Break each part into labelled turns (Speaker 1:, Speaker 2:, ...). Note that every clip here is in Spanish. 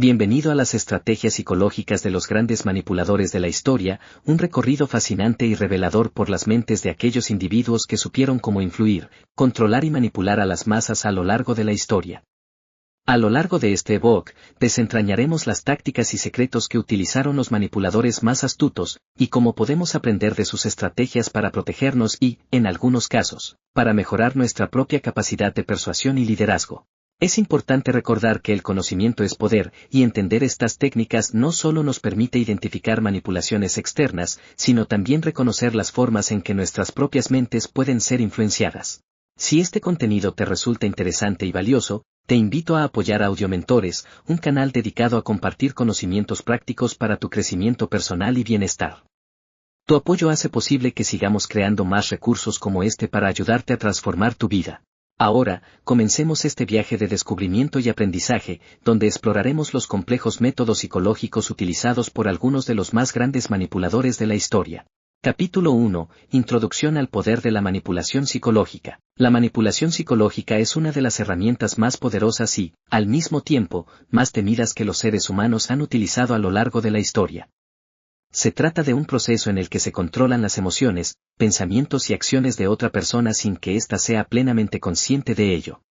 Speaker 1: Bienvenido a las estrategias psicológicas de los grandes manipuladores de la historia, un recorrido fascinante y revelador por las mentes de aquellos individuos que supieron cómo influir, controlar y manipular a las masas a lo largo de la historia. A lo largo de este ebook, desentrañaremos las tácticas y secretos que utilizaron los manipuladores más astutos, y cómo podemos aprender de sus estrategias para protegernos y, en algunos casos, para mejorar nuestra propia capacidad de persuasión y liderazgo. Es importante recordar que el conocimiento es poder, y entender estas técnicas no solo nos permite identificar manipulaciones externas, sino también reconocer las formas en que nuestras propias mentes pueden ser influenciadas. Si este contenido te resulta interesante y valioso, te invito a apoyar a Audiomentores, un canal dedicado a compartir conocimientos prácticos para tu crecimiento personal y bienestar. Tu apoyo hace posible que sigamos creando más recursos como este para ayudarte a transformar tu vida. Ahora, comencemos este viaje de descubrimiento y aprendizaje, donde exploraremos los complejos métodos psicológicos utilizados por algunos de los más grandes manipuladores de la historia. Capítulo 1. Introducción al poder de la manipulación psicológica. La manipulación psicológica es una de las herramientas más poderosas y, al mismo tiempo, más temidas que los seres humanos han utilizado a lo largo de la historia. Se trata de un proceso en el que se controlan las emociones, pensamientos y acciones de otra persona sin que ésta sea plenamente consciente de ello.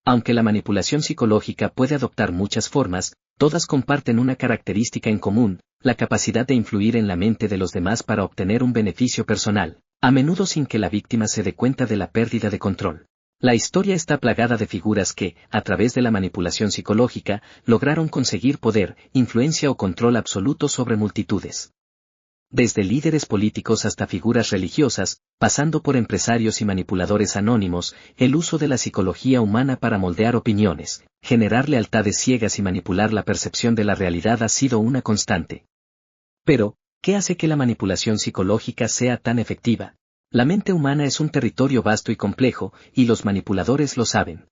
Speaker 1: Aunque la manipulación psicológica puede adoptar muchas formas, todas comparten una característica en común, la capacidad de influir en la mente de los demás para obtener un beneficio personal, a menudo sin que la víctima se dé cuenta de la pérdida de control. La historia está plagada de figuras que, a través de la manipulación psicológica, lograron conseguir poder, influencia o control absoluto sobre multitudes. Desde líderes políticos hasta figuras religiosas, pasando por empresarios y manipuladores anónimos, el uso de la psicología humana para moldear opiniones, generar lealtades ciegas y manipular la percepción de la realidad ha sido una constante. Pero, ¿qué hace que la manipulación psicológica sea tan efectiva? La mente humana es un territorio vasto y complejo, y los manipuladores lo saben.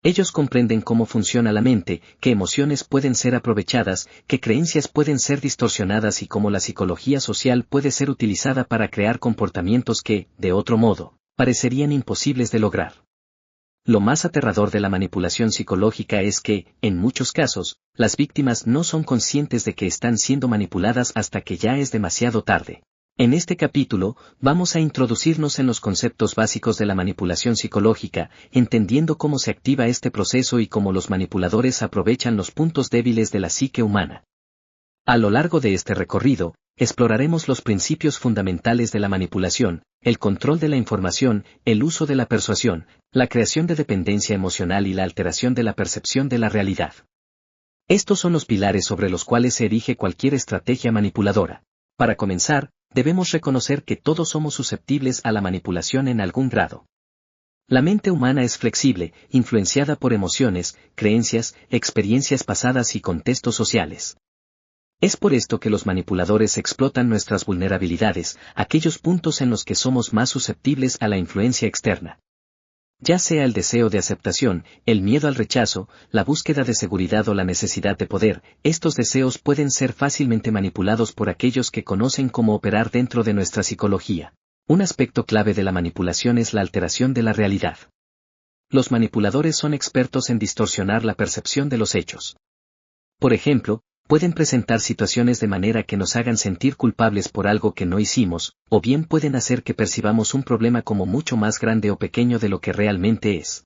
Speaker 1: Ellos comprenden cómo funciona la mente, qué emociones pueden ser aprovechadas, qué creencias pueden ser distorsionadas y cómo la psicología social puede ser utilizada para crear comportamientos que, de otro modo, parecerían imposibles de lograr. Lo más aterrador de la manipulación psicológica es que, en muchos casos, las víctimas no son conscientes de que están siendo manipuladas hasta que ya es demasiado tarde. En este capítulo, vamos a introducirnos en los conceptos básicos de la manipulación psicológica, entendiendo cómo se activa este proceso y cómo los manipuladores aprovechan los puntos débiles de la psique humana. A lo largo de este recorrido, exploraremos los principios fundamentales de la manipulación, el control de la información, el uso de la persuasión, la creación de dependencia emocional y la alteración de la percepción de la realidad. Estos son los pilares sobre los cuales se erige cualquier estrategia manipuladora. Para comenzar, debemos reconocer que todos somos susceptibles a la manipulación en algún grado. La mente humana es flexible, influenciada por emociones, creencias, experiencias pasadas y contextos sociales. Es por esto que los manipuladores explotan nuestras vulnerabilidades, aquellos puntos en los que somos más susceptibles a la influencia externa. Ya sea el deseo de aceptación, el miedo al rechazo, la búsqueda de seguridad o la necesidad de poder, estos deseos pueden ser fácilmente manipulados por aquellos que conocen cómo operar dentro de nuestra psicología. Un aspecto clave de la manipulación es la alteración de la realidad. Los manipuladores son expertos en distorsionar la percepción de los hechos. Por ejemplo, pueden presentar situaciones de manera que nos hagan sentir culpables por algo que no hicimos, o bien pueden hacer que percibamos un problema como mucho más grande o pequeño de lo que realmente es.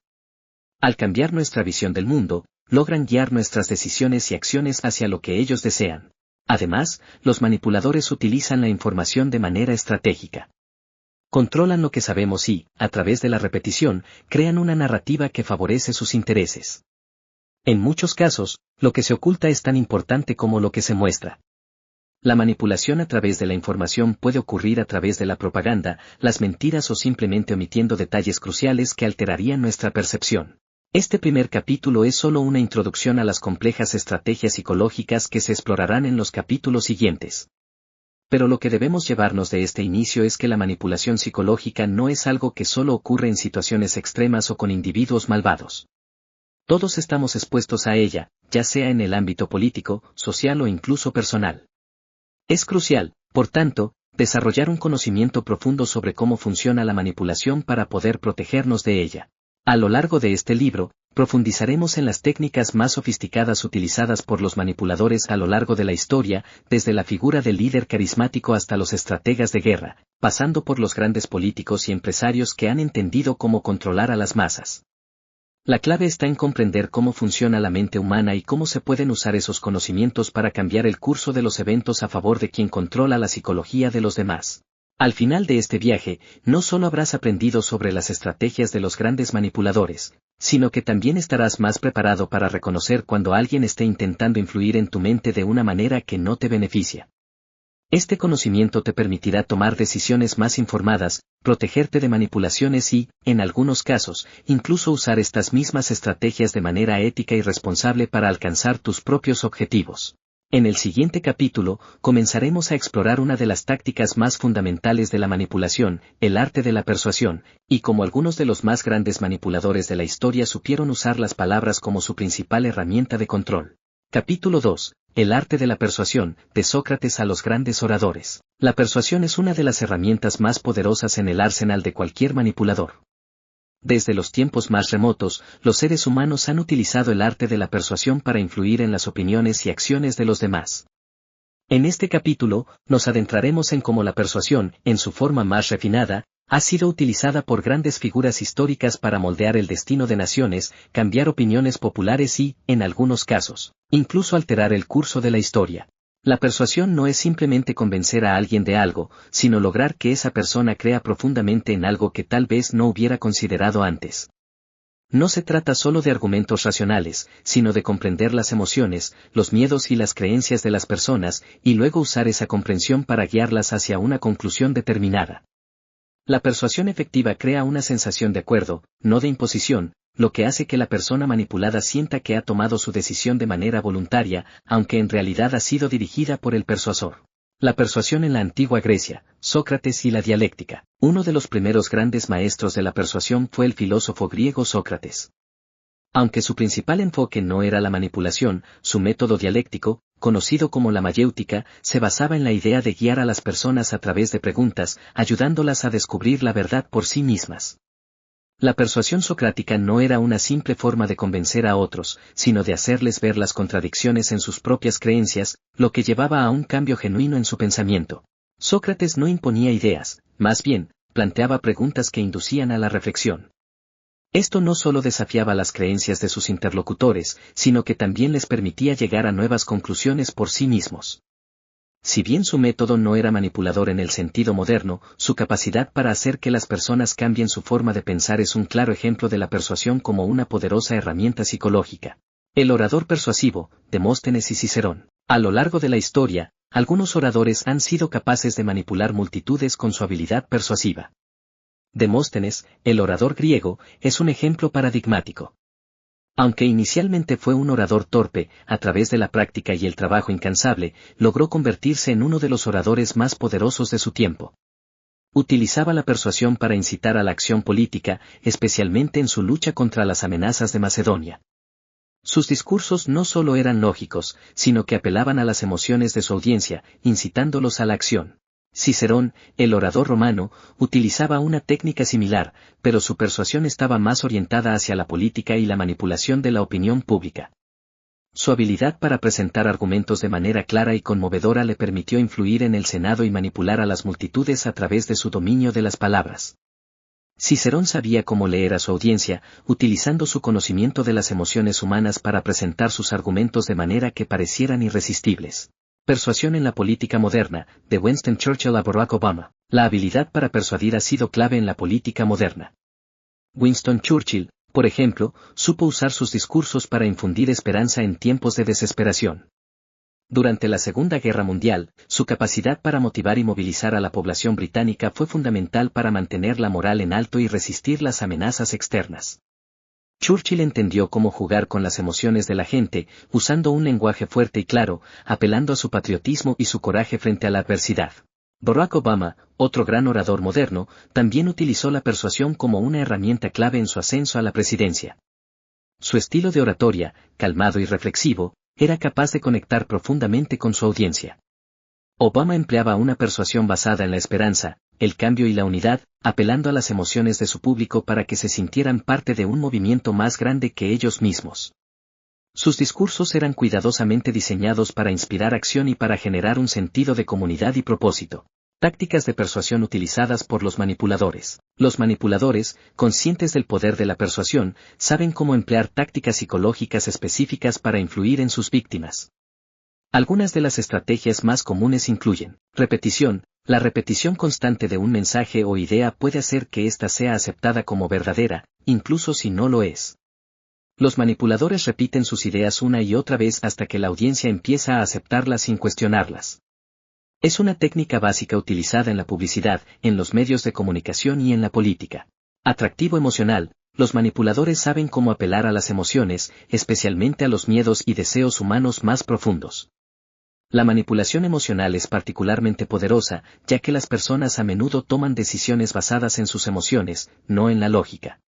Speaker 1: Al cambiar nuestra visión del mundo, logran guiar nuestras decisiones y acciones hacia lo que ellos desean. Además, los manipuladores utilizan la información de manera estratégica. Controlan lo que sabemos y, a través de la repetición, crean una narrativa que favorece sus intereses. En muchos casos, lo que se oculta es tan importante como lo que se muestra. La manipulación a través de la información puede ocurrir a través de la propaganda, las mentiras o simplemente omitiendo detalles cruciales que alterarían nuestra percepción. Este primer capítulo es solo una introducción a las complejas estrategias psicológicas que se explorarán en los capítulos siguientes. Pero lo que debemos llevarnos de este inicio es que la manipulación psicológica no es algo que solo ocurre en situaciones extremas o con individuos malvados. Todos estamos expuestos a ella, ya sea en el ámbito político, social o incluso personal. Es crucial, por tanto, desarrollar un conocimiento profundo sobre cómo funciona la manipulación para poder protegernos de ella. A lo largo de este libro, Profundizaremos en las técnicas más sofisticadas utilizadas por los manipuladores a lo largo de la historia, desde la figura del líder carismático hasta los estrategas de guerra, pasando por los grandes políticos y empresarios que han entendido cómo controlar a las masas. La clave está en comprender cómo funciona la mente humana y cómo se pueden usar esos conocimientos para cambiar el curso de los eventos a favor de quien controla la psicología de los demás. Al final de este viaje, no solo habrás aprendido sobre las estrategias de los grandes manipuladores, sino que también estarás más preparado para reconocer cuando alguien esté intentando influir en tu mente de una manera que no te beneficia. Este conocimiento te permitirá tomar decisiones más informadas, protegerte de manipulaciones y, en algunos casos, incluso usar estas mismas estrategias de manera ética y responsable para alcanzar tus propios objetivos. En el siguiente capítulo, comenzaremos a explorar una de las tácticas más fundamentales de la manipulación, el arte de la persuasión, y cómo algunos de los más grandes manipuladores de la historia supieron usar las palabras como su principal herramienta de control. Capítulo 2. El arte de la persuasión, de Sócrates a los grandes oradores. La persuasión es una de las herramientas más poderosas en el arsenal de cualquier manipulador. Desde los tiempos más remotos, los seres humanos han utilizado el arte de la persuasión para influir en las opiniones y acciones de los demás. En este capítulo, nos adentraremos en cómo la persuasión, en su forma más refinada, ha sido utilizada por grandes figuras históricas para moldear el destino de naciones, cambiar opiniones populares y, en algunos casos, incluso alterar el curso de la historia. La persuasión no es simplemente convencer a alguien de algo, sino lograr que esa persona crea profundamente en algo que tal vez no hubiera considerado antes. No se trata solo de argumentos racionales, sino de comprender las emociones, los miedos y las creencias de las personas, y luego usar esa comprensión para guiarlas hacia una conclusión determinada. La persuasión efectiva crea una sensación de acuerdo, no de imposición, lo que hace que la persona manipulada sienta que ha tomado su decisión de manera voluntaria, aunque en realidad ha sido dirigida por el persuasor. La persuasión en la antigua Grecia, Sócrates y la dialéctica. Uno de los primeros grandes maestros de la persuasión fue el filósofo griego Sócrates. Aunque su principal enfoque no era la manipulación, su método dialéctico, conocido como la mayéutica, se basaba en la idea de guiar a las personas a través de preguntas, ayudándolas a descubrir la verdad por sí mismas. La persuasión socrática no era una simple forma de convencer a otros, sino de hacerles ver las contradicciones en sus propias creencias, lo que llevaba a un cambio genuino en su pensamiento. Sócrates no imponía ideas, más bien, planteaba preguntas que inducían a la reflexión. Esto no solo desafiaba las creencias de sus interlocutores, sino que también les permitía llegar a nuevas conclusiones por sí mismos. Si bien su método no era manipulador en el sentido moderno, su capacidad para hacer que las personas cambien su forma de pensar es un claro ejemplo de la persuasión como una poderosa herramienta psicológica. El orador persuasivo, Demóstenes y Cicerón. A lo largo de la historia, algunos oradores han sido capaces de manipular multitudes con su habilidad persuasiva. Demóstenes, el orador griego, es un ejemplo paradigmático. Aunque inicialmente fue un orador torpe, a través de la práctica y el trabajo incansable, logró convertirse en uno de los oradores más poderosos de su tiempo. Utilizaba la persuasión para incitar a la acción política, especialmente en su lucha contra las amenazas de Macedonia. Sus discursos no solo eran lógicos, sino que apelaban a las emociones de su audiencia, incitándolos a la acción. Cicerón, el orador romano, utilizaba una técnica similar, pero su persuasión estaba más orientada hacia la política y la manipulación de la opinión pública. Su habilidad para presentar argumentos de manera clara y conmovedora le permitió influir en el Senado y manipular a las multitudes a través de su dominio de las palabras. Cicerón sabía cómo leer a su audiencia, utilizando su conocimiento de las emociones humanas para presentar sus argumentos de manera que parecieran irresistibles. Persuasión en la política moderna, de Winston Churchill a Barack Obama. La habilidad para persuadir ha sido clave en la política moderna. Winston Churchill, por ejemplo, supo usar sus discursos para infundir esperanza en tiempos de desesperación. Durante la Segunda Guerra Mundial, su capacidad para motivar y movilizar a la población británica fue fundamental para mantener la moral en alto y resistir las amenazas externas. Churchill entendió cómo jugar con las emociones de la gente, usando un lenguaje fuerte y claro, apelando a su patriotismo y su coraje frente a la adversidad. Barack Obama, otro gran orador moderno, también utilizó la persuasión como una herramienta clave en su ascenso a la presidencia. Su estilo de oratoria, calmado y reflexivo, era capaz de conectar profundamente con su audiencia. Obama empleaba una persuasión basada en la esperanza, el cambio y la unidad, apelando a las emociones de su público para que se sintieran parte de un movimiento más grande que ellos mismos. Sus discursos eran cuidadosamente diseñados para inspirar acción y para generar un sentido de comunidad y propósito. Tácticas de persuasión utilizadas por los manipuladores. Los manipuladores, conscientes del poder de la persuasión, saben cómo emplear tácticas psicológicas específicas para influir en sus víctimas. Algunas de las estrategias más comunes incluyen repetición. La repetición constante de un mensaje o idea puede hacer que ésta sea aceptada como verdadera, incluso si no lo es. Los manipuladores repiten sus ideas una y otra vez hasta que la audiencia empieza a aceptarlas sin cuestionarlas. Es una técnica básica utilizada en la publicidad, en los medios de comunicación y en la política. Atractivo emocional. Los manipuladores saben cómo apelar a las emociones, especialmente a los miedos y deseos humanos más profundos. La manipulación emocional es particularmente poderosa, ya que las personas a menudo toman decisiones basadas en sus emociones, no en la lógica.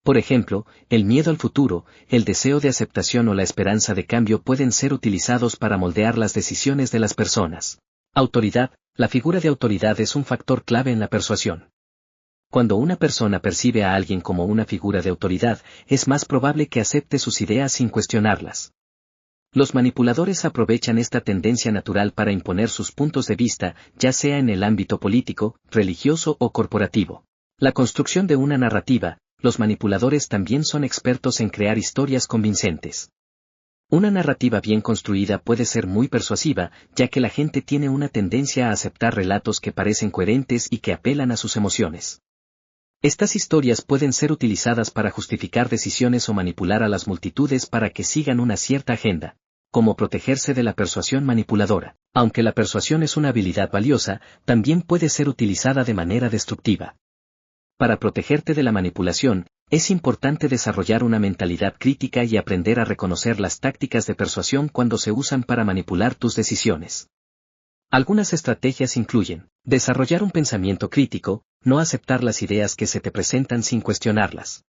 Speaker 1: Por ejemplo, el miedo al futuro, el deseo de aceptación o la esperanza de cambio pueden ser utilizados para moldear las decisiones de las personas. Autoridad. La figura de autoridad es un factor clave en la persuasión. Cuando una persona percibe a alguien como una figura de autoridad, es más probable que acepte sus ideas sin cuestionarlas. Los manipuladores aprovechan esta tendencia natural para imponer sus puntos de vista, ya sea en el ámbito político, religioso o corporativo. La construcción de una narrativa. Los manipuladores también son expertos en crear historias convincentes. Una narrativa bien construida puede ser muy persuasiva, ya que la gente tiene una tendencia a aceptar relatos que parecen coherentes y que apelan a sus emociones. Estas historias pueden ser utilizadas para justificar decisiones o manipular a las multitudes para que sigan una cierta agenda. Cómo protegerse de la persuasión manipuladora. Aunque la persuasión es una habilidad valiosa, también puede ser utilizada de manera destructiva. Para protegerte de la manipulación, es importante desarrollar una mentalidad crítica y aprender a reconocer las tácticas de persuasión cuando se usan para manipular tus decisiones. Algunas estrategias incluyen desarrollar un pensamiento crítico, no aceptar las ideas que se te presentan sin cuestionarlas.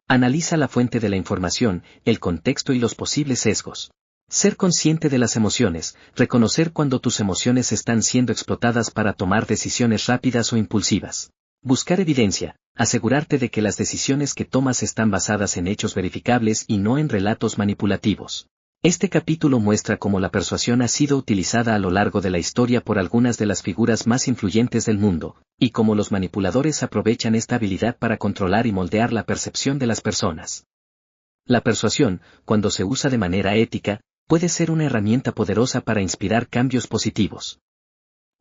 Speaker 1: Analiza la fuente de la información, el contexto y los posibles sesgos. Ser consciente de las emociones, reconocer cuando tus emociones están siendo explotadas para tomar decisiones rápidas o impulsivas. Buscar evidencia, asegurarte de que las decisiones que tomas están basadas en hechos verificables y no en relatos manipulativos. Este capítulo muestra cómo la persuasión ha sido utilizada a lo largo de la historia por algunas de las figuras más influyentes del mundo, y cómo los manipuladores aprovechan esta habilidad para controlar y moldear la percepción de las personas. La persuasión, cuando se usa de manera ética, puede ser una herramienta poderosa para inspirar cambios positivos.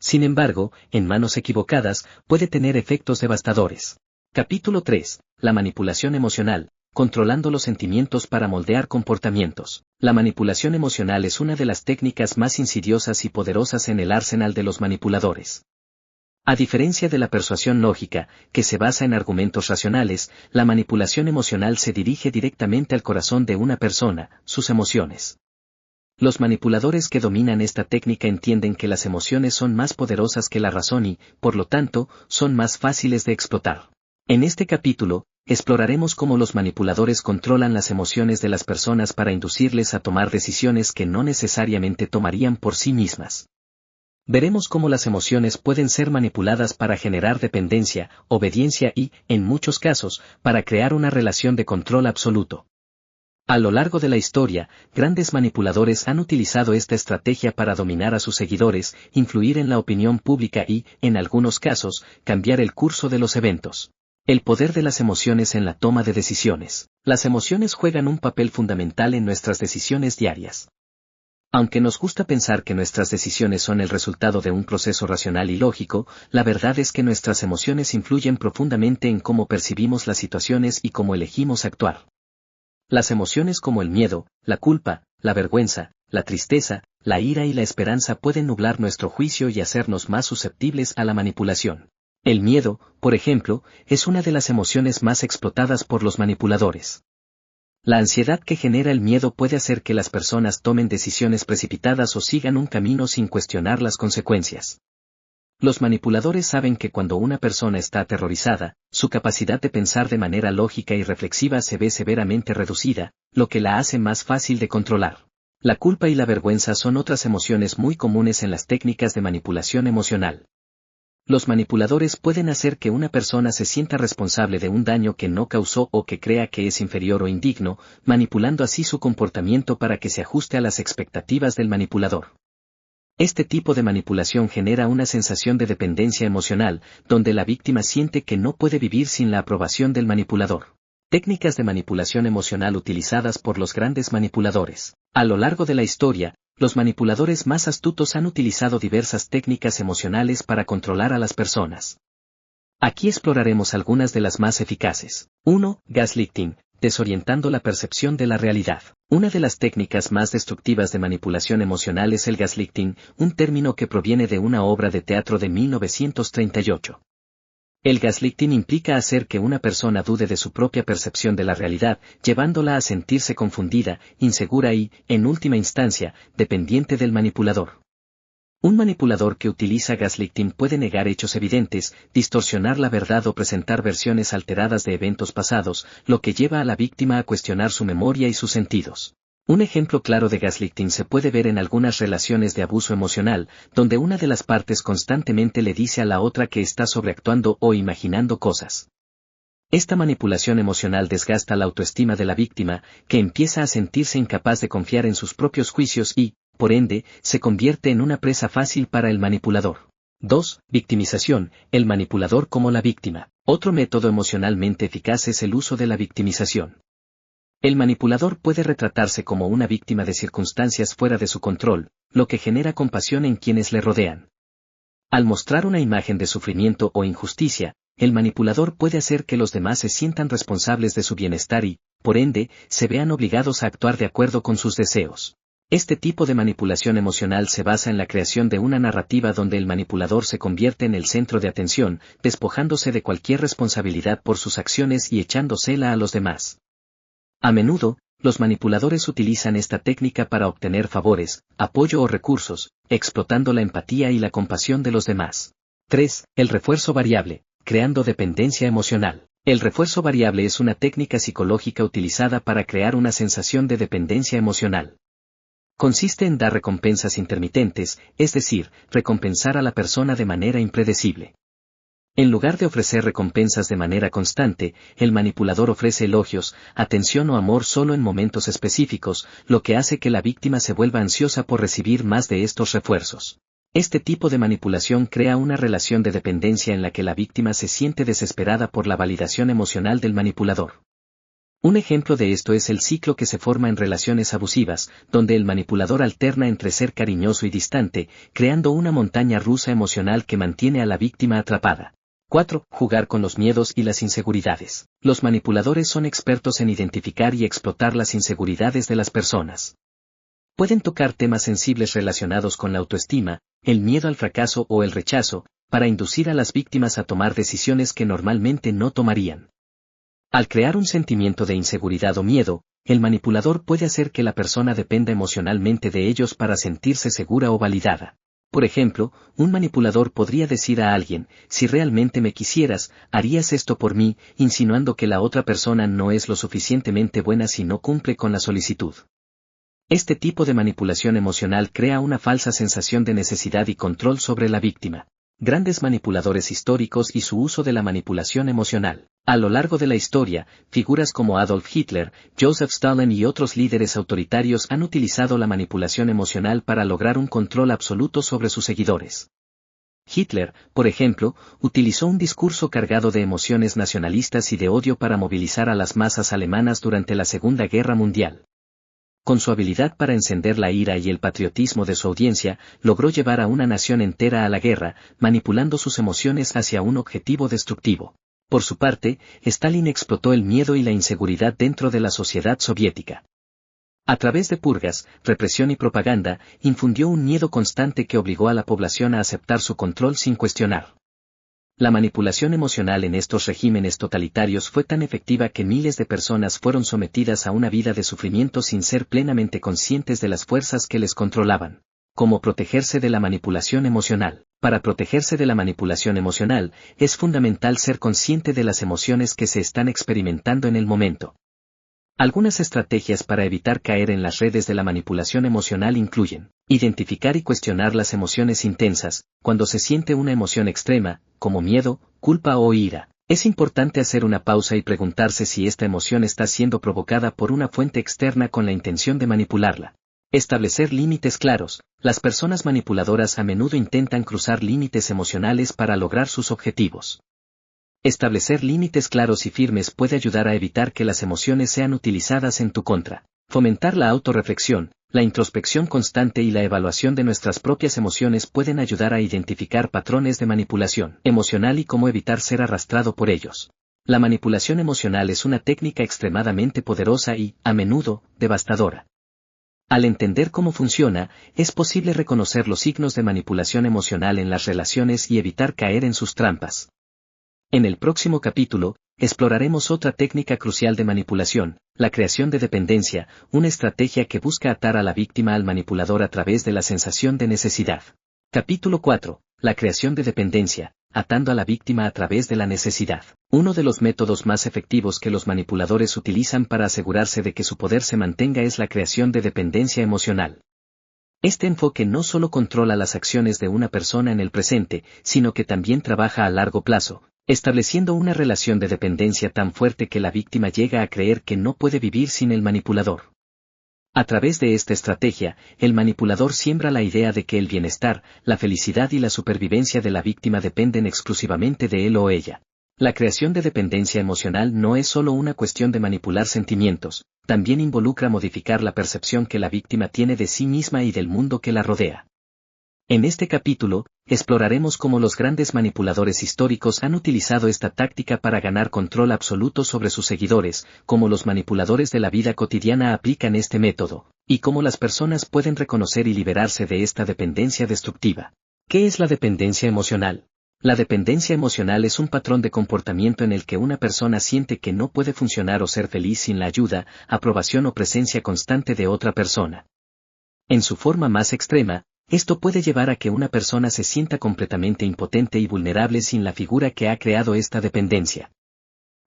Speaker 1: Sin embargo, en manos equivocadas, puede tener efectos devastadores. Capítulo 3. La manipulación emocional, controlando los sentimientos para moldear comportamientos. La manipulación emocional es una de las técnicas más insidiosas y poderosas en el arsenal de los manipuladores. A diferencia de la persuasión lógica, que se basa en argumentos racionales, la manipulación emocional se dirige directamente al corazón de una persona, sus emociones. Los manipuladores que dominan esta técnica entienden que las emociones son más poderosas que la razón y, por lo tanto, son más fáciles de explotar. En este capítulo, exploraremos cómo los manipuladores controlan las emociones de las personas para inducirles a tomar decisiones que no necesariamente tomarían por sí mismas. Veremos cómo las emociones pueden ser manipuladas para generar dependencia, obediencia y, en muchos casos, para crear una relación de control absoluto. A lo largo de la historia, grandes manipuladores han utilizado esta estrategia para dominar a sus seguidores, influir en la opinión pública y, en algunos casos, cambiar el curso de los eventos. El poder de las emociones en la toma de decisiones. Las emociones juegan un papel fundamental en nuestras decisiones diarias. Aunque nos gusta pensar que nuestras decisiones son el resultado de un proceso racional y lógico, la verdad es que nuestras emociones influyen profundamente en cómo percibimos las situaciones y cómo elegimos actuar. Las emociones como el miedo, la culpa, la vergüenza, la tristeza, la ira y la esperanza pueden nublar nuestro juicio y hacernos más susceptibles a la manipulación. El miedo, por ejemplo, es una de las emociones más explotadas por los manipuladores. La ansiedad que genera el miedo puede hacer que las personas tomen decisiones precipitadas o sigan un camino sin cuestionar las consecuencias. Los manipuladores saben que cuando una persona está aterrorizada, su capacidad de pensar de manera lógica y reflexiva se ve severamente reducida, lo que la hace más fácil de controlar. La culpa y la vergüenza son otras emociones muy comunes en las técnicas de manipulación emocional. Los manipuladores pueden hacer que una persona se sienta responsable de un daño que no causó o que crea que es inferior o indigno, manipulando así su comportamiento para que se ajuste a las expectativas del manipulador. Este tipo de manipulación genera una sensación de dependencia emocional, donde la víctima siente que no puede vivir sin la aprobación del manipulador. Técnicas de manipulación emocional utilizadas por los grandes manipuladores. A lo largo de la historia, los manipuladores más astutos han utilizado diversas técnicas emocionales para controlar a las personas. Aquí exploraremos algunas de las más eficaces. 1. Gaslighting, desorientando la percepción de la realidad. Una de las técnicas más destructivas de manipulación emocional es el gaslighting, un término que proviene de una obra de teatro de 1938. El gaslighting implica hacer que una persona dude de su propia percepción de la realidad, llevándola a sentirse confundida, insegura y, en última instancia, dependiente del manipulador. Un manipulador que utiliza gaslighting puede negar hechos evidentes, distorsionar la verdad o presentar versiones alteradas de eventos pasados, lo que lleva a la víctima a cuestionar su memoria y sus sentidos. Un ejemplo claro de gaslighting se puede ver en algunas relaciones de abuso emocional, donde una de las partes constantemente le dice a la otra que está sobreactuando o imaginando cosas. Esta manipulación emocional desgasta la autoestima de la víctima, que empieza a sentirse incapaz de confiar en sus propios juicios y, por ende, se convierte en una presa fácil para el manipulador. 2. Victimización, el manipulador como la víctima. Otro método emocionalmente eficaz es el uso de la victimización. El manipulador puede retratarse como una víctima de circunstancias fuera de su control, lo que genera compasión en quienes le rodean. Al mostrar una imagen de sufrimiento o injusticia, el manipulador puede hacer que los demás se sientan responsables de su bienestar y, por ende, se vean obligados a actuar de acuerdo con sus deseos. Este tipo de manipulación emocional se basa en la creación de una narrativa donde el manipulador se convierte en el centro de atención, despojándose de cualquier responsabilidad por sus acciones y echándosela a los demás. A menudo, los manipuladores utilizan esta técnica para obtener favores, apoyo o recursos, explotando la empatía y la compasión de los demás. 3. El refuerzo variable, creando dependencia emocional. El refuerzo variable es una técnica psicológica utilizada para crear una sensación de dependencia emocional. Consiste en dar recompensas intermitentes, es decir, recompensar a la persona de manera impredecible. En lugar de ofrecer recompensas de manera constante, el manipulador ofrece elogios, atención o amor solo en momentos específicos, lo que hace que la víctima se vuelva ansiosa por recibir más de estos refuerzos. Este tipo de manipulación crea una relación de dependencia en la que la víctima se siente desesperada por la validación emocional del manipulador. Un ejemplo de esto es el ciclo que se forma en relaciones abusivas, donde el manipulador alterna entre ser cariñoso y distante, creando una montaña rusa emocional que mantiene a la víctima atrapada. 4. Jugar con los miedos y las inseguridades. Los manipuladores son expertos en identificar y explotar las inseguridades de las personas. Pueden tocar temas sensibles relacionados con la autoestima, el miedo al fracaso o el rechazo, para inducir a las víctimas a tomar decisiones que normalmente no tomarían. Al crear un sentimiento de inseguridad o miedo, el manipulador puede hacer que la persona dependa emocionalmente de ellos para sentirse segura o validada. Por ejemplo, un manipulador podría decir a alguien, si realmente me quisieras, harías esto por mí, insinuando que la otra persona no es lo suficientemente buena si no cumple con la solicitud. Este tipo de manipulación emocional crea una falsa sensación de necesidad y control sobre la víctima. Grandes manipuladores históricos y su uso de la manipulación emocional. A lo largo de la historia, figuras como Adolf Hitler, Joseph Stalin y otros líderes autoritarios han utilizado la manipulación emocional para lograr un control absoluto sobre sus seguidores. Hitler, por ejemplo, utilizó un discurso cargado de emociones nacionalistas y de odio para movilizar a las masas alemanas durante la Segunda Guerra Mundial. Con su habilidad para encender la ira y el patriotismo de su audiencia, logró llevar a una nación entera a la guerra, manipulando sus emociones hacia un objetivo destructivo. Por su parte, Stalin explotó el miedo y la inseguridad dentro de la sociedad soviética. A través de purgas, represión y propaganda, infundió un miedo constante que obligó a la población a aceptar su control sin cuestionar. La manipulación emocional en estos regímenes totalitarios fue tan efectiva que miles de personas fueron sometidas a una vida de sufrimiento sin ser plenamente conscientes de las fuerzas que les controlaban. ¿Cómo protegerse de la manipulación emocional? Para protegerse de la manipulación emocional, es fundamental ser consciente de las emociones que se están experimentando en el momento. Algunas estrategias para evitar caer en las redes de la manipulación emocional incluyen identificar y cuestionar las emociones intensas. Cuando se siente una emoción extrema, como miedo, culpa o ira, es importante hacer una pausa y preguntarse si esta emoción está siendo provocada por una fuente externa con la intención de manipularla. Establecer límites claros. Las personas manipuladoras a menudo intentan cruzar límites emocionales para lograr sus objetivos. Establecer límites claros y firmes puede ayudar a evitar que las emociones sean utilizadas en tu contra. Fomentar la autorreflexión, la introspección constante y la evaluación de nuestras propias emociones pueden ayudar a identificar patrones de manipulación emocional y cómo evitar ser arrastrado por ellos. La manipulación emocional es una técnica extremadamente poderosa y, a menudo, devastadora. Al entender cómo funciona, es posible reconocer los signos de manipulación emocional en las relaciones y evitar caer en sus trampas. En el próximo capítulo, exploraremos otra técnica crucial de manipulación, la creación de dependencia, una estrategia que busca atar a la víctima al manipulador a través de la sensación de necesidad. Capítulo 4. La creación de dependencia, atando a la víctima a través de la necesidad. Uno de los métodos más efectivos que los manipuladores utilizan para asegurarse de que su poder se mantenga es la creación de dependencia emocional. Este enfoque no solo controla las acciones de una persona en el presente, sino que también trabaja a largo plazo, estableciendo una relación de dependencia tan fuerte que la víctima llega a creer que no puede vivir sin el manipulador. A través de esta estrategia, el manipulador siembra la idea de que el bienestar, la felicidad y la supervivencia de la víctima dependen exclusivamente de él o ella. La creación de dependencia emocional no es solo una cuestión de manipular sentimientos, también involucra modificar la percepción que la víctima tiene de sí misma y del mundo que la rodea. En este capítulo, exploraremos cómo los grandes manipuladores históricos han utilizado esta táctica para ganar control absoluto sobre sus seguidores, cómo los manipuladores de la vida cotidiana aplican este método, y cómo las personas pueden reconocer y liberarse de esta dependencia destructiva. ¿Qué es la dependencia emocional? La dependencia emocional es un patrón de comportamiento en el que una persona siente que no puede funcionar o ser feliz sin la ayuda, aprobación o presencia constante de otra persona. En su forma más extrema, esto puede llevar a que una persona se sienta completamente impotente y vulnerable sin la figura que ha creado esta dependencia.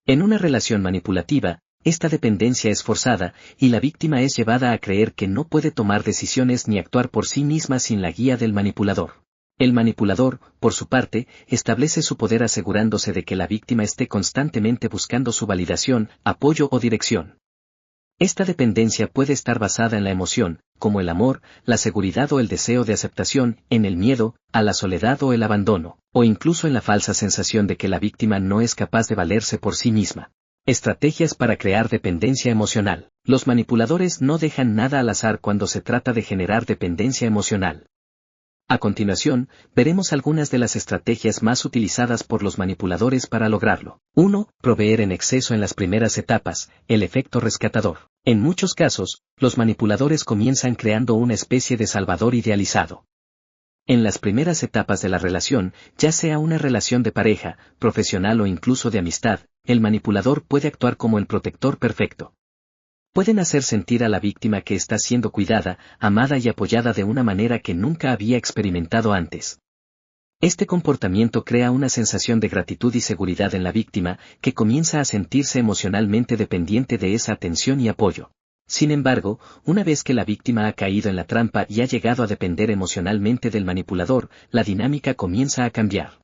Speaker 1: En una relación manipulativa, esta dependencia es forzada, y la víctima es llevada a creer que no puede tomar decisiones ni actuar por sí misma sin la guía del manipulador. El manipulador, por su parte, establece su poder asegurándose de que la víctima esté constantemente buscando su validación, apoyo o dirección. Esta dependencia puede estar basada en la emoción, como el amor, la seguridad o el deseo de aceptación, en el miedo, a la soledad o el abandono, o incluso en la falsa sensación de que la víctima no es capaz de valerse por sí misma. Estrategias para crear dependencia emocional. Los manipuladores no dejan nada al azar cuando se trata de generar dependencia emocional. A continuación, veremos algunas de las estrategias más utilizadas por los manipuladores para lograrlo. 1. Proveer en exceso en las primeras etapas, el efecto rescatador. En muchos casos, los manipuladores comienzan creando una especie de salvador idealizado. En las primeras etapas de la relación, ya sea una relación de pareja, profesional o incluso de amistad, el manipulador puede actuar como el protector perfecto. Pueden hacer sentir a la víctima que está siendo cuidada, amada y apoyada de una manera que nunca había experimentado antes. Este comportamiento crea una sensación de gratitud y seguridad en la víctima, que comienza a sentirse emocionalmente dependiente de esa atención y apoyo. Sin embargo, una vez que la víctima ha caído en la trampa y ha llegado a depender emocionalmente del manipulador, la dinámica comienza a cambiar.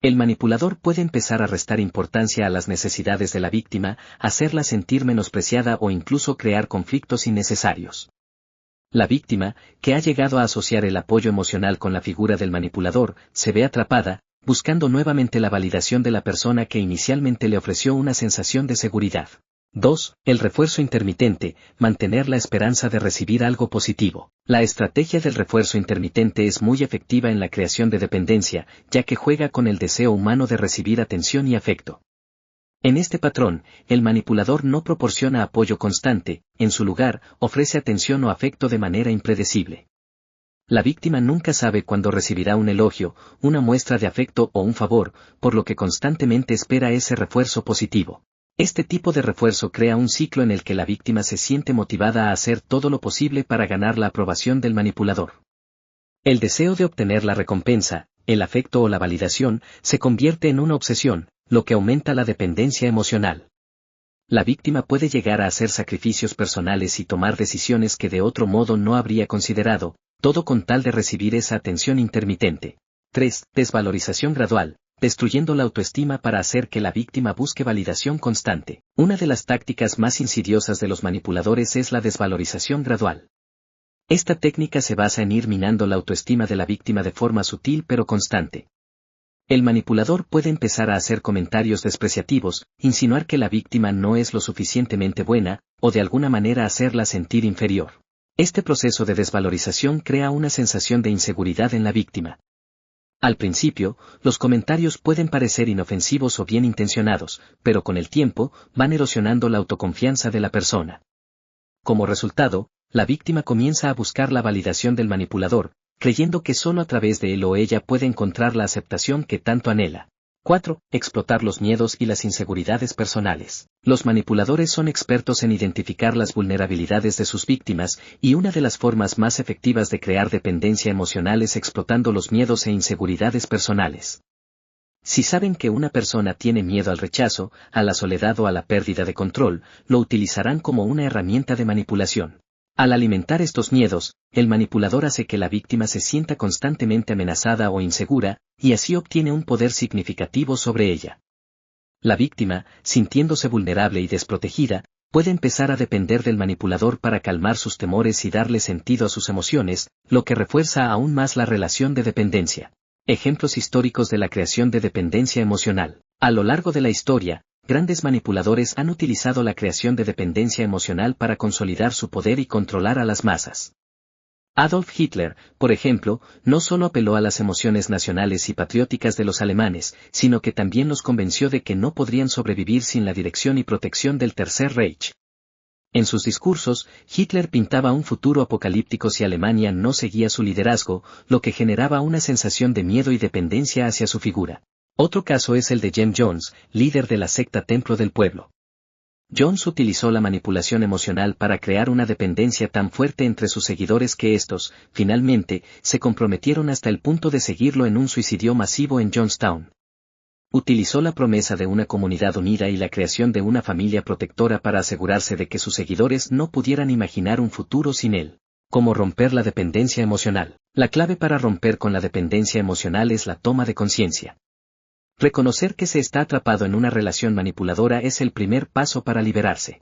Speaker 1: El manipulador puede empezar a restar importancia a las necesidades de la víctima, hacerla sentir menospreciada o incluso crear conflictos innecesarios. La víctima, que ha llegado a asociar el apoyo emocional con la figura del manipulador, se ve atrapada, buscando nuevamente la validación de la persona que inicialmente le ofreció una sensación de seguridad. 2. El refuerzo intermitente, mantener la esperanza de recibir algo positivo. La estrategia del refuerzo intermitente es muy efectiva en la creación de dependencia, ya que juega con el deseo humano de recibir atención y afecto. En este patrón, el manipulador no proporciona apoyo constante, en su lugar, ofrece atención o afecto de manera impredecible. La víctima nunca sabe cuándo recibirá un elogio, una muestra de afecto o un favor, por lo que constantemente espera ese refuerzo positivo. Este tipo de refuerzo crea un ciclo en el que la víctima se siente motivada a hacer todo lo posible para ganar la aprobación del manipulador. El deseo de obtener la recompensa, el afecto o la validación, se convierte en una obsesión, lo que aumenta la dependencia emocional. La víctima puede llegar a hacer sacrificios personales y tomar decisiones que de otro modo no habría considerado, todo con tal de recibir esa atención intermitente. 3. Desvalorización gradual, destruyendo la autoestima para hacer que la víctima busque validación constante. Una de las tácticas más insidiosas de los manipuladores es la desvalorización gradual. Esta técnica se basa en ir minando la autoestima de la víctima de forma sutil pero constante. El manipulador puede empezar a hacer comentarios despreciativos, insinuar que la víctima no es lo suficientemente buena, o de alguna manera hacerla sentir inferior. Este proceso de desvalorización crea una sensación de inseguridad en la víctima. Al principio, los comentarios pueden parecer inofensivos o bien intencionados, pero con el tiempo, van erosionando la autoconfianza de la persona. Como resultado, la víctima comienza a buscar la validación del manipulador, creyendo que solo a través de él o ella puede encontrar la aceptación que tanto anhela. 4. Explotar los miedos y las inseguridades personales. Los manipuladores son expertos en identificar las vulnerabilidades de sus víctimas, y una de las formas más efectivas de crear dependencia emocional es explotando los miedos e inseguridades personales. Si saben que una persona tiene miedo al rechazo, a la soledad o a la pérdida de control, lo utilizarán como una herramienta de manipulación. Al alimentar estos miedos, el manipulador hace que la víctima se sienta constantemente amenazada o insegura, y así obtiene un poder significativo sobre ella. La víctima, sintiéndose vulnerable y desprotegida, puede empezar a depender del manipulador para calmar sus temores y darle sentido a sus emociones, lo que refuerza aún más la relación de dependencia. Ejemplos históricos de la creación de dependencia emocional. A lo largo de la historia, grandes manipuladores han utilizado la creación de dependencia emocional para consolidar su poder y controlar a las masas. Adolf Hitler, por ejemplo, no solo apeló a las emociones nacionales y patrióticas de los alemanes, sino que también los convenció de que no podrían sobrevivir sin la dirección y protección del Tercer Reich. En sus discursos, Hitler pintaba un futuro apocalíptico si Alemania no seguía su liderazgo, lo que generaba una sensación de miedo y dependencia hacia su figura. Otro caso es el de Jim Jones, líder de la secta Templo del Pueblo. Jones utilizó la manipulación emocional para crear una dependencia tan fuerte entre sus seguidores que estos, finalmente, se comprometieron hasta el punto de seguirlo en un suicidio masivo en Jonestown. Utilizó la promesa de una comunidad unida y la creación de una familia protectora para asegurarse de que sus seguidores no pudieran imaginar un futuro sin él. ¿Cómo romper la dependencia emocional? La clave para romper con la dependencia emocional es la toma de conciencia. Reconocer que se está atrapado en una relación manipuladora es el primer paso para liberarse.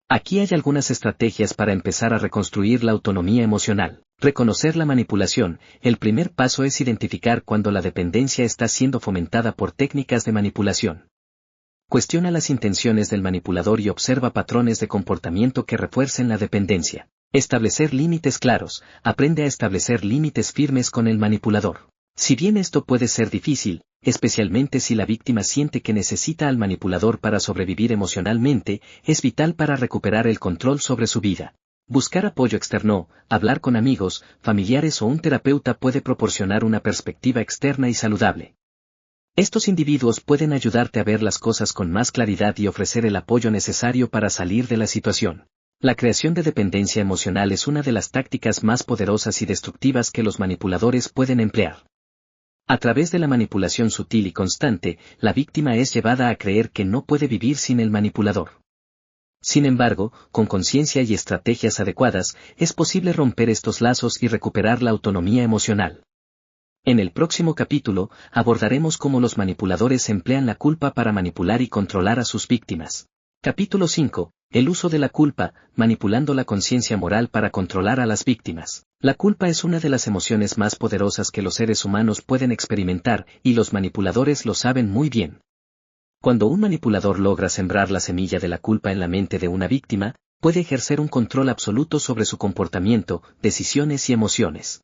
Speaker 1: Aquí hay algunas estrategias para empezar a reconstruir la autonomía emocional. Reconocer la manipulación. El primer paso es identificar cuando la dependencia está siendo fomentada por técnicas de manipulación. Cuestiona las intenciones del manipulador y observa patrones de comportamiento que refuercen la dependencia. Establecer límites claros. Aprende a establecer límites firmes con el manipulador. Si bien esto puede ser difícil, especialmente si la víctima siente que necesita al manipulador para sobrevivir emocionalmente, es vital para recuperar el control sobre su vida. Buscar apoyo externo, hablar con amigos, familiares o un terapeuta puede proporcionar una perspectiva externa y saludable. Estos individuos pueden ayudarte a ver las cosas con más claridad y ofrecer el apoyo necesario para salir de la situación. La creación de dependencia emocional es una de las tácticas más poderosas y destructivas que los manipuladores pueden emplear. A través de la manipulación sutil y constante, la víctima es llevada a creer que no puede vivir sin el manipulador. Sin embargo, con conciencia y estrategias adecuadas, es posible romper estos lazos y recuperar la autonomía emocional. En el próximo capítulo, abordaremos cómo los manipuladores emplean la culpa para manipular y controlar a sus víctimas. Capítulo 5. El uso de la culpa, manipulando la conciencia moral para controlar a las víctimas. La culpa es una de las emociones más poderosas que los seres humanos pueden experimentar, y los manipuladores lo saben muy bien. Cuando un manipulador logra sembrar la semilla de la culpa en la mente de una víctima, puede ejercer un control absoluto sobre su comportamiento, decisiones y emociones.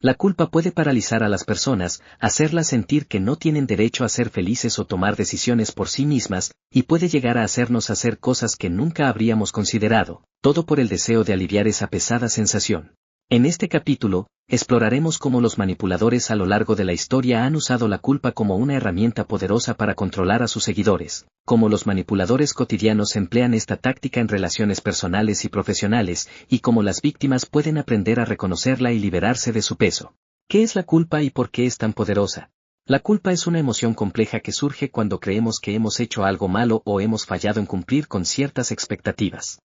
Speaker 1: La culpa puede paralizar a las personas, hacerlas sentir que no tienen derecho a ser felices o tomar decisiones por sí mismas, y puede llegar a hacernos hacer cosas que nunca habríamos considerado, todo por el deseo de aliviar esa pesada sensación. En este capítulo, exploraremos cómo los manipuladores a lo largo de la historia han usado la culpa como una herramienta poderosa para controlar a sus seguidores, cómo los manipuladores cotidianos emplean esta táctica en relaciones personales y profesionales, y cómo las víctimas pueden aprender a reconocerla y liberarse de su peso. ¿Qué es la culpa y por qué es tan poderosa? La culpa es una emoción compleja que surge cuando creemos que hemos hecho algo malo o hemos fallado en cumplir con ciertas expectativas.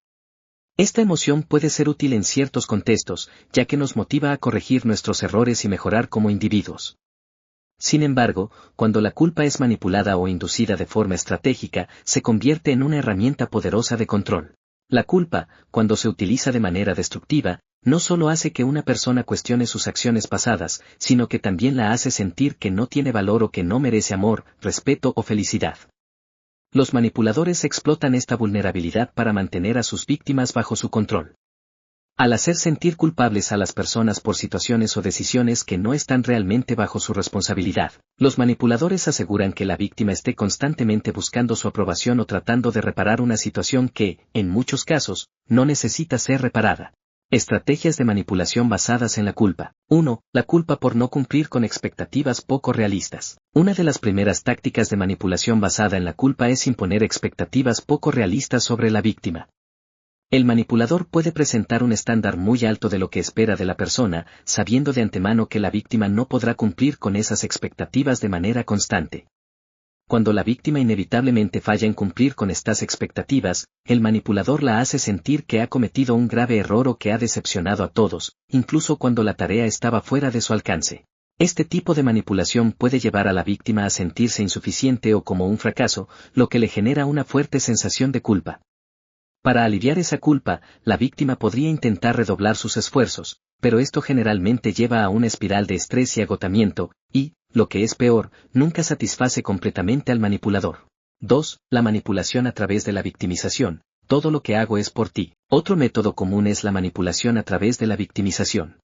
Speaker 1: Esta emoción puede ser útil en ciertos contextos, ya que nos motiva a corregir nuestros errores y mejorar como individuos. Sin embargo, cuando la culpa es manipulada o inducida de forma estratégica, se convierte en una herramienta poderosa de control. La culpa, cuando se utiliza de manera destructiva, no solo hace que una persona cuestione sus acciones pasadas, sino que también la hace sentir que no tiene valor o que no merece amor, respeto o felicidad. Los manipuladores explotan esta vulnerabilidad para mantener a sus víctimas bajo su control. Al hacer sentir culpables a las personas por situaciones o decisiones que no están realmente bajo su responsabilidad, los manipuladores aseguran que la víctima esté constantemente buscando su aprobación o tratando de reparar una situación que, en muchos casos, no necesita ser reparada. Estrategias de manipulación basadas en la culpa. 1. La culpa por no cumplir con expectativas poco realistas. Una de las primeras tácticas de manipulación basada en la culpa es imponer expectativas poco realistas sobre la víctima. El manipulador puede presentar un estándar muy alto de lo que espera de la persona, sabiendo de antemano que la víctima no podrá cumplir con esas expectativas de manera constante. Cuando la víctima inevitablemente falla en cumplir con estas expectativas, el manipulador la hace sentir que ha cometido un grave error o que ha decepcionado a todos, incluso cuando la tarea estaba fuera de su alcance. Este tipo de manipulación puede llevar a la víctima a sentirse insuficiente o como un fracaso, lo que le genera una fuerte sensación de culpa. Para aliviar esa culpa, la víctima podría intentar redoblar sus esfuerzos, pero esto generalmente lleva a una espiral de estrés y agotamiento, y, lo que es peor, nunca satisface completamente al manipulador. 2. La manipulación a través de la victimización. Todo lo que hago es por ti. Otro método común es la manipulación a través de la victimización.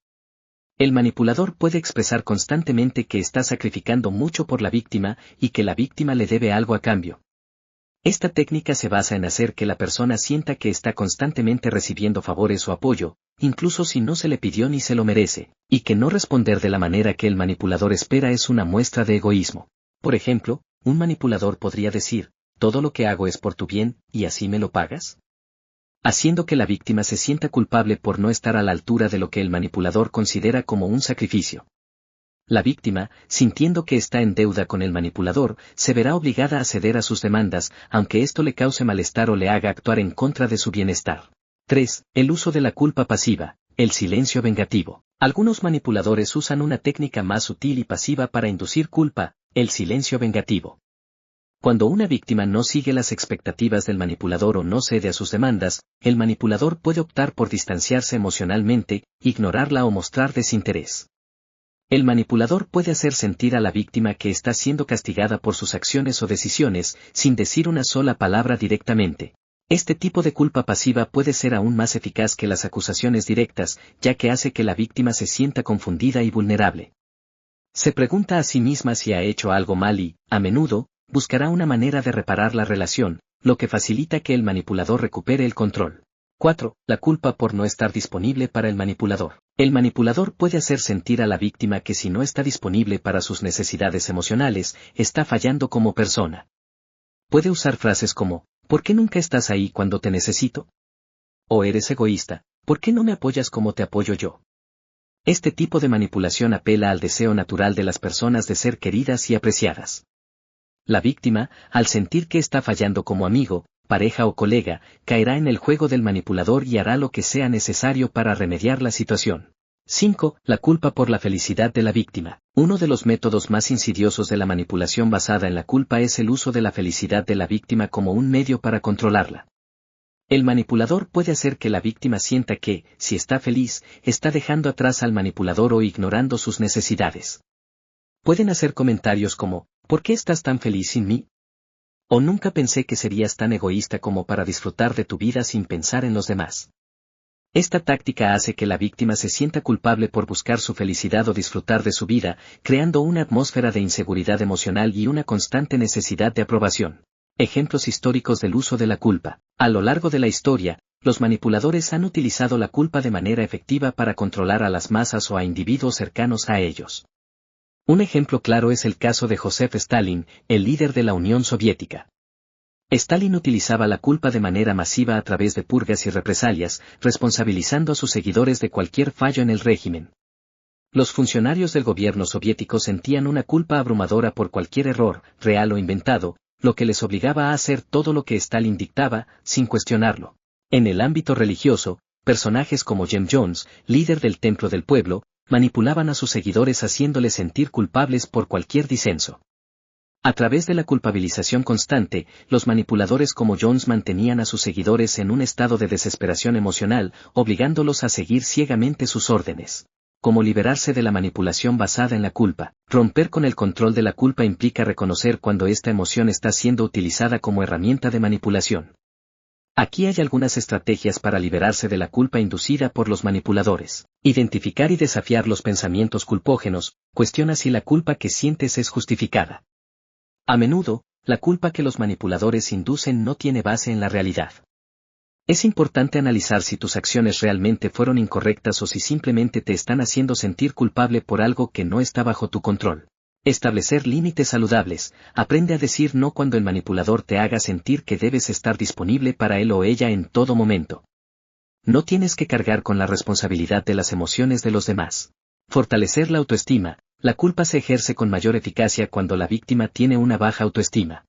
Speaker 1: El manipulador puede expresar constantemente que está sacrificando mucho por la víctima y que la víctima le debe algo a cambio. Esta técnica se basa en hacer que la persona sienta que está constantemente recibiendo favores o apoyo, incluso si no se le pidió ni se lo merece, y que no responder de la manera que el manipulador espera es una muestra de egoísmo. Por ejemplo, un manipulador podría decir, todo lo que hago es por tu bien, ¿y así me lo pagas? Haciendo que la víctima se sienta culpable por no estar a la altura de lo que el manipulador considera como un sacrificio. La víctima, sintiendo que está en deuda con el manipulador, se verá obligada a ceder a sus demandas, aunque esto le cause malestar o le haga actuar en contra de su bienestar. 3. El uso de la culpa pasiva, el silencio vengativo. Algunos manipuladores usan una técnica más sutil y pasiva para inducir culpa, el silencio vengativo. Cuando una víctima no sigue las expectativas del manipulador o no cede a sus demandas, el manipulador puede optar por distanciarse emocionalmente, ignorarla o mostrar desinterés. El manipulador puede hacer sentir a la víctima que está siendo castigada por sus acciones o decisiones, sin decir una sola palabra directamente. Este tipo de culpa pasiva puede ser aún más eficaz que las acusaciones directas, ya que hace que la víctima se sienta confundida y vulnerable. Se pregunta a sí misma si ha hecho algo mal y, a menudo, buscará una manera de reparar la relación, lo que facilita que el manipulador recupere el control. 4. La culpa por no estar disponible para el manipulador. El manipulador puede hacer sentir a la víctima que si no está disponible para sus necesidades emocionales, está fallando como persona. Puede usar frases como, ¿por qué nunca estás ahí cuando te necesito? O eres egoísta, ¿por qué no me apoyas como te apoyo yo? Este tipo de manipulación apela al deseo natural de las personas de ser queridas y apreciadas. La víctima, al sentir que está fallando como amigo, pareja o colega, caerá en el juego del manipulador y hará lo que sea necesario para remediar la situación. 5. La culpa por la felicidad de la víctima. Uno de los métodos más insidiosos de la manipulación basada en la culpa es el uso de la felicidad de la víctima como un medio para controlarla. El manipulador puede hacer que la víctima sienta que, si está feliz, está dejando atrás al manipulador o ignorando sus necesidades. Pueden hacer comentarios como, ¿por qué estás tan feliz sin mí? O nunca pensé que serías tan egoísta como para disfrutar de tu vida sin pensar en los demás. Esta táctica hace que la víctima se sienta culpable por buscar su felicidad o disfrutar de su vida, creando una atmósfera de inseguridad emocional y una constante necesidad de aprobación. Ejemplos históricos del uso de la culpa. A lo largo de la historia, los manipuladores han utilizado la culpa de manera efectiva para controlar a las masas o a individuos cercanos a ellos. Un ejemplo claro es el caso de Joseph Stalin, el líder de la Unión Soviética. Stalin utilizaba la culpa de manera masiva a través de purgas y represalias, responsabilizando a sus seguidores de cualquier fallo en el régimen. Los funcionarios del gobierno soviético sentían una culpa abrumadora por cualquier error, real o inventado, lo que les obligaba a hacer todo lo que Stalin dictaba, sin cuestionarlo. En el ámbito religioso, personajes como Jim Jones, líder del Templo del Pueblo, manipulaban a sus seguidores haciéndoles sentir culpables por cualquier disenso. A través de la culpabilización constante, los manipuladores como Jones mantenían a sus seguidores en un estado de desesperación emocional, obligándolos a seguir ciegamente sus órdenes. Cómo liberarse de la manipulación basada en la culpa. Romper con el control de la culpa implica reconocer cuando esta emoción está siendo utilizada como herramienta de manipulación. Aquí hay algunas estrategias para liberarse de la culpa inducida por los manipuladores. Identificar y desafiar los pensamientos culpógenos. Cuestiona si la culpa que sientes es justificada. A menudo, la culpa que los manipuladores inducen no tiene base en la realidad. Es importante analizar si tus acciones realmente fueron incorrectas o si simplemente te están haciendo sentir culpable por algo que no está bajo tu control. Establecer límites saludables. Aprende a decir no cuando el manipulador te haga sentir que debes estar disponible para él o ella en todo momento. No tienes que cargar con la responsabilidad de las emociones de los demás. Fortalecer la autoestima. La culpa se ejerce con mayor eficacia cuando la víctima tiene una baja autoestima.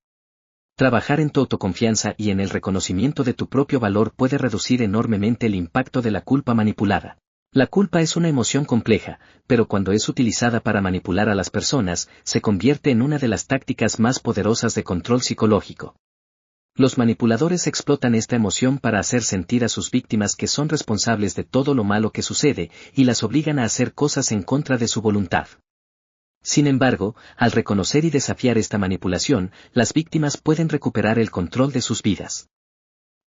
Speaker 1: Trabajar en tu autoconfianza y en el reconocimiento de tu propio valor puede reducir enormemente el impacto de la culpa manipulada. La culpa es una emoción compleja, pero cuando es utilizada para manipular a las personas, se convierte en una de las tácticas más poderosas de control psicológico. Los manipuladores explotan esta emoción para hacer sentir a sus víctimas que son responsables de todo lo malo que sucede, y las obligan a hacer cosas en contra de su voluntad. Sin embargo, al reconocer y desafiar esta manipulación, las víctimas pueden recuperar el control de sus vidas.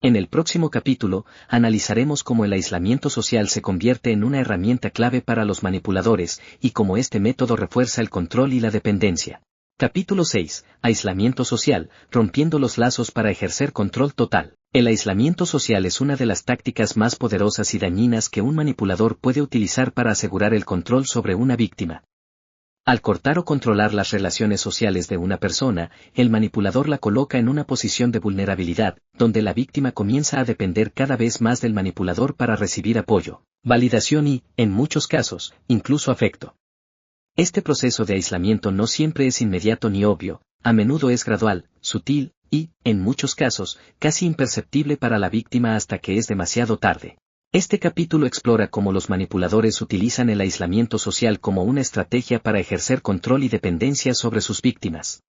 Speaker 1: En el próximo capítulo, analizaremos cómo el aislamiento social se convierte en una herramienta clave para los manipuladores, y cómo este método refuerza el control y la dependencia. Capítulo 6. Aislamiento social, rompiendo los lazos para ejercer control total. El aislamiento social es una de las tácticas más poderosas y dañinas que un manipulador puede utilizar para asegurar el control sobre una víctima. Al cortar o controlar las relaciones sociales de una persona, el manipulador la coloca en una posición de vulnerabilidad, donde la víctima comienza a depender cada vez más del manipulador para recibir apoyo, validación y, en muchos casos, incluso afecto. Este proceso de aislamiento no siempre es inmediato ni obvio, a menudo es gradual, sutil, y, en muchos casos, casi imperceptible para la víctima hasta que es demasiado tarde. Este capítulo explora cómo los manipuladores utilizan el aislamiento social como una estrategia para ejercer control y dependencia sobre sus víctimas.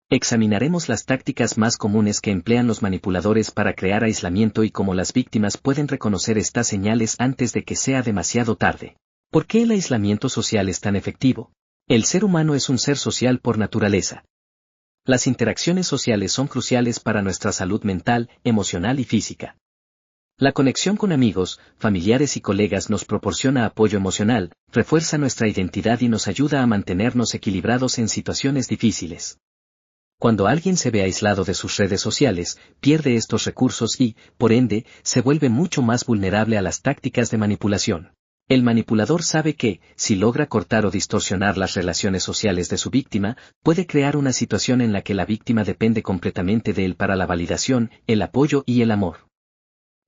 Speaker 1: Examinaremos las tácticas más comunes que emplean los manipuladores para crear aislamiento y cómo las víctimas pueden reconocer estas señales antes de que sea demasiado tarde. ¿Por qué el aislamiento social es tan efectivo? El ser humano es un ser social por naturaleza. Las interacciones sociales son cruciales para nuestra salud mental, emocional y física. La conexión con amigos, familiares y colegas nos proporciona apoyo emocional, refuerza nuestra identidad y nos ayuda a mantenernos equilibrados en situaciones difíciles. Cuando alguien se ve aislado de sus redes sociales, pierde estos recursos y, por ende, se vuelve mucho más vulnerable a las tácticas de manipulación. El manipulador sabe que, si logra cortar o distorsionar las relaciones sociales de su víctima, puede crear una situación en la que la víctima depende completamente de él para la validación, el apoyo y el amor.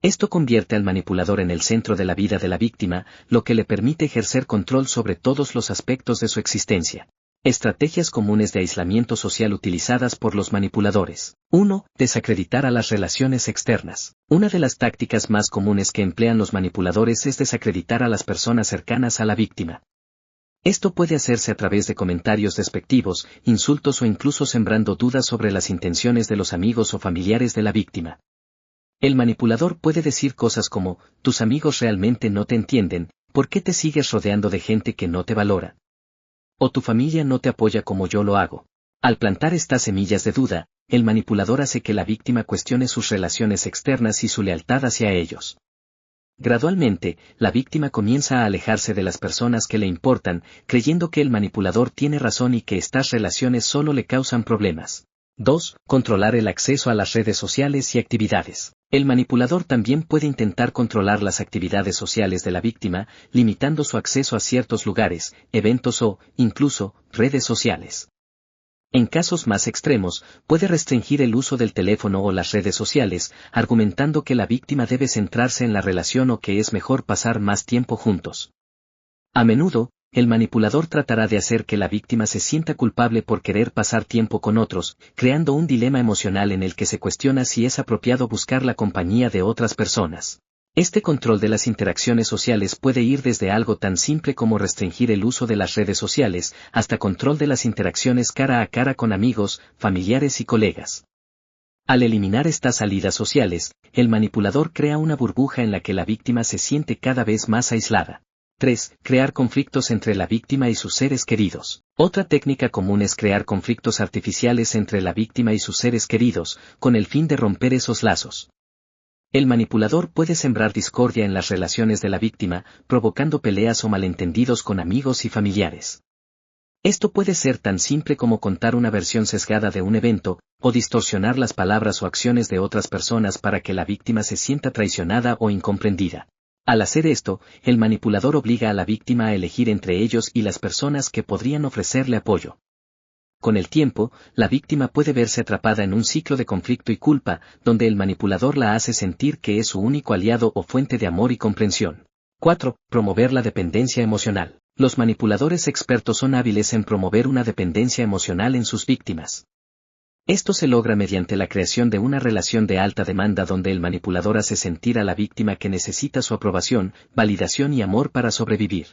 Speaker 1: Esto convierte al manipulador en el centro de la vida de la víctima, lo que le permite ejercer control sobre todos los aspectos de su existencia. Estrategias comunes de aislamiento social utilizadas por los manipuladores. 1. Desacreditar a las relaciones externas. Una de las tácticas más comunes que emplean los manipuladores es desacreditar a las personas cercanas a la víctima. Esto puede hacerse a través de comentarios despectivos, insultos o incluso sembrando dudas sobre las intenciones de los amigos o familiares de la víctima. El manipulador puede decir cosas como, tus amigos realmente no te entienden, ¿por qué te sigues rodeando de gente que no te valora? O tu familia no te apoya como yo lo hago. Al plantar estas semillas de duda, el manipulador hace que la víctima cuestione sus relaciones externas y su lealtad hacia ellos. Gradualmente, la víctima comienza a alejarse de las personas que le importan, creyendo que el manipulador tiene razón y que estas relaciones solo le causan problemas. 2. Controlar el acceso a las redes sociales y actividades. El manipulador también puede intentar controlar las actividades sociales de la víctima, limitando su acceso a ciertos lugares, eventos o, incluso, redes sociales. En casos más extremos, puede restringir el uso del teléfono o las redes sociales, argumentando que la víctima debe centrarse en la relación o que es mejor pasar más tiempo juntos. A menudo, el manipulador tratará de hacer que la víctima se sienta culpable por querer pasar tiempo con otros, creando un dilema emocional en el que se cuestiona si es apropiado buscar la compañía de otras personas. Este control de las interacciones sociales puede ir desde algo tan simple como restringir el uso de las redes sociales, hasta control de las interacciones cara a cara con amigos, familiares y colegas. Al eliminar estas salidas sociales, el manipulador crea una burbuja en la que la víctima se siente cada vez más aislada. 3. Crear conflictos entre la víctima y sus seres queridos. Otra técnica común es crear conflictos artificiales entre la víctima y sus seres queridos, con el fin de romper esos lazos. El manipulador puede sembrar discordia en las relaciones de la víctima, provocando peleas o malentendidos con amigos y familiares. Esto puede ser tan simple como contar una versión sesgada de un evento, o distorsionar las palabras o acciones de otras personas para que la víctima se sienta traicionada o incomprendida. Al hacer esto, el manipulador obliga a la víctima a elegir entre ellos y las personas que podrían ofrecerle apoyo. Con el tiempo, la víctima puede verse atrapada en un ciclo de conflicto y culpa, donde el manipulador la hace sentir que es su único aliado o fuente de amor y comprensión. 4. Promover la dependencia emocional. Los manipuladores expertos son hábiles en promover una dependencia emocional en sus víctimas. Esto se logra mediante la creación de una relación de alta demanda donde el manipulador hace sentir a la víctima que necesita su aprobación, validación y amor para sobrevivir.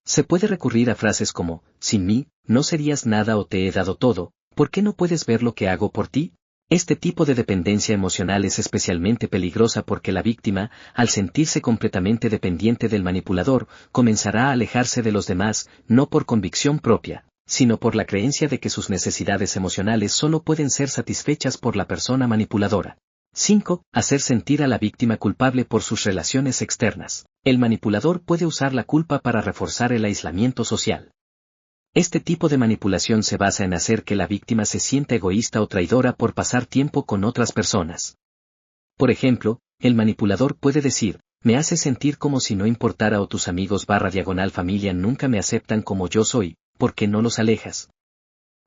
Speaker 1: Se puede recurrir a frases como, sin mí, no serías nada o te he dado todo, ¿por qué no puedes ver lo que hago por ti? Este tipo de dependencia emocional es especialmente peligrosa porque la víctima, al sentirse completamente dependiente del manipulador, comenzará a alejarse de los demás, no por convicción propia, sino por la creencia de que sus necesidades emocionales solo pueden ser satisfechas por la persona manipuladora. 5. Hacer sentir a la víctima culpable por sus relaciones externas. El manipulador puede usar la culpa para reforzar el aislamiento social. Este tipo de manipulación se basa en hacer que la víctima se sienta egoísta o traidora por pasar tiempo con otras personas. Por ejemplo, el manipulador puede decir, me haces sentir como si no importara o tus amigos / familia nunca me aceptan como yo soy, ¿por qué no los alejas?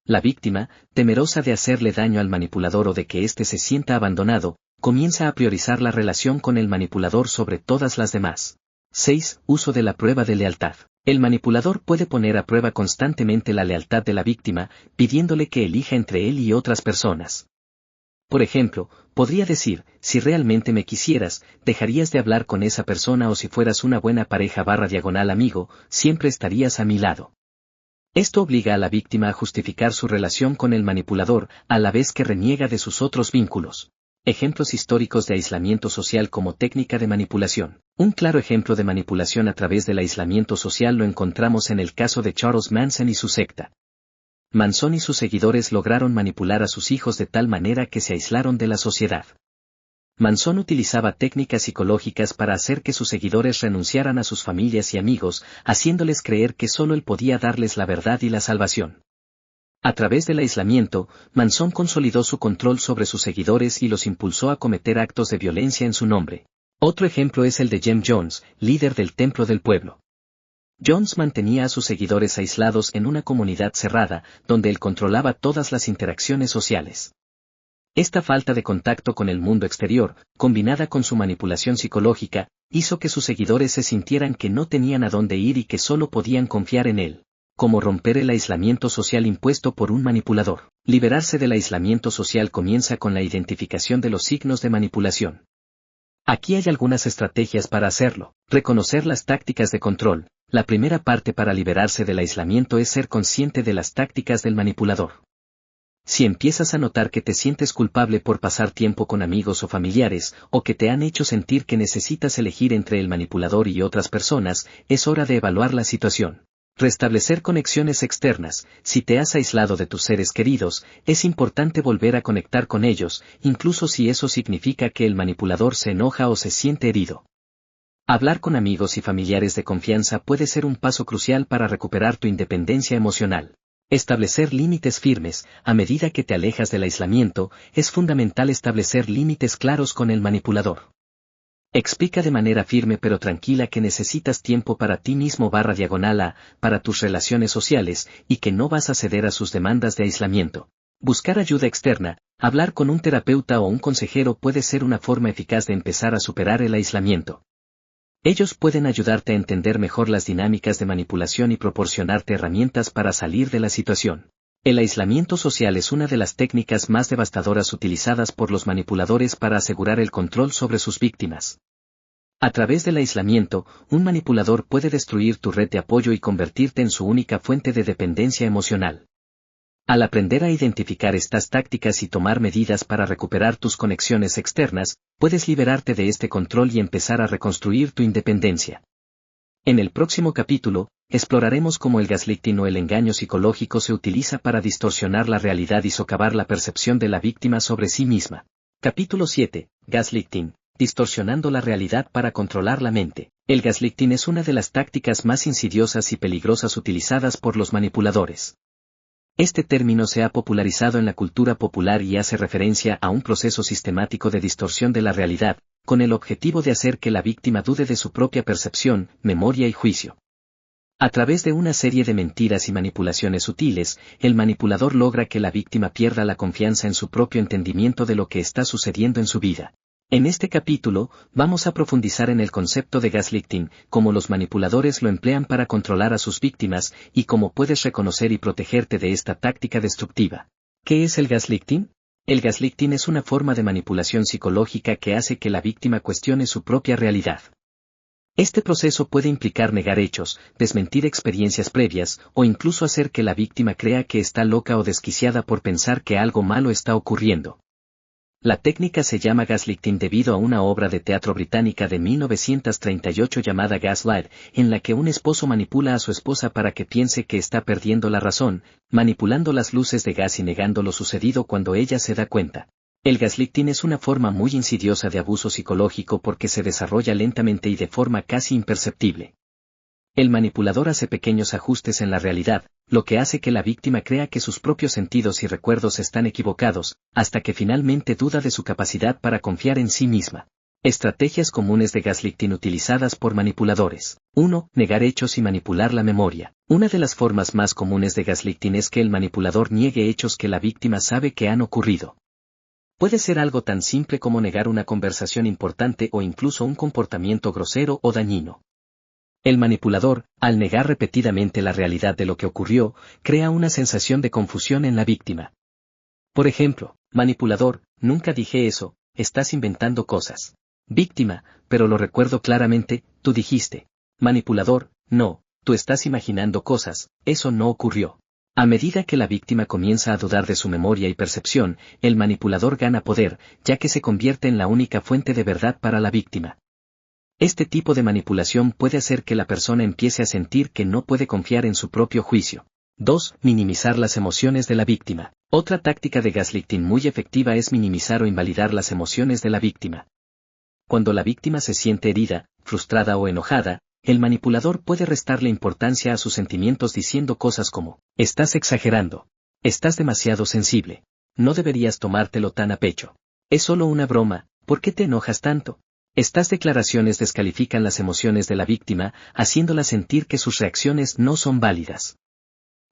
Speaker 1: La víctima, temerosa de hacerle daño al manipulador o de que éste se sienta abandonado, comienza a priorizar la relación con el manipulador sobre todas las demás. 6. Uso de la prueba de lealtad. El manipulador puede poner a prueba constantemente la lealtad de la víctima, pidiéndole que elija entre él y otras personas. Por ejemplo, podría decir, si realmente me quisieras, dejarías de hablar con esa persona o si fueras una buena pareja / amigo, siempre estarías a mi lado. Esto obliga a la víctima a justificar su relación con el manipulador, a la vez que reniega de sus otros vínculos. Ejemplos históricos de aislamiento social como técnica de manipulación. Un claro ejemplo de manipulación a través del aislamiento social lo encontramos en el caso de Charles Manson y su secta. Manson y sus seguidores lograron manipular a sus hijos de tal manera que se aislaron de la sociedad. Manson utilizaba técnicas psicológicas para hacer que sus seguidores renunciaran a sus familias y amigos, haciéndoles creer que solo él podía darles la verdad y la salvación. A través del aislamiento, Manson consolidó su control sobre sus seguidores y los impulsó a cometer actos de violencia en su nombre. Otro ejemplo es el de Jim Jones, líder del Templo del Pueblo. Jones mantenía a sus seguidores aislados en una comunidad cerrada, donde él controlaba todas las interacciones sociales. Esta falta de contacto con el mundo exterior, combinada con su manipulación psicológica, hizo que sus seguidores se sintieran que no tenían a dónde ir y que solo podían confiar en él. Como romper el aislamiento social impuesto por un manipulador. Liberarse del aislamiento social comienza con la identificación de los signos de manipulación. Aquí hay algunas estrategias para hacerlo. Reconocer las tácticas de control. La primera parte para liberarse del aislamiento es ser consciente de las tácticas del manipulador. Si empiezas a notar que te sientes culpable por pasar tiempo con amigos o familiares, o que te han hecho sentir que necesitas elegir entre el manipulador y otras personas, es hora de evaluar la situación. Restablecer conexiones externas. Si te has aislado de tus seres queridos, es importante volver a conectar con ellos, incluso si eso significa que el manipulador se enoja o se siente herido. Hablar con amigos y familiares de confianza puede ser un paso crucial para recuperar tu independencia emocional. Establecer límites firmes. A medida que te alejas del aislamiento, es fundamental establecer límites claros con el manipulador. Explica de manera firme pero tranquila que necesitas tiempo para ti mismo / para tus relaciones sociales, y que no vas a ceder a sus demandas de aislamiento. Buscar ayuda externa. Hablar con un terapeuta o un consejero puede ser una forma eficaz de empezar a superar el aislamiento. Ellos pueden ayudarte a entender mejor las dinámicas de manipulación y proporcionarte herramientas para salir de la situación. El aislamiento social es una de las técnicas más devastadoras utilizadas por los manipuladores para asegurar el control sobre sus víctimas. A través del aislamiento, un manipulador puede destruir tu red de apoyo y convertirte en su única fuente de dependencia emocional. Al aprender a identificar estas tácticas y tomar medidas para recuperar tus conexiones externas, puedes liberarte de este control y empezar a reconstruir tu independencia. En el próximo capítulo, exploraremos cómo el gaslighting o el engaño psicológico se utiliza para distorsionar la realidad y socavar la percepción de la víctima sobre sí misma. Capítulo 7. Gaslighting. Distorsionando la realidad para controlar la mente. El gaslighting es una de las tácticas más insidiosas y peligrosas utilizadas por los manipuladores. Este término se ha popularizado en la cultura popular y hace referencia a un proceso sistemático de distorsión de la realidad, con el objetivo de hacer que la víctima dude de su propia percepción, memoria y juicio. A través de una serie de mentiras y manipulaciones sutiles, el manipulador logra que la víctima pierda la confianza en su propio entendimiento de lo que está sucediendo en su vida. En este capítulo, vamos a profundizar en el concepto de gaslighting, cómo los manipuladores lo emplean para controlar a sus víctimas y cómo puedes reconocer y protegerte de esta táctica destructiva. ¿Qué es el gaslighting? El gaslighting es una forma de manipulación psicológica que hace que la víctima cuestione su propia realidad. Este proceso puede implicar negar hechos, desmentir experiencias previas, o incluso hacer que la víctima crea que está loca o desquiciada por pensar que algo malo está ocurriendo. La técnica se llama gaslighting debido a una obra de teatro británica de 1938 llamada Gaslight, en la que un esposo manipula a su esposa para que piense que está perdiendo la razón, manipulando las luces de gas y negando lo sucedido cuando ella se da cuenta. El gaslighting es una forma muy insidiosa de abuso psicológico porque se desarrolla lentamente y de forma casi imperceptible. El manipulador hace pequeños ajustes en la realidad, lo que hace que la víctima crea que sus propios sentidos y recuerdos están equivocados, hasta que finalmente duda de su capacidad para confiar en sí misma. Estrategias comunes de gaslighting utilizadas por manipuladores. 1. Negar hechos y manipular la memoria. Una de las formas más comunes de gaslighting es que el manipulador niegue hechos que la víctima sabe que han ocurrido. Puede ser algo tan simple como negar una conversación importante o incluso un comportamiento grosero o dañino. El manipulador, al negar repetidamente la realidad de lo que ocurrió, crea una sensación de confusión en la víctima. Por ejemplo, manipulador, nunca dije eso, estás inventando cosas. Víctima, pero lo recuerdo claramente, tú dijiste. Manipulador, no, tú estás imaginando cosas, eso no ocurrió. A medida que la víctima comienza a dudar de su memoria y percepción, el manipulador gana poder, ya que se convierte en la única fuente de verdad para la víctima. Este tipo de manipulación puede hacer que la persona empiece a sentir que no puede confiar en su propio juicio. 2. Minimizar las emociones de la víctima. Otra táctica de gaslighting muy efectiva es minimizar o invalidar las emociones de la víctima. Cuando la víctima se siente herida, frustrada o enojada, el manipulador puede restarle importancia a sus sentimientos diciendo cosas como, estás exagerando, estás demasiado sensible, no deberías tomártelo tan a pecho. Es solo una broma, ¿por qué te enojas tanto? Estas declaraciones descalifican las emociones de la víctima, haciéndola sentir que sus reacciones no son válidas.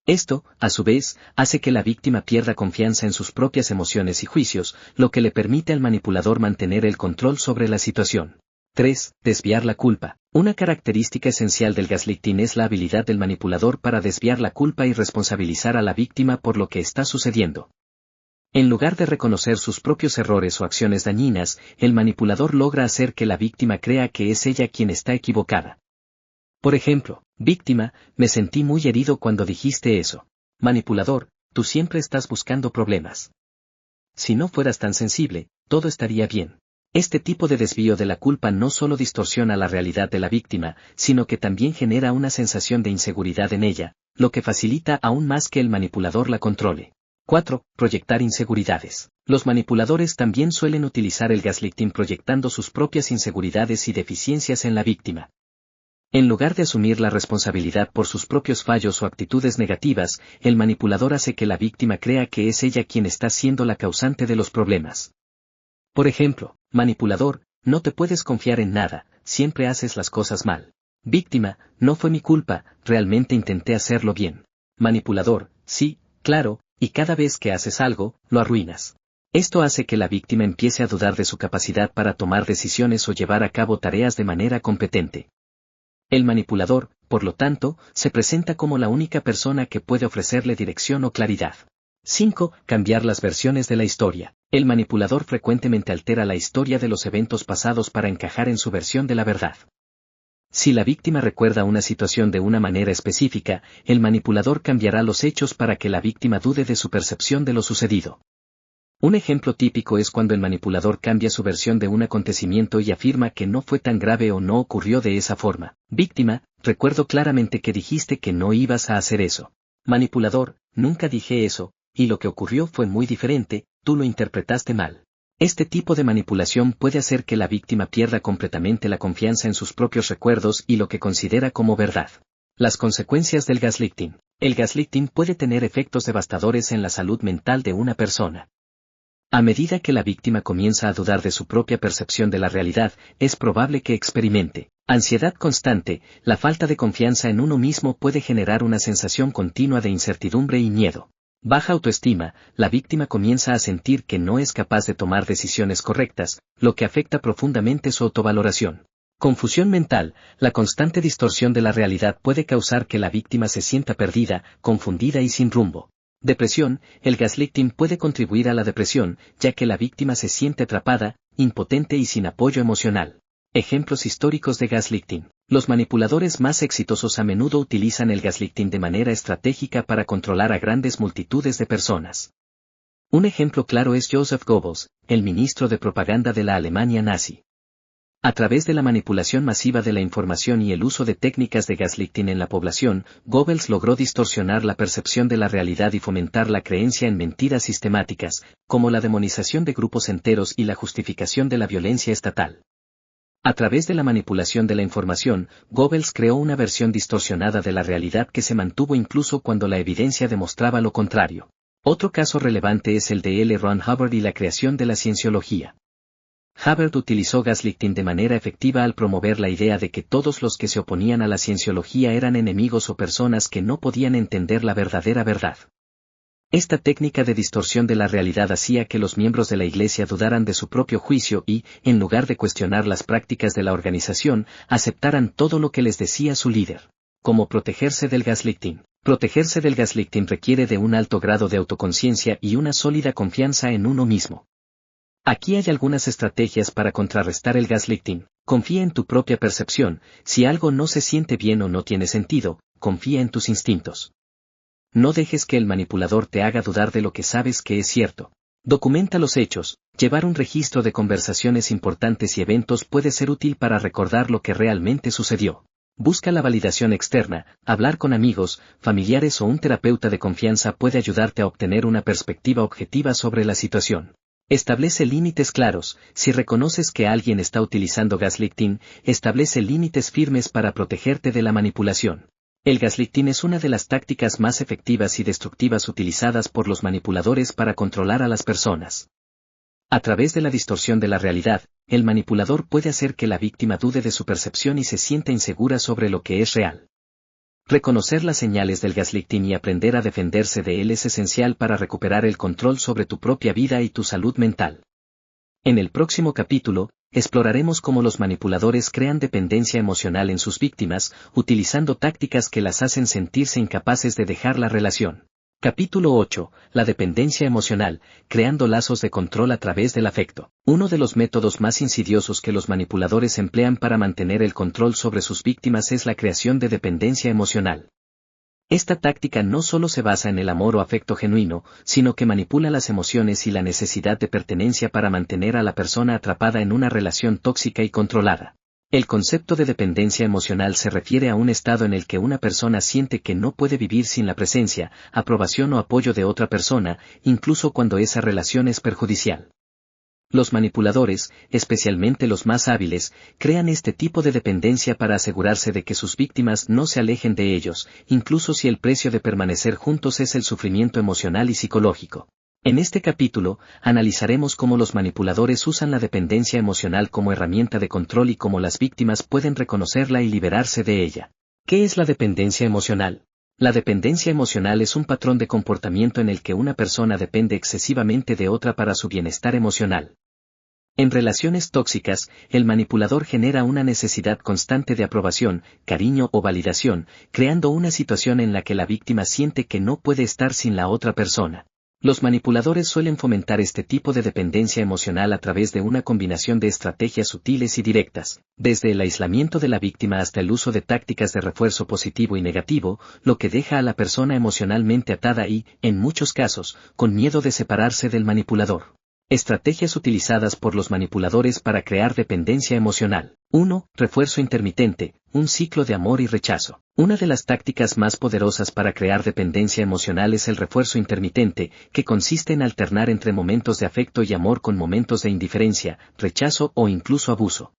Speaker 1: Esto, a su vez, hace que la víctima pierda confianza en sus propias emociones y juicios, lo que le permite al manipulador mantener el control sobre la situación. 3. Desviar la culpa. Una característica esencial del gaslighting es la habilidad del manipulador para desviar la culpa y responsabilizar a la víctima por lo que está sucediendo. En lugar de reconocer sus propios errores o acciones dañinas, el manipulador logra hacer que la víctima crea que es ella quien está equivocada. Por ejemplo, víctima, me sentí muy herido cuando dijiste eso. Manipulador, tú siempre estás buscando problemas. Si no fueras tan sensible, todo estaría bien. Este tipo de desvío de la culpa no solo distorsiona la realidad de la víctima, sino que también genera una sensación de inseguridad en ella, lo que facilita aún más que el manipulador la controle. 4. Proyectar inseguridades. Los manipuladores también suelen utilizar el gaslighting proyectando sus propias inseguridades y deficiencias en la víctima. En lugar de asumir la responsabilidad por sus propios fallos o actitudes negativas, el manipulador hace que la víctima crea que es ella quien está siendo la causante de los problemas. Por ejemplo, manipulador, no te puedes confiar en nada, siempre haces las cosas mal. Víctima, no fue mi culpa, realmente intenté hacerlo bien. Manipulador, sí, claro, y cada vez que haces algo, lo arruinas. Esto hace que la víctima empiece a dudar de su capacidad para tomar decisiones o llevar a cabo tareas de manera competente. El manipulador, por lo tanto, se presenta como la única persona que puede ofrecerle dirección o claridad. 5. Cambiar las versiones de la historia. El manipulador frecuentemente altera la historia de los eventos pasados para encajar en su versión de la verdad. Si la víctima recuerda una situación de una manera específica, el manipulador cambiará los hechos para que la víctima dude de su percepción de lo sucedido. Un ejemplo típico es cuando el manipulador cambia su versión de un acontecimiento y afirma que no fue tan grave o no ocurrió de esa forma. Víctima: recuerdo claramente que dijiste que no ibas a hacer eso. Manipulador: nunca dije eso, y lo que ocurrió fue muy diferente, tú lo interpretaste mal. Este tipo de manipulación puede hacer que la víctima pierda completamente la confianza en sus propios recuerdos y lo que considera como verdad. Las consecuencias del gaslighting. El gaslighting puede tener efectos devastadores en la salud mental de una persona. A medida que la víctima comienza a dudar de su propia percepción de la realidad, es probable que experimente ansiedad constante. La falta de confianza en uno mismo puede generar una sensación continua de incertidumbre y miedo. Baja autoestima: la víctima comienza a sentir que no es capaz de tomar decisiones correctas, lo que afecta profundamente su autovaloración. Confusión mental: la constante distorsión de la realidad puede causar que la víctima se sienta perdida, confundida y sin rumbo. Depresión: el gaslighting puede contribuir a la depresión, ya que la víctima se siente atrapada, impotente y sin apoyo emocional. Ejemplos históricos de gaslighting. Los manipuladores más exitosos a menudo utilizan el gaslighting de manera estratégica para controlar a grandes multitudes de personas. Un ejemplo claro es Joseph Goebbels, el ministro de propaganda de la Alemania nazi. A través de la manipulación masiva de la información y el uso de técnicas de gaslighting en la población, Goebbels logró distorsionar la percepción de la realidad y fomentar la creencia en mentiras sistemáticas, como la demonización de grupos enteros y la justificación de la violencia estatal. A través de la manipulación de la información, Goebbels creó una versión distorsionada de la realidad que se mantuvo incluso cuando la evidencia demostraba lo contrario. Otro caso relevante es el de L. Ron Hubbard y la creación de la cienciología. Hubbard utilizó gaslighting de manera efectiva al promover la idea de que todos los que se oponían a la cienciología eran enemigos o personas que no podían entender la verdadera verdad. Esta técnica de distorsión de la realidad hacía que los miembros de la Iglesia dudaran de su propio juicio y, en lugar de cuestionar las prácticas de la organización, aceptaran todo lo que les decía su líder. ¿Cómo protegerse del gaslighting? Protegerse del gaslighting requiere de un alto grado de autoconciencia y una sólida confianza en uno mismo. Aquí hay algunas estrategias para contrarrestar el gaslighting. Confía en tu propia percepción: si algo no se siente bien o no tiene sentido, confía en tus instintos. No dejes que el manipulador te haga dudar de lo que sabes que es cierto. Documenta los hechos. Llevar un registro de conversaciones importantes y eventos puede ser útil para recordar lo que realmente sucedió. Busca la validación externa. Hablar con amigos, familiares o un terapeuta de confianza puede ayudarte a obtener una perspectiva objetiva sobre la situación. Establece límites claros. Si reconoces que alguien está utilizando gaslighting, establece límites firmes para protegerte de la manipulación. El gaslighting es una de las tácticas más efectivas y destructivas utilizadas por los manipuladores para controlar a las personas. A través de la distorsión de la realidad, el manipulador puede hacer que la víctima dude de su percepción y se sienta insegura sobre lo que es real. Reconocer las señales del gaslighting y aprender a defenderse de él es esencial para recuperar el control sobre tu propia vida y tu salud mental. En el próximo capítulo, exploraremos cómo los manipuladores crean dependencia emocional en sus víctimas, utilizando tácticas que las hacen sentirse incapaces de dejar la relación. Capítulo 8. La dependencia emocional, creando lazos de control a través del afecto. Uno de los métodos más insidiosos que los manipuladores emplean para mantener el control sobre sus víctimas es la creación de dependencia emocional. Esta táctica no solo se basa en el amor o afecto genuino, sino que manipula las emociones y la necesidad de pertenencia para mantener a la persona atrapada en una relación tóxica y controlada. El concepto de dependencia emocional se refiere a un estado en el que una persona siente que no puede vivir sin la presencia, aprobación o apoyo de otra persona, incluso cuando esa relación es perjudicial. Los manipuladores, especialmente los más hábiles, crean este tipo de dependencia para asegurarse de que sus víctimas no se alejen de ellos, incluso si el precio de permanecer juntos es el sufrimiento emocional y psicológico. En este capítulo, analizaremos cómo los manipuladores usan la dependencia emocional como herramienta de control y cómo las víctimas pueden reconocerla y liberarse de ella. ¿Qué es la dependencia emocional? La dependencia emocional es un patrón de comportamiento en el que una persona depende excesivamente de otra para su bienestar emocional. En relaciones tóxicas, el manipulador genera una necesidad constante de aprobación, cariño o validación, creando una situación en la que la víctima siente que no puede estar sin la otra persona. Los manipuladores suelen fomentar este tipo de dependencia emocional a través de una combinación de estrategias sutiles y directas, desde el aislamiento de la víctima hasta el uso de tácticas de refuerzo positivo y negativo, lo que deja a la persona emocionalmente atada y, en muchos casos, con miedo de separarse del manipulador. Estrategias utilizadas por los manipuladores para crear dependencia emocional. 1. Refuerzo intermitente, un ciclo de amor y rechazo. Una de las tácticas más poderosas para crear dependencia emocional es el refuerzo intermitente, que consiste en alternar entre momentos de afecto y amor con momentos de indiferencia, rechazo o incluso abuso.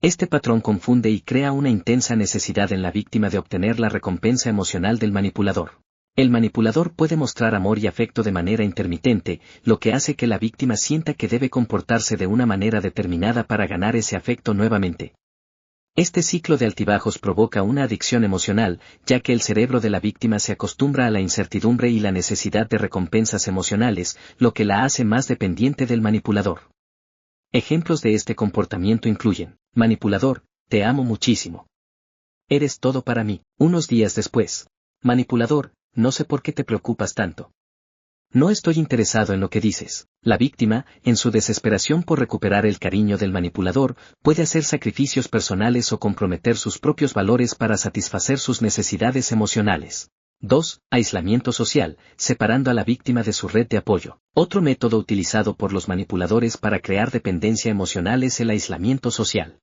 Speaker 1: Este patrón confunde y crea una intensa necesidad en la víctima de obtener la recompensa emocional del manipulador. El manipulador puede mostrar amor y afecto de manera intermitente, lo que hace que la víctima sienta que debe comportarse de una manera determinada para ganar ese afecto nuevamente. Este ciclo de altibajos provoca una adicción emocional, ya que el cerebro de la víctima se acostumbra a la incertidumbre y la necesidad de recompensas emocionales, lo que la hace más dependiente del manipulador. Ejemplos de este comportamiento incluyen: manipulador, te amo muchísimo. Eres todo para mí. Unos días después. Manipulador, no sé por qué te preocupas tanto. No estoy interesado en lo que dices. La víctima, en su desesperación por recuperar el cariño del manipulador, puede hacer sacrificios personales o comprometer sus propios valores para satisfacer sus necesidades emocionales. 2. Aislamiento social, separando a la víctima de su red de apoyo. Otro método utilizado por los manipuladores para crear dependencia emocional es el aislamiento social.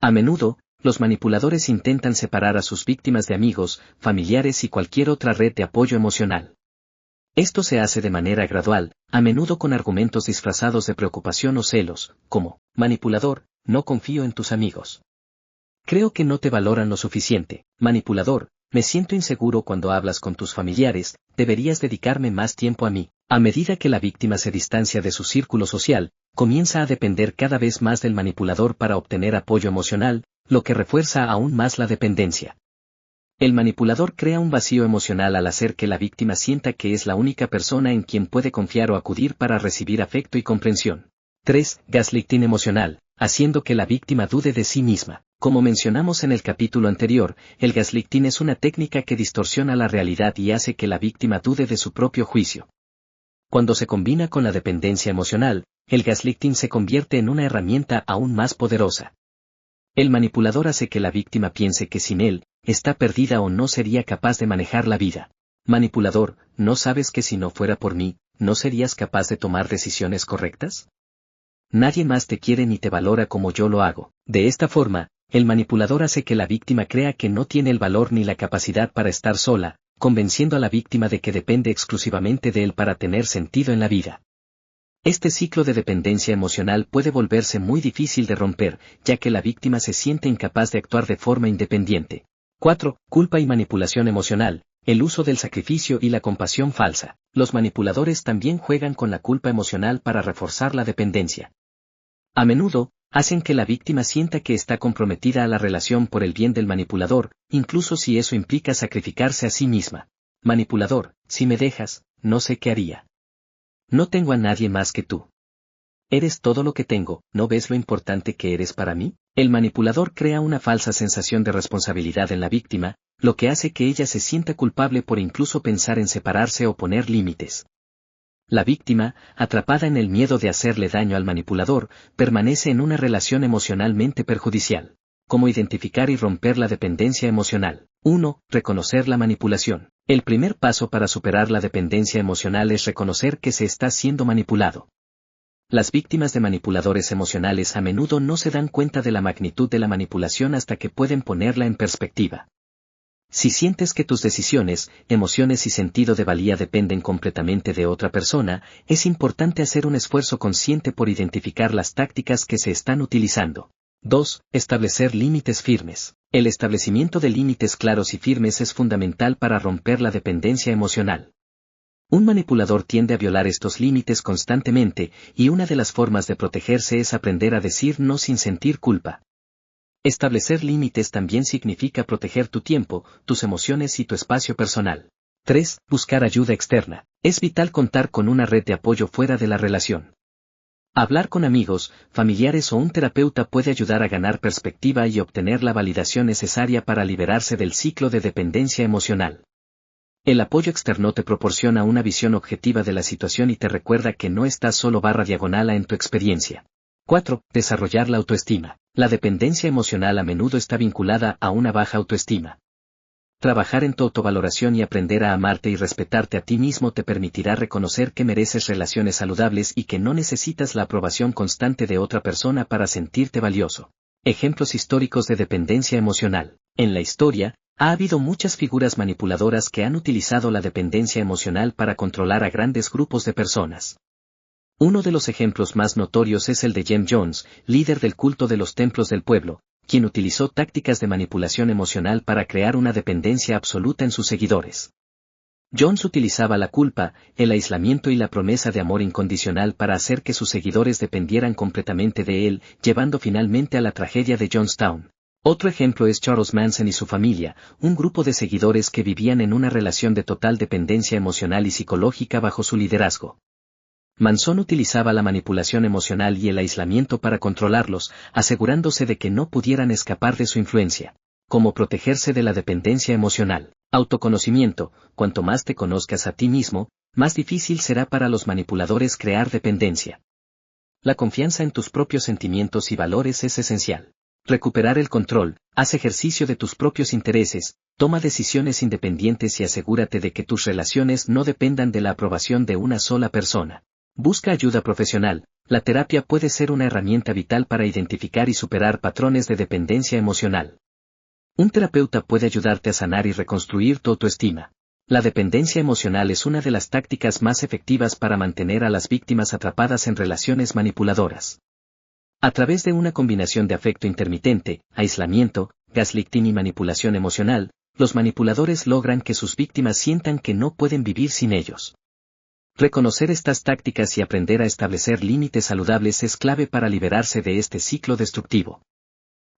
Speaker 1: A menudo, los manipuladores intentan separar a sus víctimas de amigos, familiares y cualquier otra red de apoyo emocional. Esto se hace de manera gradual, a menudo con argumentos disfrazados de preocupación o celos, como: manipulador, no confío en tus amigos. Creo que no te valoran lo suficiente. Manipulador, me siento inseguro cuando hablas con tus familiares, deberías dedicarme más tiempo a mí. A medida que la víctima se distancia de su círculo social, comienza a depender cada vez más del manipulador para obtener apoyo emocional, lo que refuerza aún más la dependencia. El manipulador crea un vacío emocional al hacer que la víctima sienta que es la única persona en quien puede confiar o acudir para recibir afecto y comprensión. 3. Gaslighting emocional, haciendo que la víctima dude de sí misma. Como mencionamos en el capítulo anterior, el gaslighting es una técnica que distorsiona la realidad y hace que la víctima dude de su propio juicio. Cuando se combina con la dependencia emocional, el gaslighting se convierte en una herramienta aún más poderosa. El manipulador hace que la víctima piense que sin él, está perdida o no sería capaz de manejar la vida. Manipulador, ¿no sabes que si no fuera por mí, no serías capaz de tomar decisiones correctas? Nadie más te quiere ni te valora como yo lo hago. De esta forma, el manipulador hace que la víctima crea que no tiene el valor ni la capacidad para estar sola, convenciendo a la víctima de que depende exclusivamente de él para tener sentido en la vida. Este ciclo de dependencia emocional puede volverse muy difícil de romper, ya que la víctima se siente incapaz de actuar de forma independiente. 4. Culpa y manipulación emocional, el uso del sacrificio y la compasión falsa. Los manipuladores también juegan con la culpa emocional para reforzar la dependencia. A menudo, hacen que la víctima sienta que está comprometida a la relación por el bien del manipulador, incluso si eso implica sacrificarse a sí misma. Manipulador, si me dejas, no sé qué haría. No tengo a nadie más que tú. Eres todo lo que tengo, ¿no ves lo importante que eres para mí? El manipulador crea una falsa sensación de responsabilidad en la víctima, lo que hace que ella se sienta culpable por incluso pensar en separarse o poner límites. La víctima, atrapada en el miedo de hacerle daño al manipulador, permanece en una relación emocionalmente perjudicial. ¿Cómo identificar y romper la dependencia emocional? 1. Reconocer la manipulación. El primer paso para superar la dependencia emocional es reconocer que se está siendo manipulado. Las víctimas de manipuladores emocionales a menudo no se dan cuenta de la magnitud de la manipulación hasta que pueden ponerla en perspectiva. Si sientes que tus decisiones, emociones y sentido de valía dependen completamente de otra persona, es importante hacer un esfuerzo consciente por identificar las tácticas que se están utilizando. 2. Establecer límites firmes. El establecimiento de límites claros y firmes es fundamental para romper la dependencia emocional. Un manipulador tiende a violar estos límites constantemente, y una de las formas de protegerse es aprender a decir no sin sentir culpa. Establecer límites también significa proteger tu tiempo, tus emociones y tu espacio personal. 3. Buscar ayuda externa. Es vital contar con una red de apoyo fuera de la relación. Hablar con amigos, familiares o un terapeuta puede ayudar a ganar perspectiva y obtener la validación necesaria para liberarse del ciclo de dependencia emocional. El apoyo externo te proporciona una visión objetiva de la situación y te recuerda que no estás solo /diagonal en tu experiencia. 4. Desarrollar la autoestima. La dependencia emocional a menudo está vinculada a una baja autoestima. Trabajar en tu autovaloración y aprender a amarte y respetarte a ti mismo te permitirá reconocer que mereces relaciones saludables y que no necesitas la aprobación constante de otra persona para sentirte valioso. Ejemplos históricos de dependencia emocional. En la historia, ha habido muchas figuras manipuladoras que han utilizado la dependencia emocional para controlar a grandes grupos de personas. Uno de los ejemplos más notorios es el de Jim Jones, líder del culto de los templos del pueblo, quien utilizó tácticas de manipulación emocional para crear una dependencia absoluta en sus seguidores. Jones utilizaba la culpa, el aislamiento y la promesa de amor incondicional para hacer que sus seguidores dependieran completamente de él, llevando finalmente a la tragedia de Jonestown. Otro ejemplo es Charles Manson y su familia, un grupo de seguidores que vivían en una relación de total dependencia emocional y psicológica bajo su liderazgo. Manson utilizaba la manipulación emocional y el aislamiento para controlarlos, asegurándose de que no pudieran escapar de su influencia. Cómo protegerse de la dependencia emocional. Autoconocimiento. Cuanto más te conozcas a ti mismo, más difícil será para los manipuladores crear dependencia. La confianza en tus propios sentimientos y valores es esencial. Recuperar el control, haz ejercicio de tus propios intereses, toma decisiones independientes y asegúrate de que tus relaciones no dependan de la aprobación de una sola persona. Busca ayuda profesional. La terapia puede ser una herramienta vital para identificar y superar patrones de dependencia emocional. Un terapeuta puede ayudarte a sanar y reconstruir tu autoestima. La dependencia emocional es una de las tácticas más efectivas para mantener a las víctimas atrapadas en relaciones manipuladoras. A través de una combinación de afecto intermitente, aislamiento, gaslighting y manipulación emocional, los manipuladores logran que sus víctimas sientan que no pueden vivir sin ellos. Reconocer estas tácticas y aprender a establecer límites saludables es clave para liberarse de este ciclo destructivo.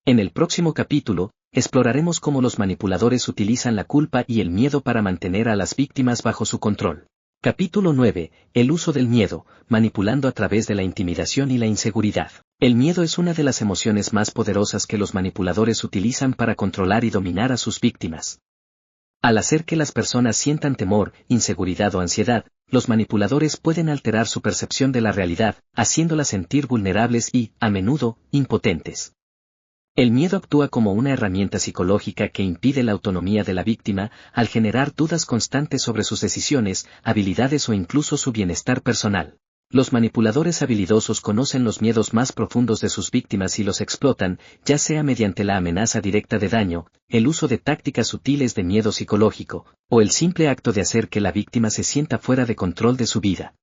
Speaker 1: En el próximo capítulo, exploraremos cómo los manipuladores utilizan la culpa y el miedo para mantener a las víctimas bajo su control. Capítulo 9. El uso del miedo, manipulando a través de la intimidación y la inseguridad. El miedo es una de las emociones más poderosas que los manipuladores utilizan para controlar y dominar a sus víctimas. Al hacer que las personas sientan temor, inseguridad o ansiedad, los manipuladores pueden alterar su percepción de la realidad, haciéndolas sentir vulnerables y, a menudo, impotentes. El miedo actúa como una herramienta psicológica que impide la autonomía de la víctima, al generar dudas constantes sobre sus decisiones, habilidades o incluso su bienestar personal. Los manipuladores habilidosos conocen los miedos más profundos de sus víctimas y los explotan, ya sea mediante la amenaza directa de daño, el uso de tácticas sutiles de miedo psicológico, o el simple acto de hacer que la víctima se sienta fuera de control de su vida.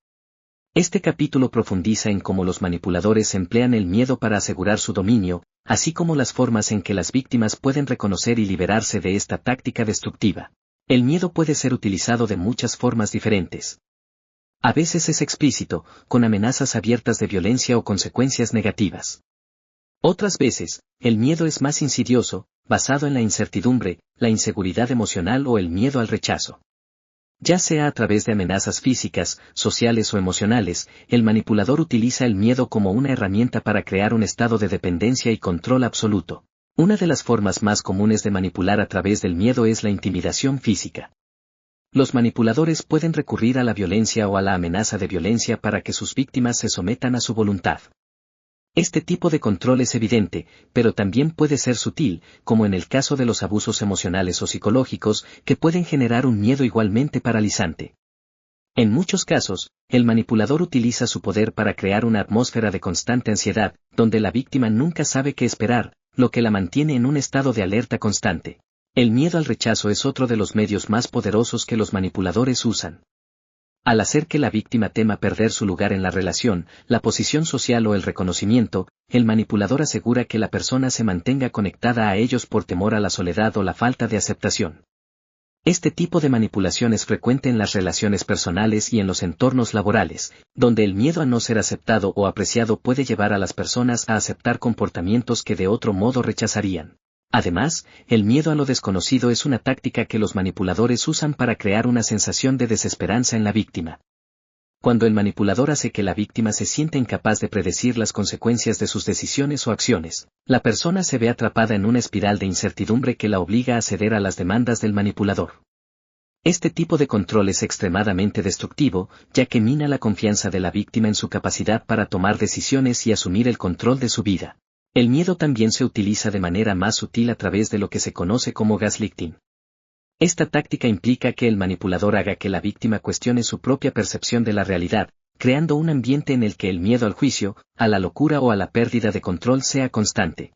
Speaker 1: Este capítulo profundiza en cómo los manipuladores emplean el miedo para asegurar su dominio, así como las formas en que las víctimas pueden reconocer y liberarse de esta táctica destructiva. El miedo puede ser utilizado de muchas formas diferentes. A veces es explícito, con amenazas abiertas de violencia o consecuencias negativas. Otras veces, el miedo es más insidioso, basado en la incertidumbre, la inseguridad emocional o el miedo al rechazo. Ya sea a través de amenazas físicas, sociales o emocionales, el manipulador utiliza el miedo como una herramienta para crear un estado de dependencia y control absoluto. Una de las formas más comunes de manipular a través del miedo es la intimidación física. Los manipuladores pueden recurrir a la violencia o a la amenaza de violencia para que sus víctimas se sometan a su voluntad. Este tipo de control es evidente, pero también puede ser sutil, como en el caso de los abusos emocionales o psicológicos, que pueden generar un miedo igualmente paralizante. En muchos casos, el manipulador utiliza su poder para crear una atmósfera de constante ansiedad, donde la víctima nunca sabe qué esperar, lo que la mantiene en un estado de alerta constante. El miedo al rechazo es otro de los medios más poderosos que los manipuladores usan. Al hacer que la víctima tema perder su lugar en la relación, la posición social o el reconocimiento, el manipulador asegura que la persona se mantenga conectada a ellos por temor a la soledad o la falta de aceptación. Este tipo de manipulación es frecuente en las relaciones personales y en los entornos laborales, donde el miedo a no ser aceptado o apreciado puede llevar a las personas a aceptar comportamientos que de otro modo rechazarían. Además, el miedo a lo desconocido es una táctica que los manipuladores usan para crear una sensación de desesperanza en la víctima. Cuando el manipulador hace que la víctima se sienta incapaz de predecir las consecuencias de sus decisiones o acciones, la persona se ve atrapada en una espiral de incertidumbre que la obliga a ceder a las demandas del manipulador. Este tipo de control es extremadamente destructivo, ya que mina la confianza de la víctima en su capacidad para tomar decisiones y asumir el control de su vida. El miedo también se utiliza de manera más sutil a través de lo que se conoce como gaslighting. Esta táctica implica que el manipulador haga que la víctima cuestione su propia percepción de la realidad, creando un ambiente en el que el miedo al juicio, a la locura o a la pérdida de control sea constante.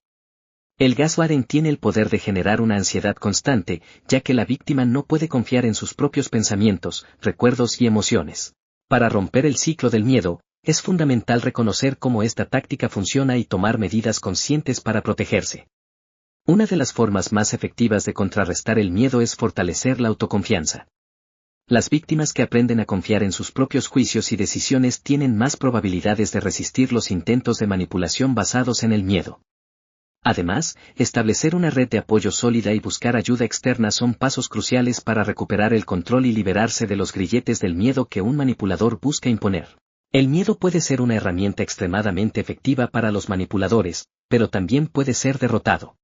Speaker 1: El gaslighting tiene el poder de generar una ansiedad constante, ya que la víctima no puede confiar en sus propios pensamientos, recuerdos y emociones. Para romper el ciclo del miedo, es fundamental reconocer cómo esta táctica funciona y tomar medidas conscientes para protegerse. Una de las formas más efectivas de contrarrestar el miedo es fortalecer la autoconfianza. Las víctimas que aprenden a confiar en sus propios juicios y decisiones tienen más probabilidades de resistir los intentos de manipulación basados en el miedo. Además, establecer una red de apoyo sólida y buscar ayuda externa son pasos cruciales para recuperar el control y liberarse de los grilletes del miedo que un manipulador busca imponer. El miedo puede ser una herramienta extremadamente efectiva para los manipuladores, pero también puede ser derrotado.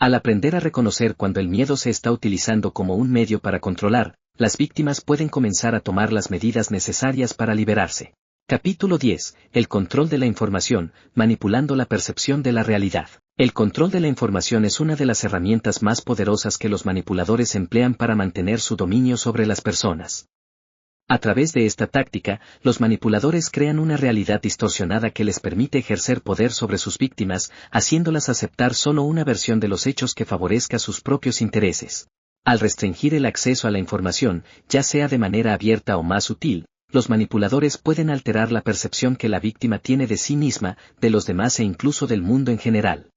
Speaker 1: Al aprender a reconocer cuando el miedo se está utilizando como un medio para controlar, las víctimas pueden comenzar a tomar las medidas necesarias para liberarse. Capítulo 10. El control de la información, manipulando la percepción de la realidad. El control de la información es una de las herramientas más poderosas que los manipuladores emplean para mantener su dominio sobre las personas. A través de esta táctica, los manipuladores crean una realidad distorsionada que les permite ejercer poder sobre sus víctimas, haciéndolas aceptar solo una versión de los hechos que favorezca sus propios intereses. Al restringir el acceso a la información, ya sea de manera abierta o más sutil, los manipuladores pueden alterar la percepción que la víctima tiene de sí misma, de los demás e incluso del mundo en general.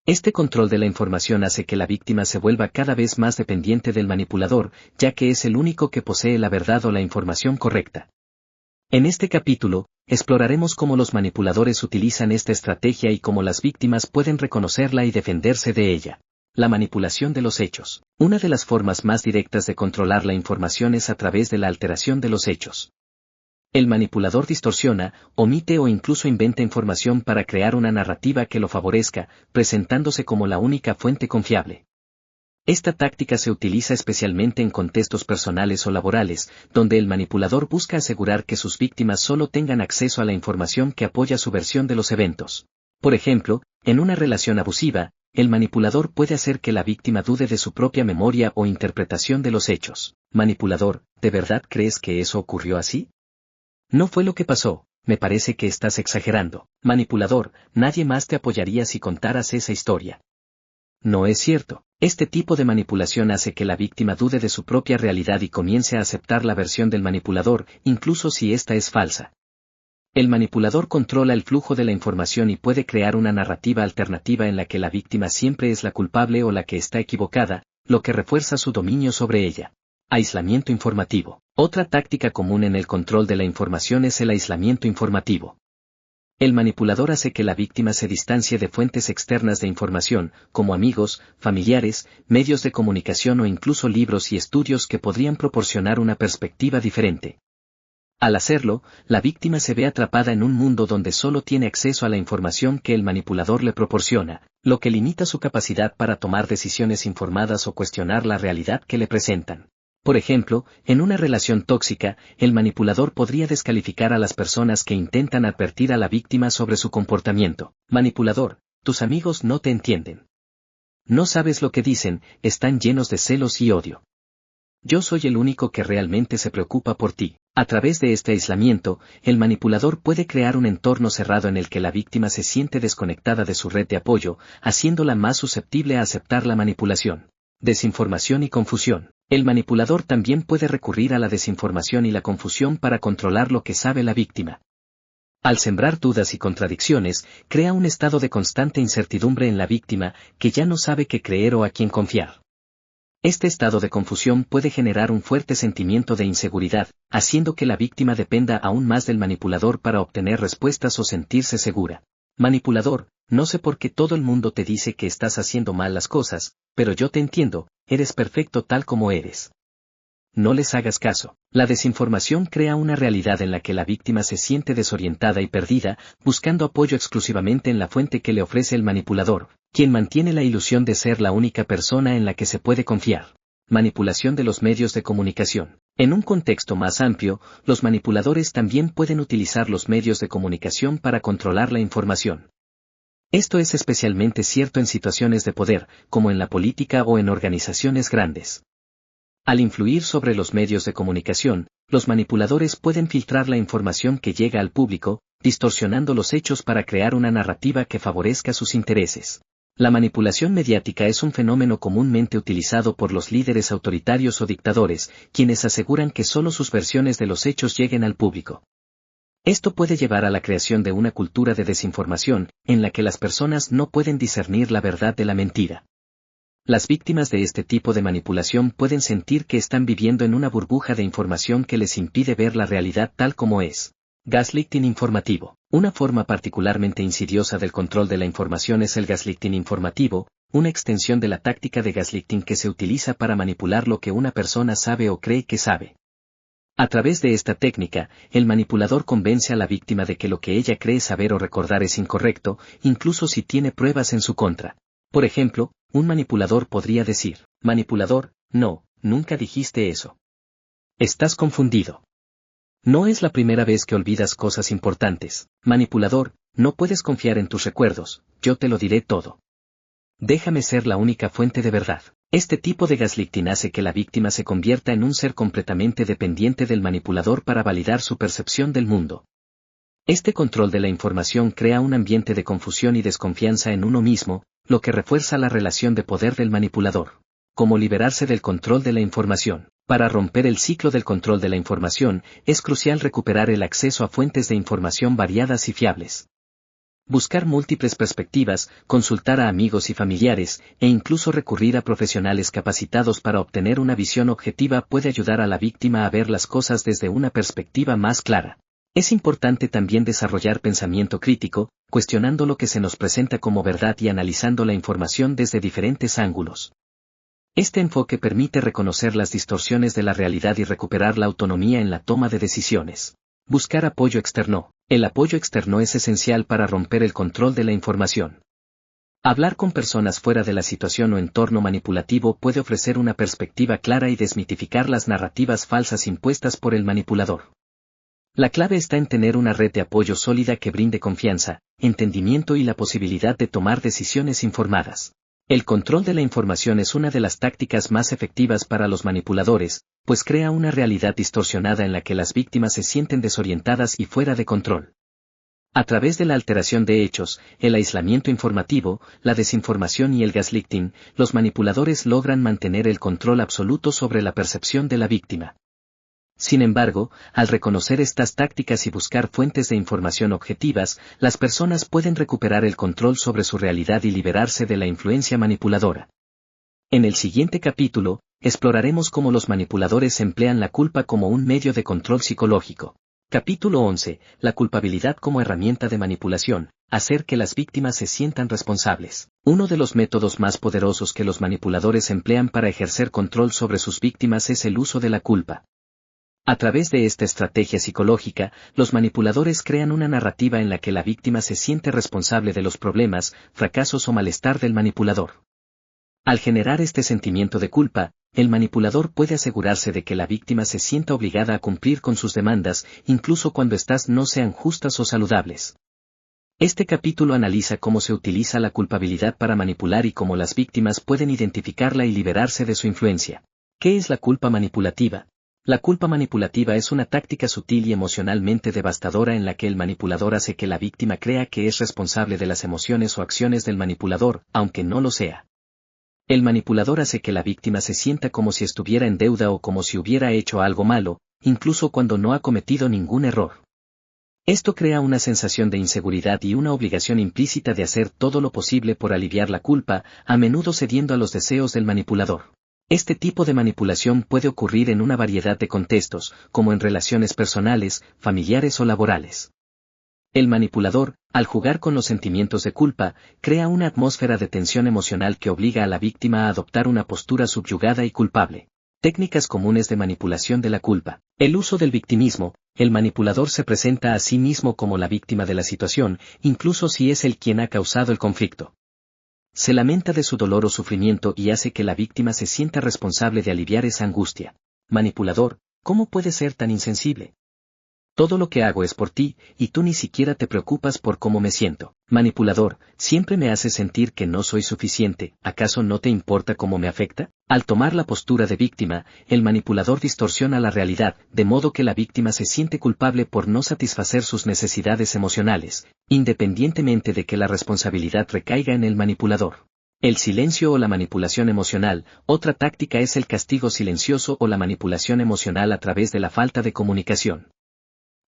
Speaker 1: Este control de la información hace que la víctima se vuelva cada vez más dependiente del manipulador, ya que es el único que posee la verdad o la información correcta. En este capítulo, exploraremos cómo los manipuladores utilizan esta estrategia y cómo las víctimas pueden reconocerla y defenderse de ella. La manipulación de los hechos. Una de las formas más directas de controlar la información es a través de la alteración de los hechos. El manipulador distorsiona, omite o incluso inventa información para crear una narrativa que lo favorezca, presentándose como la única fuente confiable. Esta táctica se utiliza especialmente en contextos personales o laborales, donde el manipulador busca asegurar que sus víctimas solo tengan acceso a la información que apoya su versión de los eventos. Por ejemplo, en una relación abusiva, el manipulador puede hacer que la víctima dude de su propia memoria o interpretación de los hechos. Manipulador, ¿de verdad crees que eso ocurrió así? No fue lo que pasó, me parece que estás exagerando. Manipulador, nadie más te apoyaría si contaras esa historia. No es cierto. Este tipo de manipulación hace que la víctima dude de su propia realidad y comience a aceptar la versión del manipulador, incluso si esta es falsa. El manipulador controla el flujo de la información y puede crear una narrativa alternativa en la que la víctima siempre es la culpable o la que está equivocada, lo que refuerza su dominio sobre ella. Aislamiento informativo. Otra táctica común en el control de la información es el aislamiento informativo. El manipulador hace que la víctima se distancie de fuentes externas de información, como amigos, familiares, medios de comunicación o incluso libros y estudios que podrían proporcionar una perspectiva diferente. Al hacerlo, la víctima se ve atrapada en un mundo donde solo tiene acceso a la información que el manipulador le proporciona, lo que limita su capacidad para tomar decisiones informadas o cuestionar la realidad que le presentan. Por ejemplo, en una relación tóxica, el manipulador podría descalificar a las personas que intentan advertir a la víctima sobre su comportamiento. Manipulador, tus amigos no te entienden. No sabes lo que dicen, están llenos de celos y odio. Yo soy el único que realmente se preocupa por ti. A través de este aislamiento, el manipulador puede crear un entorno cerrado en el que la víctima se siente desconectada de su red de apoyo, haciéndola más susceptible a aceptar la manipulación. Desinformación y confusión. El manipulador también puede recurrir a la desinformación y la confusión para controlar lo que sabe la víctima. Al sembrar dudas y contradicciones, crea un estado de constante incertidumbre en la víctima, que ya no sabe qué creer o a quién confiar. Este estado de confusión puede generar un fuerte sentimiento de inseguridad, haciendo que la víctima dependa aún más del manipulador para obtener respuestas o sentirse segura. Manipulador, no sé por qué todo el mundo te dice que estás haciendo mal las cosas, pero yo te entiendo, eres perfecto tal como eres. No les hagas caso. La desinformación crea una realidad en la que la víctima se siente desorientada y perdida, buscando apoyo exclusivamente en la fuente que le ofrece el manipulador, quien mantiene la ilusión de ser la única persona en la que se puede confiar. Manipulación de los medios de comunicación. En un contexto más amplio, los manipuladores también pueden utilizar los medios de comunicación para controlar la información. Esto es especialmente cierto en situaciones de poder, como en la política o en organizaciones grandes. Al influir sobre los medios de comunicación, los manipuladores pueden filtrar la información que llega al público, distorsionando los hechos para crear una narrativa que favorezca sus intereses. La manipulación mediática es un fenómeno comúnmente utilizado por los líderes autoritarios o dictadores, quienes aseguran que solo sus versiones de los hechos lleguen al público. Esto puede llevar a la creación de una cultura de desinformación, en la que las personas no pueden discernir la verdad de la mentira. Las víctimas de este tipo de manipulación pueden sentir que están viviendo en una burbuja de información que les impide ver la realidad tal como es. Gaslighting informativo. Una forma particularmente insidiosa del control de la información es el gaslighting informativo, una extensión de la táctica de gaslighting que se utiliza para manipular lo que una persona sabe o cree que sabe. A través de esta técnica, el manipulador convence a la víctima de que lo que ella cree saber o recordar es incorrecto, incluso si tiene pruebas en su contra. Por ejemplo, un manipulador podría decir, manipulador, no, nunca dijiste eso. Estás confundido. No es la primera vez que olvidas cosas importantes. Manipulador, no puedes confiar en tus recuerdos, yo te lo diré todo. Déjame ser la única fuente de verdad. Este tipo de gaslighting hace que la víctima se convierta en un ser completamente dependiente del manipulador para validar su percepción del mundo. Este control de la información crea un ambiente de confusión y desconfianza en uno mismo, lo que refuerza la relación de poder del manipulador. ¿Cómo liberarse del control de la información? Para romper el ciclo del control de la información, es crucial recuperar el acceso a fuentes de información variadas y fiables. Buscar múltiples perspectivas, consultar a amigos y familiares, e incluso recurrir a profesionales capacitados para obtener una visión objetiva puede ayudar a la víctima a ver las cosas desde una perspectiva más clara. Es importante también desarrollar pensamiento crítico, cuestionando lo que se nos presenta como verdad y analizando la información desde diferentes ángulos. Este enfoque permite reconocer las distorsiones de la realidad y recuperar la autonomía en la toma de decisiones. Buscar apoyo externo. El apoyo externo es esencial para romper el control de la información. Hablar con personas fuera de la situación o entorno manipulativo puede ofrecer una perspectiva clara y desmitificar las narrativas falsas impuestas por el manipulador. La clave está en tener una red de apoyo sólida que brinde confianza, entendimiento y la posibilidad de tomar decisiones informadas. El control de la información es una de las tácticas más efectivas para los manipuladores, pues crea una realidad distorsionada en la que las víctimas se sienten desorientadas y fuera de control. A través de la alteración de hechos, el aislamiento informativo, la desinformación y el gaslighting, los manipuladores logran mantener el control absoluto sobre la percepción de la víctima. Sin embargo, al reconocer estas tácticas y buscar fuentes de información objetivas, las personas pueden recuperar el control sobre su realidad y liberarse de la influencia manipuladora. En el siguiente capítulo, exploraremos cómo los manipuladores emplean la culpa como un medio de control psicológico. Capítulo 11. La culpabilidad como herramienta de manipulación. Hacer que las víctimas se sientan responsables. Uno de los métodos más poderosos que los manipuladores emplean para ejercer control sobre sus víctimas es el uso de la culpa. A través de esta estrategia psicológica, los manipuladores crean una narrativa en la que la víctima se siente responsable de los problemas, fracasos o malestar del manipulador. Al generar este sentimiento de culpa, el manipulador puede asegurarse de que la víctima se sienta obligada a cumplir con sus demandas, incluso cuando éstas no sean justas o saludables. Este capítulo analiza cómo se utiliza la culpabilidad para manipular y cómo las víctimas pueden identificarla y liberarse de su influencia. ¿Qué es la culpa manipulativa? La culpa manipulativa es una táctica sutil y emocionalmente devastadora en la que el manipulador hace que la víctima crea que es responsable de las emociones o acciones del manipulador, aunque no lo sea. El manipulador hace que la víctima se sienta como si estuviera en deuda o como si hubiera hecho algo malo, incluso cuando no ha cometido ningún error. Esto crea una sensación de inseguridad y una obligación implícita de hacer todo lo posible por aliviar la culpa, a menudo cediendo a los deseos del manipulador. Este tipo de manipulación puede ocurrir en una variedad de contextos, como en relaciones personales, familiares o laborales. El manipulador, al jugar con los sentimientos de culpa, crea una atmósfera de tensión emocional que obliga a la víctima a adoptar una postura subyugada y culpable. Técnicas comunes de manipulación de la culpa. El uso del victimismo. El manipulador se presenta a sí mismo como la víctima de la situación, incluso si es él quien ha causado el conflicto. Se lamenta de su dolor o sufrimiento y hace que la víctima se sienta responsable de aliviar esa angustia. Manipulador, ¿cómo puedes ser tan insensible? Todo lo que hago es por ti, y tú ni siquiera te preocupas por cómo me siento. Manipulador, siempre me haces sentir que no soy suficiente, ¿acaso no te importa cómo me afecta? Al tomar la postura de víctima, el manipulador distorsiona la realidad, de modo que la víctima se siente culpable por no satisfacer sus necesidades emocionales, independientemente de que la responsabilidad recaiga en el manipulador. El silencio o la manipulación emocional. Otra táctica es el castigo silencioso o la manipulación emocional a través de la falta de comunicación.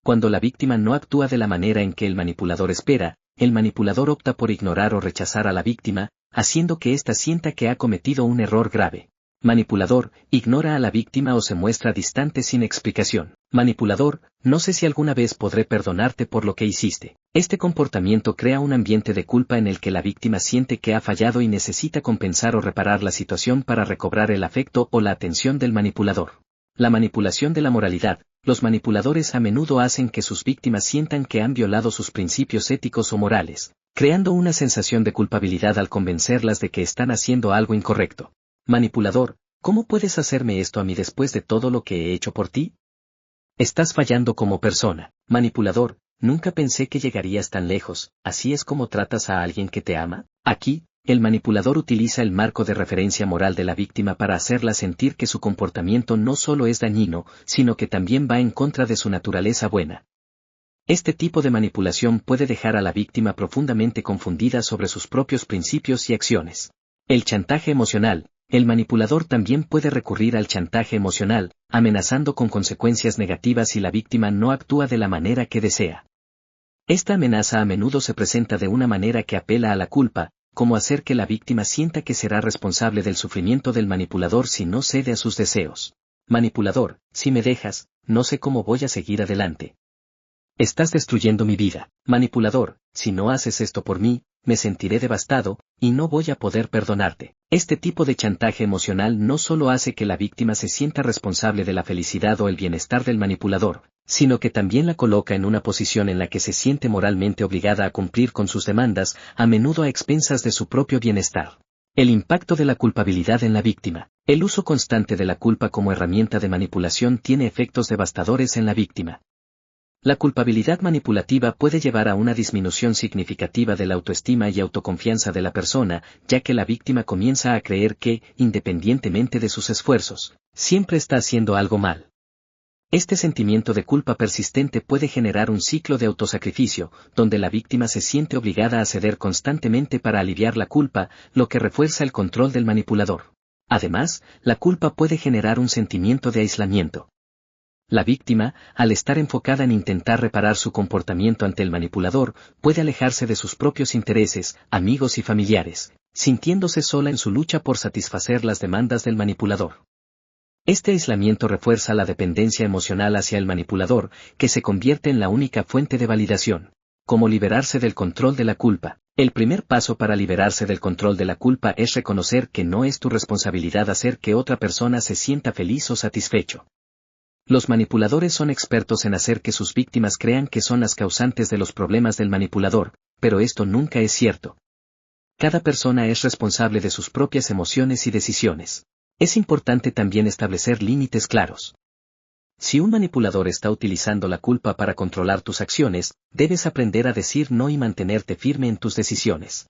Speaker 1: Cuando la víctima no actúa de la manera en que el manipulador espera, el manipulador opta por ignorar o rechazar a la víctima, haciendo que ésta sienta que ha cometido un error grave. Manipulador, ignora a la víctima o se muestra distante sin explicación. Manipulador, no sé si alguna vez podré perdonarte por lo que hiciste. Este comportamiento crea un ambiente de culpa en el que la víctima siente que ha fallado y necesita compensar o reparar la situación para recobrar el afecto o la atención del manipulador. La manipulación de la moralidad. Los manipuladores a menudo hacen que sus víctimas sientan que han violado sus principios éticos o morales, creando una sensación de culpabilidad al convencerlas de que están haciendo algo incorrecto. Manipulador, ¿cómo puedes hacerme esto a mí después de todo lo que he hecho por ti? Estás fallando como persona. Manipulador, nunca pensé que llegarías tan lejos, ¿así es como tratas a alguien que te ama? Aquí, el manipulador utiliza el marco de referencia moral de la víctima para hacerla sentir que su comportamiento no solo es dañino, sino que también va en contra de su naturaleza buena. Este tipo de manipulación puede dejar a la víctima profundamente confundida sobre sus propios principios y acciones. El chantaje emocional. El manipulador también puede recurrir al chantaje emocional, amenazando con consecuencias negativas si la víctima no actúa de la manera que desea. Esta amenaza a menudo se presenta de una manera que apela a la culpa, como hacer que la víctima sienta que será responsable del sufrimiento del manipulador si no cede a sus deseos. Manipulador, si me dejas, no sé cómo voy a seguir adelante. Estás destruyendo mi vida. Manipulador, si no haces esto por mí, me sentiré devastado, y no voy a poder perdonarte. Este tipo de chantaje emocional no solo hace que la víctima se sienta responsable de la felicidad o el bienestar del manipulador, sino que también la coloca en una posición en la que se siente moralmente obligada a cumplir con sus demandas, a menudo a expensas de su propio bienestar. El impacto de la culpabilidad en la víctima. El uso constante de la culpa como herramienta de manipulación tiene efectos devastadores en la víctima. La culpabilidad manipulativa puede llevar a una disminución significativa de la autoestima y autoconfianza de la persona, ya que la víctima comienza a creer que, independientemente de sus esfuerzos, siempre está haciendo algo mal. Este sentimiento de culpa persistente puede generar un ciclo de autosacrificio, donde la víctima se siente obligada a ceder constantemente para aliviar la culpa, lo que refuerza el control del manipulador. Además, la culpa puede generar un sentimiento de aislamiento. La víctima, al estar enfocada en intentar reparar su comportamiento ante el manipulador, puede alejarse de sus propios intereses, amigos y familiares, sintiéndose sola en su lucha por satisfacer las demandas del manipulador. Este aislamiento refuerza la dependencia emocional hacia el manipulador, que se convierte en la única fuente de validación. ¿Cómo liberarse del control de la culpa? El primer paso para liberarse del control de la culpa es reconocer que no es tu responsabilidad hacer que otra persona se sienta feliz o satisfecho. Los manipuladores son expertos en hacer que sus víctimas crean que son las causantes de los problemas del manipulador, pero esto nunca es cierto. Cada persona es responsable de sus propias emociones y decisiones. Es importante también establecer límites claros. Si un manipulador está utilizando la culpa para controlar tus acciones, debes aprender a decir no y mantenerte firme en tus decisiones.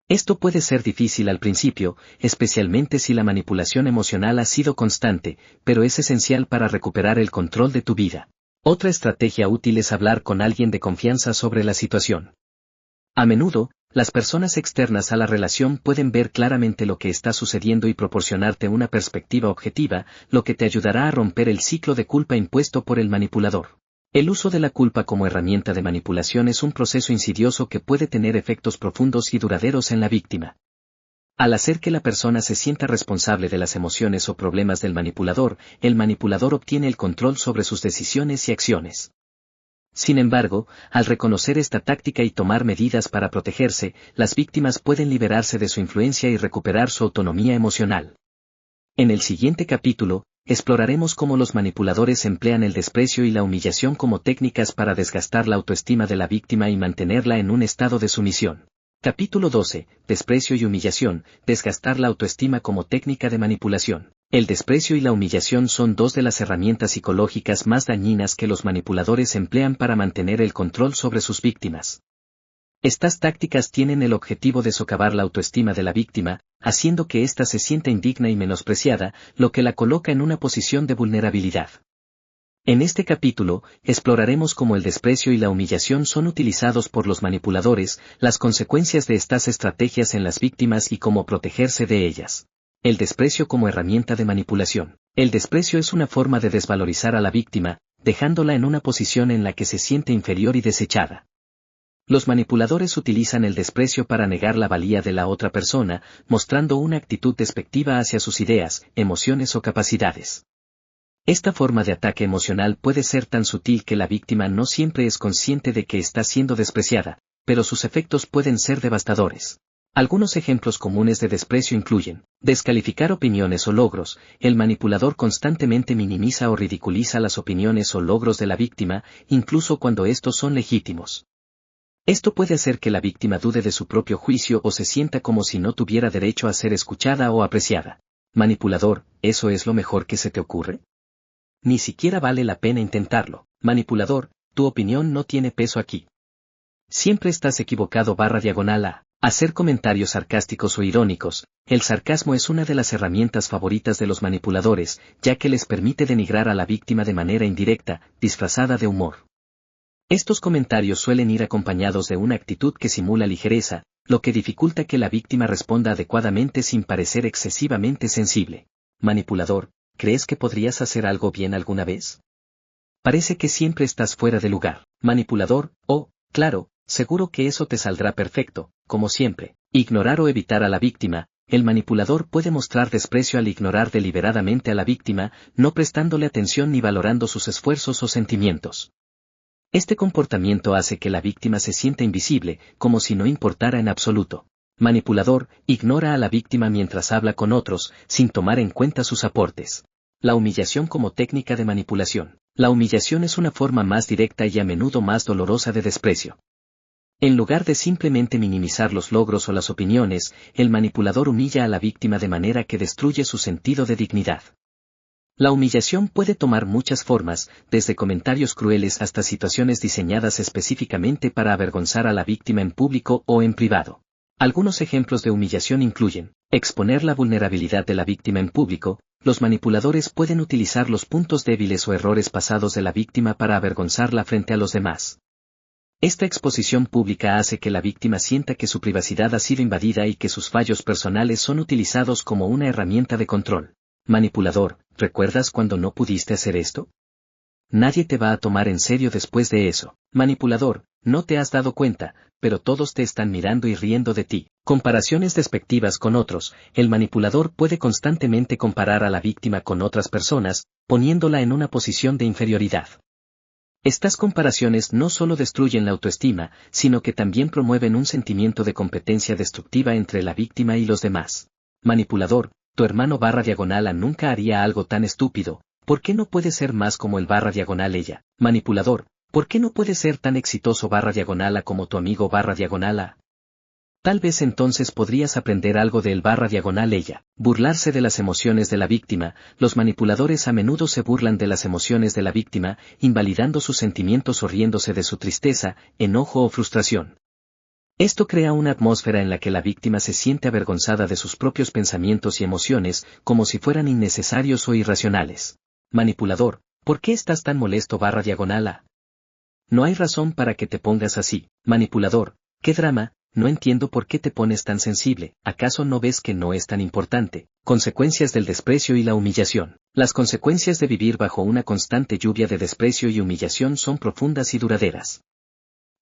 Speaker 1: Esto puede ser difícil al principio, especialmente si la manipulación emocional ha sido constante, pero es esencial para recuperar el control de tu vida. Otra estrategia útil es hablar con alguien de confianza sobre la situación. A menudo, las personas externas a la relación pueden ver claramente lo que está sucediendo y proporcionarte una perspectiva objetiva, lo que te ayudará a romper el ciclo de culpa impuesto por el manipulador. El uso de la culpa como herramienta de manipulación es un proceso insidioso que puede tener efectos profundos y duraderos en la víctima. Al hacer que la persona se sienta responsable de las emociones o problemas del manipulador, el manipulador obtiene el control sobre sus decisiones y acciones. Sin embargo, al reconocer esta táctica y tomar medidas para protegerse, las víctimas pueden liberarse de su influencia y recuperar su autonomía emocional. En el siguiente capítulo, exploraremos cómo los manipuladores emplean el desprecio y la humillación como técnicas para desgastar la autoestima de la víctima y mantenerla en un estado de sumisión. Capítulo 12. Desprecio y humillación, desgastar la autoestima como técnica de manipulación. El desprecio y la humillación son dos de las herramientas psicológicas más dañinas que los manipuladores emplean para mantener el control sobre sus víctimas. Estas tácticas tienen el objetivo de socavar la autoestima de la víctima, haciendo que ésta se sienta indigna y menospreciada, lo que la coloca en una posición de vulnerabilidad. En este capítulo, exploraremos cómo el desprecio y la humillación son utilizados por los manipuladores, las consecuencias de estas estrategias en las víctimas y cómo protegerse de ellas. El desprecio como herramienta de manipulación. El desprecio es una forma de desvalorizar a la víctima, dejándola en una posición en la que se siente inferior y desechada. Los manipuladores utilizan el desprecio para negar la valía de la otra persona, mostrando una actitud despectiva hacia sus ideas, emociones o capacidades. Esta forma de ataque emocional puede ser tan sutil que la víctima no siempre es consciente de que está siendo despreciada, pero sus efectos pueden ser devastadores. Algunos ejemplos comunes de desprecio incluyen descalificar opiniones o logros. El manipulador constantemente minimiza o ridiculiza las opiniones o logros de la víctima, incluso cuando estos son legítimos. Esto puede hacer que la víctima dude de su propio juicio o se sienta como si no tuviera derecho a ser escuchada o apreciada. Manipulador, ¿eso es lo mejor que se te ocurre? Ni siquiera vale la pena intentarlo. Manipulador, tu opinión no tiene peso aquí. Siempre estás equivocado /A. Hacer comentarios sarcásticos o irónicos. El sarcasmo es una de las herramientas favoritas de los manipuladores, ya que les permite denigrar a la víctima de manera indirecta, disfrazada de humor. Estos comentarios suelen ir acompañados de una actitud que simula ligereza, lo que dificulta que la víctima responda adecuadamente sin parecer excesivamente sensible. Manipulador, ¿crees que podrías hacer algo bien alguna vez? Parece que siempre estás fuera de lugar. Manipulador, oh, claro, seguro que eso te saldrá perfecto, como siempre. Ignorar o evitar a la víctima. El manipulador puede mostrar desprecio al ignorar deliberadamente a la víctima, no prestándole atención ni valorando sus esfuerzos o sentimientos. Este comportamiento hace que la víctima se sienta invisible, como si no importara en absoluto. Manipulador, ignora a la víctima mientras habla con otros, sin tomar en cuenta sus aportes. La humillación como técnica de manipulación. La humillación es una forma más directa y a menudo más dolorosa de desprecio. En lugar de simplemente minimizar los logros o las opiniones, el manipulador humilla a la víctima de manera que destruye su sentido de dignidad. La humillación puede tomar muchas formas, desde comentarios crueles hasta situaciones diseñadas específicamente para avergonzar a la víctima en público o en privado. Algunos ejemplos de humillación incluyen exponer la vulnerabilidad de la víctima en público. Los manipuladores pueden utilizar los puntos débiles o errores pasados de la víctima para avergonzarla frente a los demás. Esta exposición pública hace que la víctima sienta que su privacidad ha sido invadida y que sus fallos personales son utilizados como una herramienta de control. Manipulador, ¿recuerdas cuando no pudiste hacer esto? Nadie te va a tomar en serio después de eso. Manipulador, no te has dado cuenta, pero todos te están mirando y riendo de ti. Comparaciones despectivas con otros. El manipulador puede constantemente comparar a la víctima con otras personas, poniéndola en una posición de inferioridad. Estas comparaciones no solo destruyen la autoestima, sino que también promueven un sentimiento de competencia destructiva entre la víctima y los demás. Manipulador, tu hermano /A nunca haría algo tan estúpido. ¿Por qué no puede ser más como el /A ella? Manipulador, ¿por qué no puede ser tan exitoso /A como tu amigo /A? Tal vez entonces podrías aprender algo de el /A ella. Burlarse de las emociones de la víctima. Los manipuladores a menudo se burlan de las emociones de la víctima, invalidando sus sentimientos o riéndose de su tristeza, enojo o frustración. Esto crea una atmósfera en la que la víctima se siente avergonzada de sus propios pensamientos y emociones, como si fueran innecesarios o irracionales. Manipulador, ¿por qué estás tan molesto /A? No hay razón para que te pongas así. Manipulador, ¿qué drama? No entiendo por qué te pones tan sensible. ¿Acaso no ves que no es tan importante? Consecuencias del desprecio y la humillación. Las consecuencias de vivir bajo una constante lluvia de desprecio y humillación son profundas y duraderas.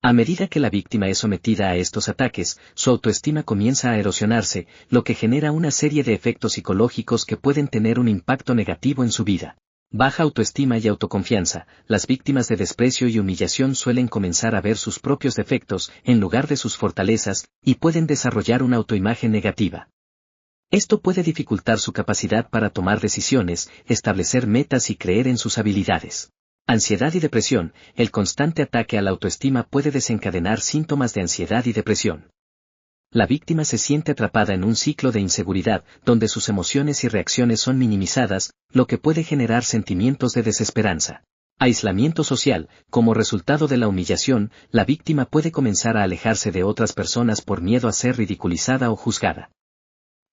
Speaker 1: A medida que la víctima es sometida a estos ataques, su autoestima comienza a erosionarse, lo que genera una serie de efectos psicológicos que pueden tener un impacto negativo en su vida. Baja autoestima y autoconfianza. Las víctimas de desprecio y humillación suelen comenzar a ver sus propios defectos, en lugar de sus fortalezas, y pueden desarrollar una autoimagen negativa. Esto puede dificultar su capacidad para tomar decisiones, establecer metas y creer en sus habilidades. Ansiedad y depresión. El constante ataque a la autoestima puede desencadenar síntomas de ansiedad y depresión. La víctima se siente atrapada en un ciclo de inseguridad, donde sus emociones y reacciones son minimizadas, lo que puede generar sentimientos de desesperanza. Aislamiento social. Como resultado de la humillación, la víctima puede comenzar a alejarse de otras personas por miedo a ser ridiculizada o juzgada.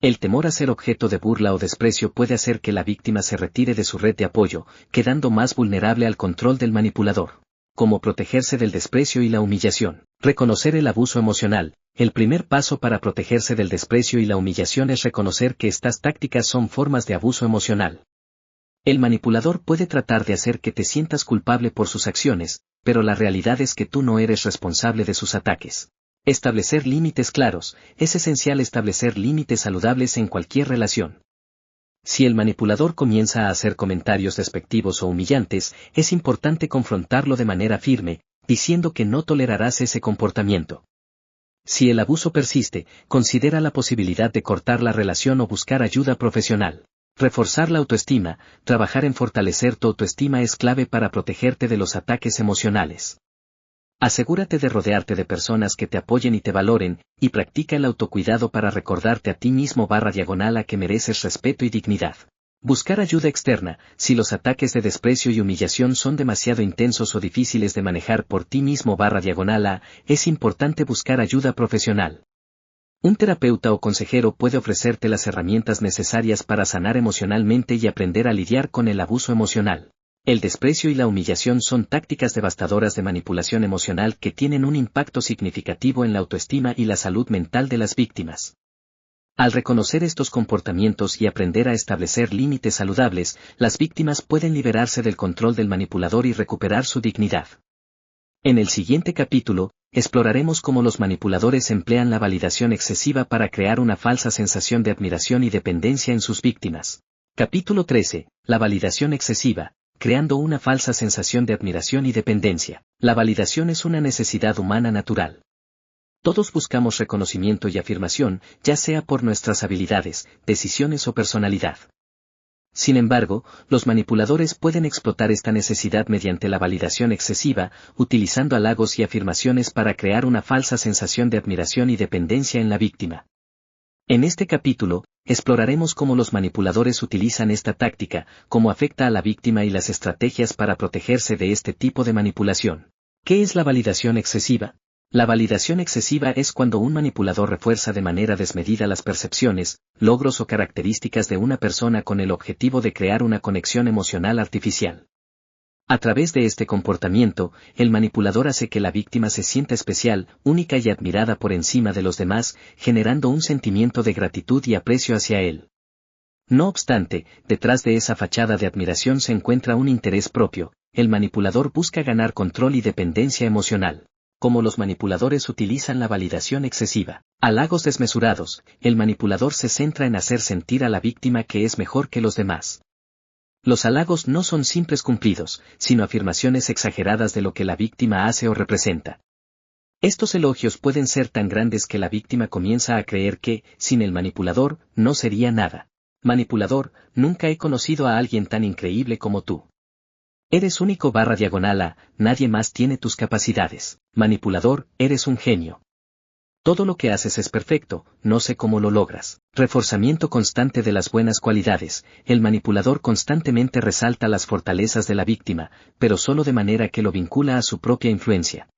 Speaker 1: El temor a ser objeto de burla o desprecio puede hacer que la víctima se retire de su red de apoyo, quedando más vulnerable al control del manipulador. Cómo protegerse del desprecio y la humillación. Reconocer el abuso emocional. El primer paso para protegerse del desprecio y la humillación es reconocer que estas tácticas son formas de abuso emocional. El manipulador puede tratar de hacer que te sientas culpable por sus acciones, pero la realidad es que tú no eres responsable de sus ataques. Establecer límites claros. Es esencial establecer límites saludables en cualquier relación. Si el manipulador comienza a hacer comentarios despectivos o humillantes, es importante confrontarlo de manera firme, diciendo que no tolerarás ese comportamiento. Si el abuso persiste, considera la posibilidad de cortar la relación o buscar ayuda profesional. Reforzar la autoestima. Trabajar en fortalecer tu autoestima es clave para protegerte de los ataques emocionales. Asegúrate de rodearte de personas que te apoyen y te valoren, y practica el autocuidado para recordarte a ti mismo /a que mereces respeto y dignidad. Buscar ayuda externa. Si los ataques de desprecio y humillación son demasiado intensos o difíciles de manejar por ti mismo /a, es importante buscar ayuda profesional. Un terapeuta o consejero puede ofrecerte las herramientas necesarias para sanar emocionalmente y aprender a lidiar con el abuso emocional. El desprecio y la humillación son tácticas devastadoras de manipulación emocional que tienen un impacto significativo en la autoestima y la salud mental de las víctimas. Al reconocer estos comportamientos y aprender a establecer límites saludables, las víctimas pueden liberarse del control del manipulador y recuperar su dignidad. En el siguiente capítulo, exploraremos cómo los manipuladores emplean la validación excesiva para crear una falsa sensación de admiración y dependencia en sus víctimas. Capítulo 13. La validación excesiva. Creando una falsa sensación de admiración y dependencia. La validación es una necesidad humana natural. Todos buscamos reconocimiento y afirmación, ya sea por nuestras habilidades, decisiones o personalidad. Sin embargo, los manipuladores pueden explotar esta necesidad mediante la validación excesiva, utilizando halagos y afirmaciones para crear una falsa sensación de admiración y dependencia en la víctima. En este capítulo, exploraremos cómo los manipuladores utilizan esta táctica, cómo afecta a la víctima y las estrategias para protegerse de este tipo de manipulación. ¿Qué es la validación excesiva? La validación excesiva es cuando un manipulador refuerza de manera desmedida las percepciones, logros o características de una persona con el objetivo de crear una conexión emocional artificial. A través de este comportamiento, el manipulador hace que la víctima se sienta especial, única y admirada por encima de los demás, generando un sentimiento de gratitud y aprecio hacia él. No obstante, detrás de esa fachada de admiración se encuentra un interés propio. El manipulador busca ganar control y dependencia emocional. Como los manipuladores utilizan la validación excesiva. Halagos desmesurados. El manipulador se centra en hacer sentir a la víctima que es mejor que los demás. Los halagos no son simples cumplidos, sino afirmaciones exageradas de lo que la víctima hace o representa. Estos elogios pueden ser tan grandes que la víctima comienza a creer que, sin el manipulador, no sería nada. Manipulador, nunca he conocido a alguien tan increíble como tú. Eres único /a, nadie más tiene tus capacidades. Manipulador, eres un genio. Todo lo que haces es perfecto, no sé cómo lo logras. Reforzamiento constante de las buenas cualidades. El manipulador constantemente resalta las fortalezas de la víctima, pero solo de manera que lo vincula a su propia influencia.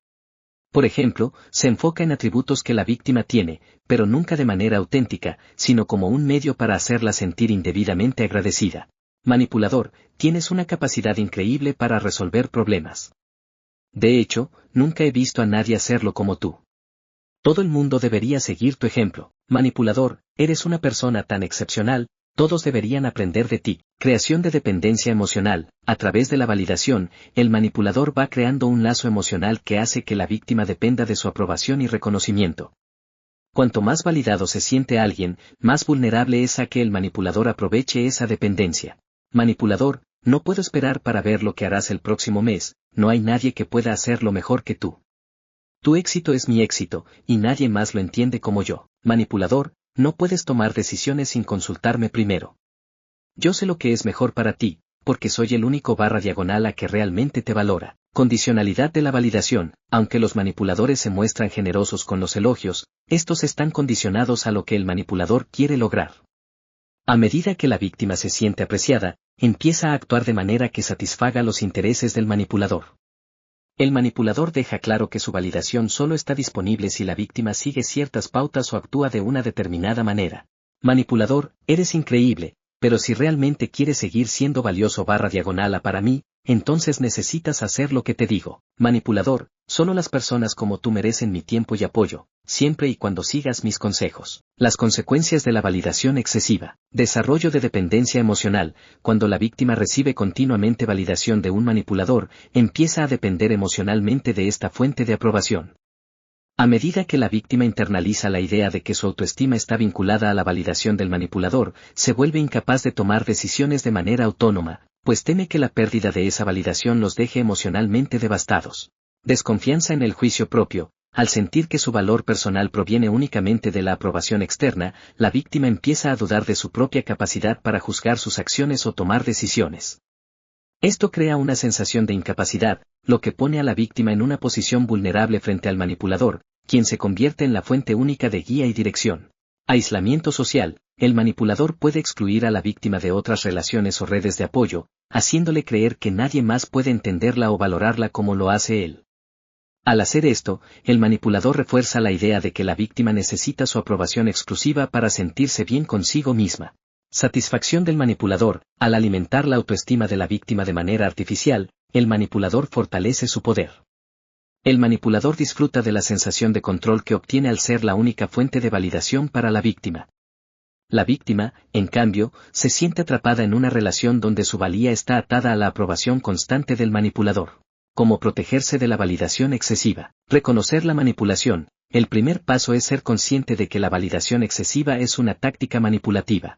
Speaker 1: Por ejemplo, se enfoca en atributos que la víctima tiene, pero nunca de manera auténtica, sino como un medio para hacerla sentir indebidamente agradecida. Manipulador, tienes una capacidad increíble para resolver problemas. De hecho, nunca he visto a nadie hacerlo como tú. Todo el mundo debería seguir tu ejemplo. Manipulador, eres una persona tan excepcional, Todos deberían aprender de ti. Creación de dependencia emocional. A través de la validación, el manipulador va creando un lazo emocional que hace que la víctima dependa de su aprobación y reconocimiento. Cuanto más validado se siente alguien, más vulnerable es a que el manipulador aproveche esa dependencia. Manipulador, no puedo esperar para ver lo que harás el próximo mes, no hay nadie que pueda hacerlo mejor que tú. Tu éxito es mi éxito, y nadie más lo entiende como yo. Manipulador, no puedes tomar decisiones sin consultarme primero. Yo sé lo que es mejor para ti, porque soy el único // a que realmente te valora. Condicionalidad de la validación. Aunque los manipuladores se muestran generosos con los elogios, estos están condicionados a lo que el manipulador quiere lograr. A medida que la víctima se siente apreciada, empieza a actuar de manera que satisfaga los intereses del manipulador. El manipulador deja claro que su validación solo está disponible si la víctima sigue ciertas pautas o actúa de una determinada manera. Manipulador, eres increíble, pero si realmente quieres seguir siendo valioso // para mí, entonces necesitas hacer lo que te digo. Manipulador, solo las personas como tú merecen mi tiempo y apoyo, siempre y cuando sigas mis consejos. Las consecuencias de la validación excesiva. Desarrollo de dependencia emocional. Cuando la víctima recibe continuamente validación de un manipulador, empieza a depender emocionalmente de esta fuente de aprobación. A medida que la víctima internaliza la idea de que su autoestima está vinculada a la validación del manipulador, se vuelve incapaz de tomar decisiones de manera autónoma, pues teme que la pérdida de esa validación los deje emocionalmente devastados. Desconfianza en el juicio propio. Al sentir que su valor personal proviene únicamente de la aprobación externa, la víctima empieza a dudar de su propia capacidad para juzgar sus acciones o tomar decisiones. Esto crea una sensación de incapacidad, lo que pone a la víctima en una posición vulnerable frente al manipulador, quien se convierte en la fuente única de guía y dirección. Aislamiento social. El manipulador puede excluir a la víctima de otras relaciones o redes de apoyo, haciéndole creer que nadie más puede entenderla o valorarla como lo hace él. Al hacer esto, el manipulador refuerza la idea de que la víctima necesita su aprobación exclusiva para sentirse bien consigo misma. Satisfacción del manipulador. Al alimentar la autoestima de la víctima de manera artificial, el manipulador fortalece su poder. El manipulador disfruta de la sensación de control que obtiene al ser la única fuente de validación para la víctima. La víctima, en cambio, se siente atrapada en una relación donde su valía está atada a la aprobación constante del manipulador. ¿Cómo protegerse de la validación excesiva? Reconocer la manipulación. El primer paso es ser consciente de que la validación excesiva es una táctica manipulativa.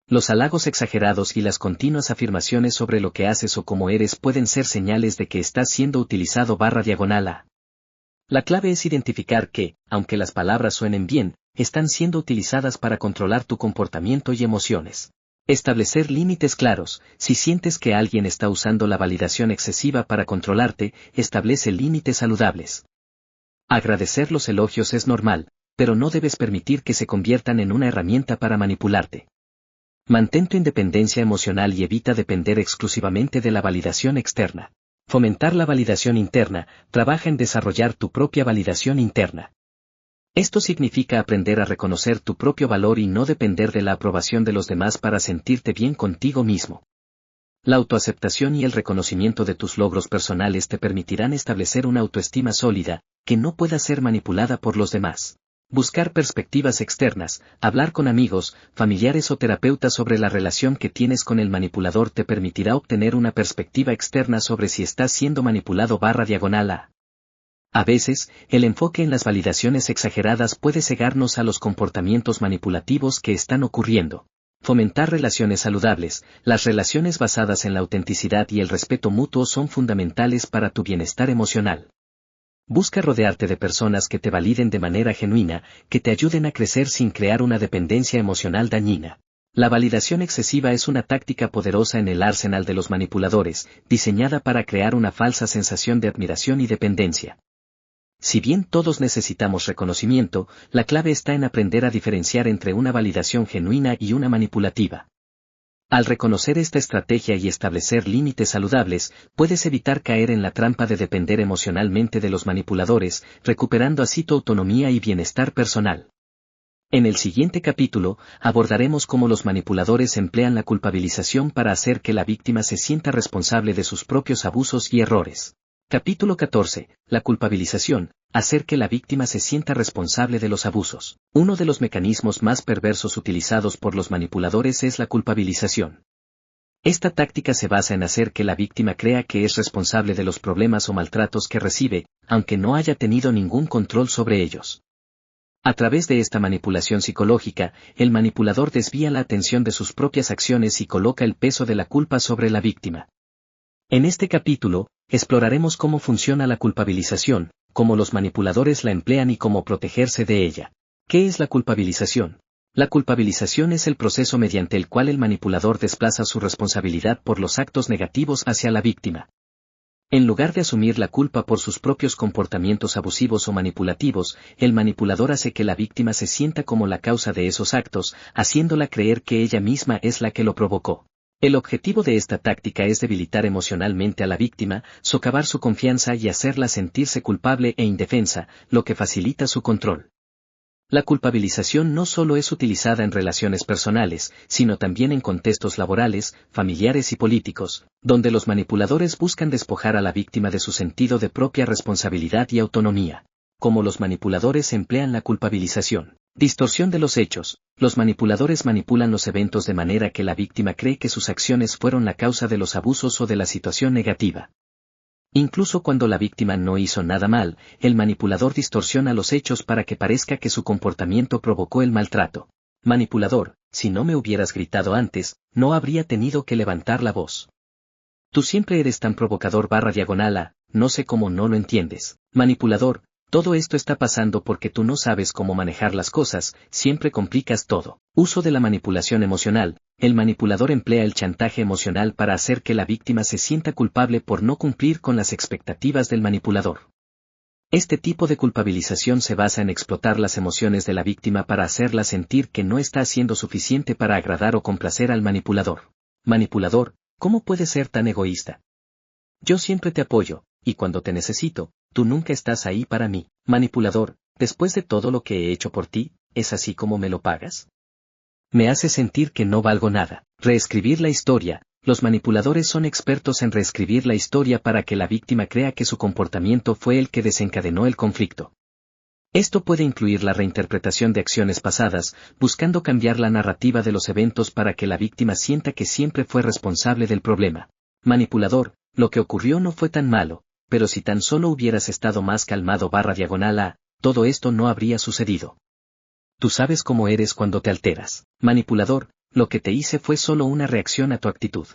Speaker 1: Los halagos exagerados y las continuas afirmaciones sobre lo que haces o cómo eres pueden ser señales de que estás siendo utilizado // a. La clave es identificar que, aunque las palabras suenen bien, están siendo utilizadas para controlar tu comportamiento y emociones. Establecer límites claros. Si sientes que alguien está usando la validación excesiva para controlarte, establece límites saludables. Agradecer los elogios es normal, pero no debes permitir que se conviertan en una herramienta para manipularte. Mantén tu independencia emocional y evita depender exclusivamente de la validación externa. Fomentar la validación interna. Trabaja en desarrollar tu propia validación interna. Esto significa aprender a reconocer tu propio valor y no depender de la aprobación de los demás para sentirte bien contigo mismo. La autoaceptación y el reconocimiento de tus logros personales te permitirán establecer una autoestima sólida, que no pueda ser manipulada por los demás. Buscar perspectivas externas. Hablar con amigos, familiares o terapeutas sobre la relación que tienes con el manipulador te permitirá obtener una perspectiva externa sobre si estás siendo manipulado // a. A veces, el enfoque en las validaciones exageradas puede cegarnos a los comportamientos manipulativos que están ocurriendo. Fomentar relaciones saludables. Las relaciones basadas en la autenticidad y el respeto mutuo son fundamentales para tu bienestar emocional. Busca rodearte de personas que te validen de manera genuina, que te ayuden a crecer sin crear una dependencia emocional dañina. La validación excesiva es una táctica poderosa en el arsenal de los manipuladores, diseñada para crear una falsa sensación de admiración y dependencia. Si bien todos necesitamos reconocimiento, la clave está en aprender a diferenciar entre una validación genuina y una manipulativa. Al reconocer esta estrategia y establecer límites saludables, puedes evitar caer en la trampa de depender emocionalmente de los manipuladores, recuperando así tu autonomía y bienestar personal. En el siguiente capítulo, abordaremos cómo los manipuladores emplean la culpabilización para hacer que la víctima se sienta responsable de sus propios abusos y errores. Capítulo 14. La culpabilización. hacer que la víctima se sienta responsable de los abusos. Uno de los mecanismos más perversos utilizados por los manipuladores es la culpabilización. Esta táctica se basa en hacer que la víctima crea que es responsable de los problemas o maltratos que recibe, aunque no haya tenido ningún control sobre ellos. A través de esta manipulación psicológica, el manipulador desvía la atención de sus propias acciones y coloca el peso de la culpa sobre la víctima. En este capítulo, exploraremos cómo funciona la culpabilización, cómo los manipuladores la emplean y cómo protegerse de ella. ¿Qué es la culpabilización? La culpabilización es el proceso mediante el cual el manipulador desplaza su responsabilidad por los actos negativos hacia la víctima. En lugar de asumir la culpa por sus propios comportamientos abusivos o manipulativos, el manipulador hace que la víctima se sienta como la causa de esos actos, haciéndola creer que ella misma es la que lo provocó. El objetivo de esta táctica es debilitar emocionalmente a la víctima, socavar su confianza y hacerla sentirse culpable e indefensa, lo que facilita su control. La culpabilización no solo es utilizada en relaciones personales, sino también en contextos laborales, familiares y políticos, donde los manipuladores buscan despojar a la víctima de su sentido de propia responsabilidad y autonomía. Como los manipuladores emplean la culpabilización. Distorsión de los hechos. Los manipuladores manipulan los eventos de manera que la víctima cree que sus acciones fueron la causa de los abusos o de la situación negativa. Incluso cuando la víctima no hizo nada mal, el manipulador distorsiona los hechos para que parezca que su comportamiento provocó el maltrato. Manipulador, si no me hubieras gritado antes, no habría tenido que levantar la voz. Tú siempre eres tan provocador /a, no sé cómo no lo entiendes. Manipulador, todo esto está pasando porque tú no sabes cómo manejar las cosas, siempre complicas todo. Uso de la manipulación emocional. El manipulador emplea el chantaje emocional para hacer que la víctima se sienta culpable por no cumplir con las expectativas del manipulador. Este tipo de culpabilización se basa en explotar las emociones de la víctima para hacerla sentir que no está haciendo suficiente para agradar o complacer al manipulador. Manipulador, ¿cómo puedes ser tan egoísta? Yo siempre te apoyo, y cuando te necesito, tú nunca estás ahí para mí. Manipulador, después de todo lo que he hecho por ti, ¿es así como me lo pagas? Me hace sentir que no valgo nada. Reescribir la historia. Los manipuladores son expertos en reescribir la historia para que la víctima crea que su comportamiento fue el que desencadenó el conflicto. Esto puede incluir la reinterpretación de acciones pasadas, buscando cambiar la narrativa de los eventos para que la víctima sienta que siempre fue responsable del problema. Manipulador, lo que ocurrió no fue tan malo, pero si tan solo hubieras estado más calmado /a, todo esto no habría sucedido. Tú sabes cómo eres cuando te alteras. Manipulador, lo que te hice fue solo una reacción a tu actitud.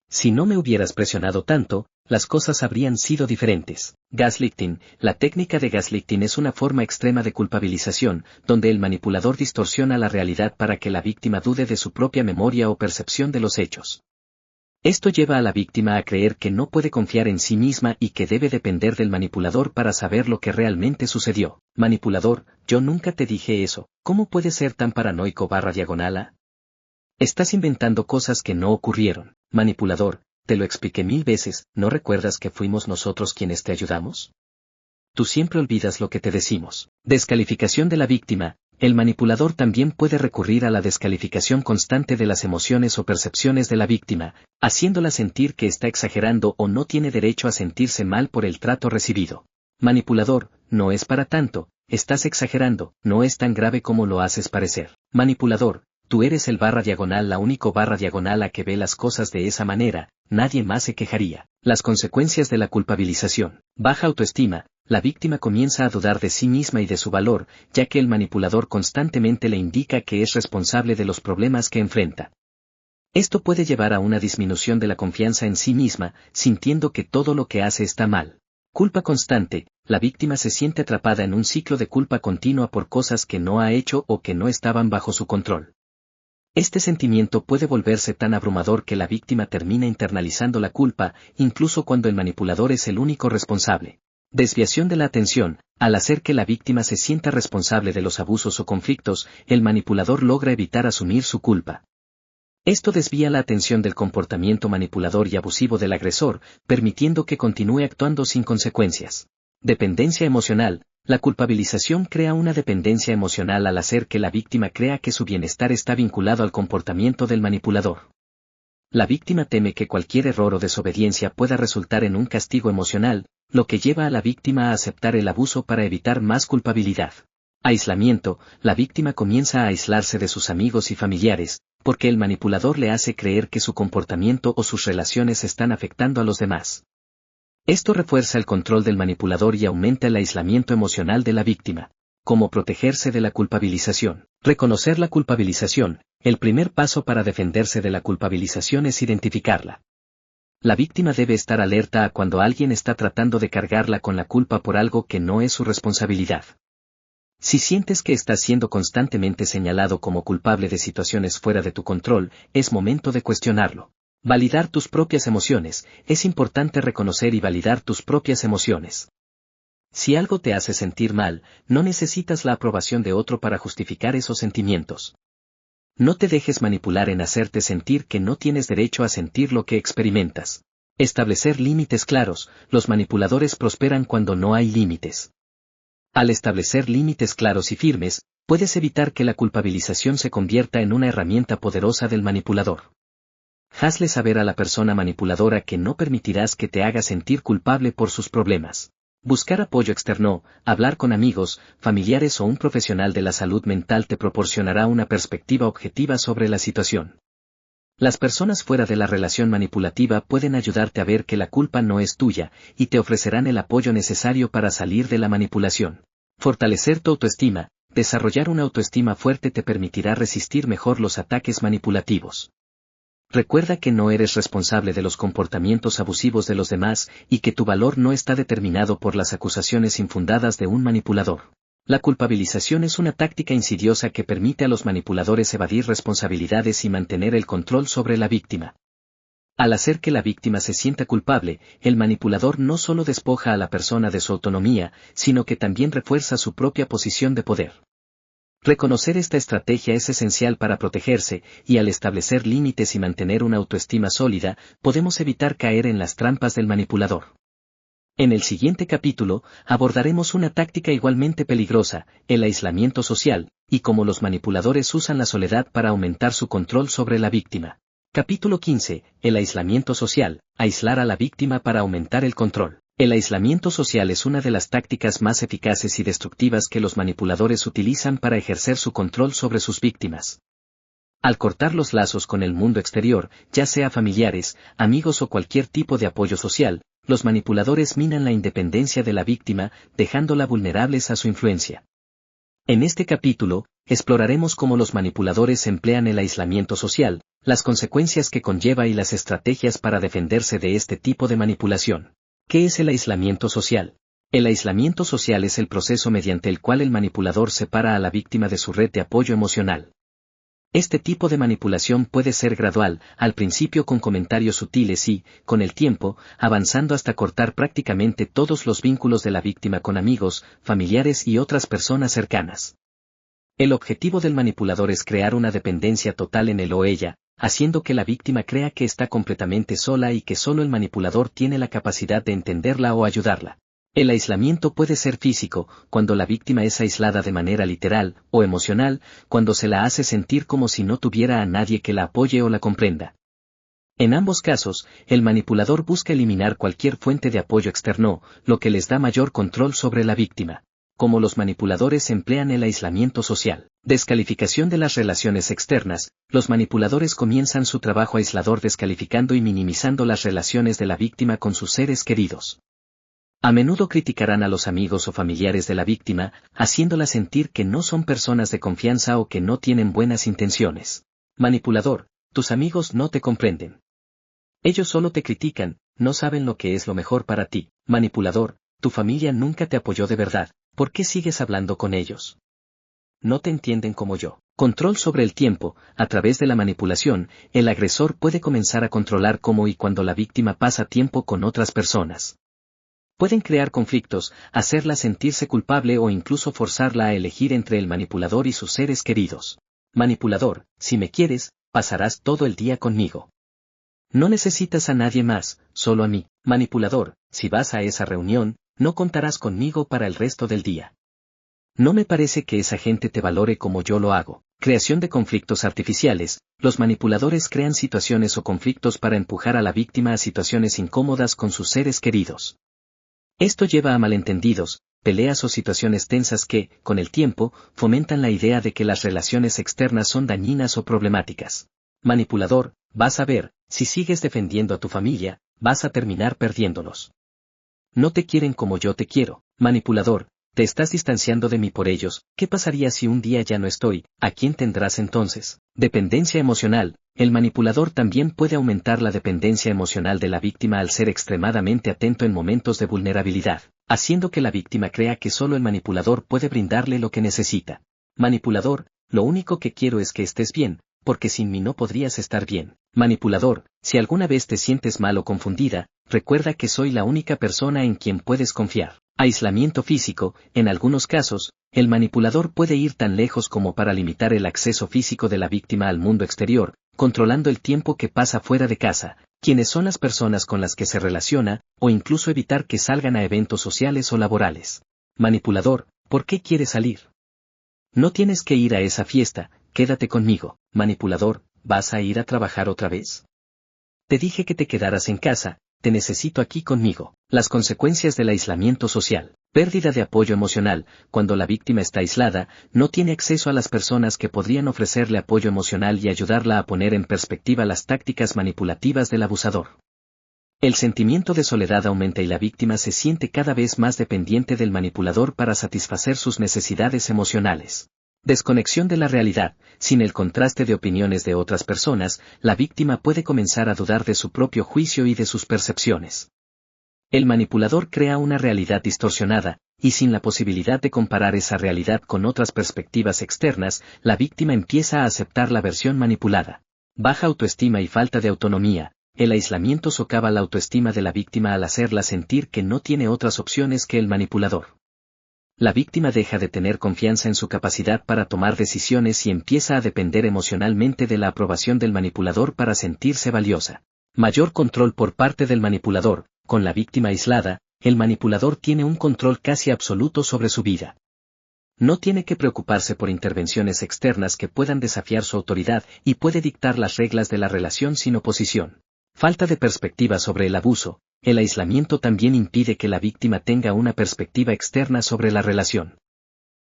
Speaker 1: Si no me hubieras presionado tanto, las cosas habrían sido diferentes. Gaslighting. La técnica de gaslighting es una forma extrema de culpabilización, donde el manipulador distorsiona la realidad para que la víctima dude de su propia memoria o percepción de los hechos. Esto lleva a la víctima a creer que no puede confiar en sí misma y que debe depender del manipulador para saber lo que realmente sucedió. Manipulador, yo nunca te dije eso, ¿cómo puedes ser tan paranoico /a? Estás inventando cosas que no ocurrieron. Manipulador, te lo expliqué 1000 veces, ¿no recuerdas que fuimos nosotros quienes te ayudamos? Tú siempre olvidas lo que te decimos. Descalificación de la víctima. El manipulador también puede recurrir a la descalificación constante de las emociones o percepciones de la víctima, haciéndola sentir que está exagerando o no tiene derecho a sentirse mal por el trato recibido. Manipulador, no es para tanto, estás exagerando, no es tan grave como lo haces parecer. Manipulador, tú eres el /, la único /, a que ve las cosas de esa manera, nadie más se quejaría. Las consecuencias de la culpabilización. Baja autoestima. La víctima comienza a dudar de sí misma y de su valor, ya que el manipulador constantemente le indica que es responsable de los problemas que enfrenta. Esto puede llevar a una disminución de la confianza en sí misma, sintiendo que todo lo que hace está mal. Culpa constante. La víctima se siente atrapada en un ciclo de culpa continua por cosas que no ha hecho o que no estaban bajo su control. Este sentimiento puede volverse tan abrumador que la víctima termina internalizando la culpa, incluso cuando el manipulador es el único responsable. Desviación de la atención. Al hacer que la víctima se sienta responsable de los abusos o conflictos, el manipulador logra evitar asumir su culpa. Esto desvía la atención del comportamiento manipulador y abusivo del agresor, permitiendo que continúe actuando sin consecuencias. Dependencia emocional. La culpabilización crea una dependencia emocional al hacer que la víctima crea que su bienestar está vinculado al comportamiento del manipulador. La víctima teme que cualquier error o desobediencia pueda resultar en un castigo emocional, lo que lleva a la víctima a aceptar el abuso para evitar más culpabilidad. Aislamiento: la víctima comienza a aislarse de sus amigos y familiares, porque el manipulador le hace creer que su comportamiento o sus relaciones están afectando a los demás. Esto refuerza el control del manipulador y aumenta el aislamiento emocional de la víctima. ¿Cómo protegerse de la culpabilización? Reconocer la culpabilización. El primer paso para defenderse de la culpabilización es identificarla. La víctima debe estar alerta a cuando alguien está tratando de cargarla con la culpa por algo que no es su responsabilidad. Si sientes que estás siendo constantemente señalado como culpable de situaciones fuera de tu control, es momento de cuestionarlo. Validar tus propias emociones: es importante reconocer y validar tus propias emociones. Si algo te hace sentir mal, no necesitas la aprobación de otro para justificar esos sentimientos. No te dejes manipular en hacerte sentir que no tienes derecho a sentir lo que experimentas. Establecer límites claros: los manipuladores prosperan cuando no hay límites. Al establecer límites claros y firmes, puedes evitar que la culpabilización se convierta en una herramienta poderosa del manipulador. Hazle saber a la persona manipuladora que no permitirás que te haga sentir culpable por sus problemas. Buscar apoyo externo: hablar con amigos, familiares o un profesional de la salud mental te proporcionará una perspectiva objetiva sobre la situación. Las personas fuera de la relación manipulativa pueden ayudarte a ver que la culpa no es tuya, y te ofrecerán el apoyo necesario para salir de la manipulación. Fortalecer tu autoestima: desarrollar una autoestima fuerte te permitirá resistir mejor los ataques manipulativos. Recuerda que no eres responsable de los comportamientos abusivos de los demás y que tu valor no está determinado por las acusaciones infundadas de un manipulador. La culpabilización es una táctica insidiosa que permite a los manipuladores evadir responsabilidades y mantener el control sobre la víctima. Al hacer que la víctima se sienta culpable, el manipulador no solo despoja a la persona de su autonomía, sino que también refuerza su propia posición de poder. Reconocer esta estrategia es esencial para protegerse, y al establecer límites y mantener una autoestima sólida, podemos evitar caer en las trampas del manipulador. En el siguiente capítulo, abordaremos una táctica igualmente peligrosa: el aislamiento social, y cómo los manipuladores usan la soledad para aumentar su control sobre la víctima. Capítulo 15. El aislamiento social: aislar a la víctima para aumentar el control. El aislamiento social es una de las tácticas más eficaces y destructivas que los manipuladores utilizan para ejercer su control sobre sus víctimas. Al cortar los lazos con el mundo exterior, ya sea familiares, amigos o cualquier tipo de apoyo social, los manipuladores minan la independencia de la víctima, dejándola vulnerables a su influencia. En este capítulo, exploraremos cómo los manipuladores emplean el aislamiento social, las consecuencias que conlleva y las estrategias para defenderse de este tipo de manipulación. ¿Qué es el aislamiento social? El aislamiento social es el proceso mediante el cual el manipulador separa a la víctima de su red de apoyo emocional. Este tipo de manipulación puede ser gradual, al principio con comentarios sutiles y, con el tiempo, avanzando hasta cortar prácticamente todos los vínculos de la víctima con amigos, familiares y otras personas cercanas. El objetivo del manipulador es crear una dependencia total en él o ella, haciendo que la víctima crea que está completamente sola y que solo el manipulador tiene la capacidad de entenderla o ayudarla. El aislamiento puede ser físico, cuando la víctima es aislada de manera literal, o emocional, cuando se la hace sentir como si no tuviera a nadie que la apoye o la comprenda. En ambos casos, el manipulador busca eliminar cualquier fuente de apoyo externo, lo que les da mayor control sobre la víctima. Cómo los manipuladores emplean el aislamiento social. Descalificación de las relaciones externas: los manipuladores comienzan su trabajo aislador descalificando y minimizando las relaciones de la víctima con sus seres queridos. A menudo criticarán a los amigos o familiares de la víctima, haciéndola sentir que no son personas de confianza o que no tienen buenas intenciones. Manipulador: tus amigos no te comprenden. Ellos solo te critican, no saben lo que es lo mejor para ti. Manipulador: tu familia nunca te apoyó de verdad, ¿por qué sigues hablando con ellos? No te entienden como yo. Control sobre el tiempo: a través de la manipulación, el agresor puede comenzar a controlar cómo y cuándo la víctima pasa tiempo con otras personas. Pueden crear conflictos, hacerla sentirse culpable o incluso forzarla a elegir entre el manipulador y sus seres queridos. Manipulador: si me quieres, pasarás todo el día conmigo. No necesitas a nadie más, solo a mí. Manipulador: si vas a esa reunión, no contarás conmigo para el resto del día. No me parece que esa gente te valore como yo lo hago. Creación de conflictos artificiales. Los manipuladores crean situaciones o conflictos para empujar a la víctima a situaciones incómodas con sus seres queridos. Esto lleva a malentendidos, peleas o situaciones tensas que, con el tiempo, fomentan la idea de que las relaciones externas son dañinas o problemáticas. Manipulador, vas a ver, si sigues defendiendo a tu familia, vas a terminar perdiéndolos. No te quieren como yo te quiero. Manipulador, te estás distanciando de mí por ellos. ¿Qué pasaría si un día ya no estoy? ¿A quién tendrás entonces? Dependencia emocional. El manipulador también puede aumentar la dependencia emocional de la víctima al ser extremadamente atento en momentos de vulnerabilidad, haciendo que la víctima crea que solo el manipulador puede brindarle lo que necesita. Manipulador, lo único que quiero es que estés bien, porque sin mí no podrías estar bien. Manipulador, si alguna vez te sientes mal o confundida, recuerda que soy la única persona en quien puedes confiar. Aislamiento físico. En algunos casos, el manipulador puede ir tan lejos como para limitar el acceso físico de la víctima al mundo exterior, controlando el tiempo que pasa fuera de casa, quiénes son las personas con las que se relaciona, o incluso evitar que salgan a eventos sociales o laborales. Manipulador, ¿por qué quieres salir? No tienes que ir a esa fiesta, quédate conmigo. Manipulador, ¿vas a ir a trabajar otra vez? Te dije que te quedaras en casa, te necesito aquí conmigo. Las consecuencias del aislamiento social. Pérdida de apoyo emocional. Cuando la víctima está aislada, no tiene acceso a las personas que podrían ofrecerle apoyo emocional y ayudarla a poner en perspectiva las tácticas manipulativas del abusador. El sentimiento de soledad aumenta y la víctima se siente cada vez más dependiente del manipulador para satisfacer sus necesidades emocionales. Desconexión de la realidad. Sin el contraste de opiniones de otras personas, la víctima puede comenzar a dudar de su propio juicio y de sus percepciones. El manipulador crea una realidad distorsionada, y sin la posibilidad de comparar esa realidad con otras perspectivas externas, la víctima empieza a aceptar la versión manipulada. Baja autoestima y falta de autonomía. El aislamiento socava la autoestima de la víctima al hacerla sentir que no tiene otras opciones que el manipulador. La víctima deja de tener confianza en su capacidad para tomar decisiones y empieza a depender emocionalmente de la aprobación del manipulador para sentirse valiosa. Mayor control por parte del manipulador. Con la víctima aislada, el manipulador tiene un control casi absoluto sobre su vida. No tiene que preocuparse por intervenciones externas que puedan desafiar su autoridad y puede dictar las reglas de la relación sin oposición. Falta de perspectiva sobre el abuso. El aislamiento también impide que la víctima tenga una perspectiva externa sobre la relación.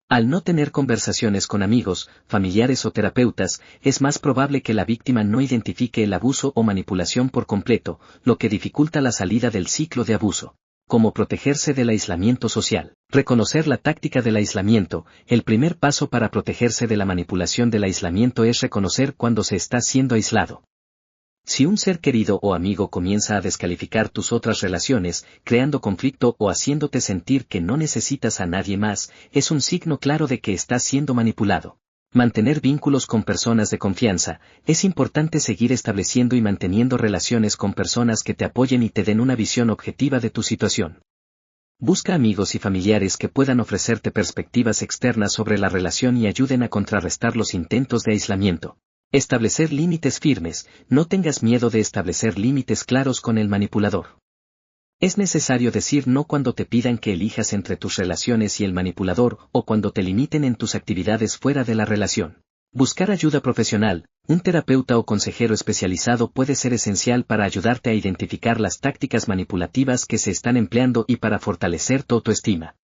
Speaker 1: Al no tener conversaciones con amigos, familiares o terapeutas, es más probable que la víctima no identifique el abuso o manipulación por completo, lo que dificulta la salida del ciclo de abuso. Cómo protegerse del aislamiento social. Reconocer la táctica del aislamiento. El primer paso para protegerse de la manipulación del aislamiento es reconocer cuando se está siendo aislado. Si un ser querido o amigo comienza a descalificar tus otras relaciones, creando conflicto o haciéndote sentir que no necesitas a nadie más, es un signo claro de que estás siendo manipulado. Mantener vínculos con personas de confianza. Es importante seguir estableciendo y manteniendo relaciones con personas que te apoyen y te den una visión objetiva de tu situación. Busca amigos y familiares que puedan ofrecerte perspectivas externas sobre la relación y ayuden a contrarrestar los intentos de aislamiento. Establecer límites firmes. No tengas miedo de establecer límites claros con el manipulador. Es necesario decir no cuando te pidan que elijas entre tus relaciones y el manipulador o cuando te limiten en tus actividades fuera de la relación. Buscar ayuda profesional. Un terapeuta o consejero especializado puede ser esencial para ayudarte a identificar las tácticas manipulativas que se están empleando y para fortalecer tu autoestima.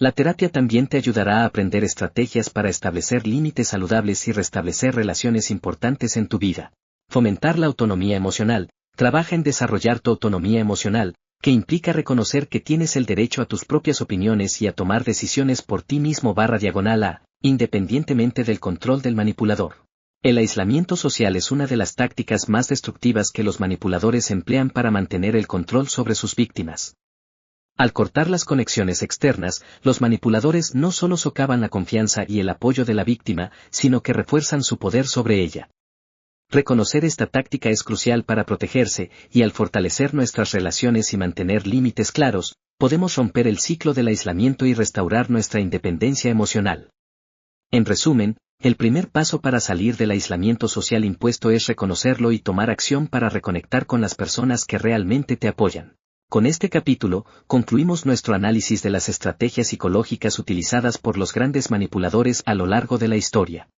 Speaker 1: La terapia también te ayudará a aprender estrategias para establecer límites saludables y restablecer relaciones importantes en tu vida. Fomentar la autonomía emocional. Trabaja en desarrollar tu autonomía emocional, que implica reconocer que tienes el derecho a tus propias opiniones y a tomar decisiones por ti mismo /A, independientemente del control del manipulador. El aislamiento social es una de las tácticas más destructivas que los manipuladores emplean para mantener el control sobre sus víctimas. Al cortar las conexiones externas, los manipuladores no solo socavan la confianza y el apoyo de la víctima, sino que refuerzan su poder sobre ella. Reconocer esta táctica es crucial para protegerse, y al fortalecer nuestras relaciones y mantener límites claros, podemos romper el ciclo del aislamiento y restaurar nuestra independencia emocional. En resumen, el primer paso para salir del aislamiento social impuesto es reconocerlo y tomar acción para reconectar con las personas que realmente te apoyan. Con este capítulo, concluimos nuestro análisis de las estrategias psicológicas utilizadas por los grandes manipuladores a lo largo de la historia.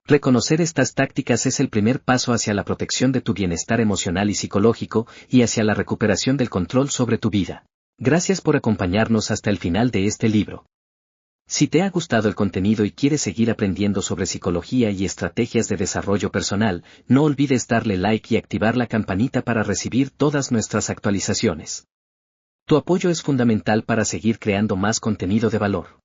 Speaker 1: Reconocer estas tácticas es el primer paso hacia la protección de tu bienestar emocional y psicológico, y hacia la recuperación del control sobre tu vida. Gracias por acompañarnos hasta el final de este libro. Si te ha gustado el contenido y quieres seguir aprendiendo sobre psicología y estrategias de desarrollo personal, no olvides darle like y activar la campanita para recibir todas nuestras actualizaciones. Tu apoyo es fundamental para seguir creando más contenido de valor.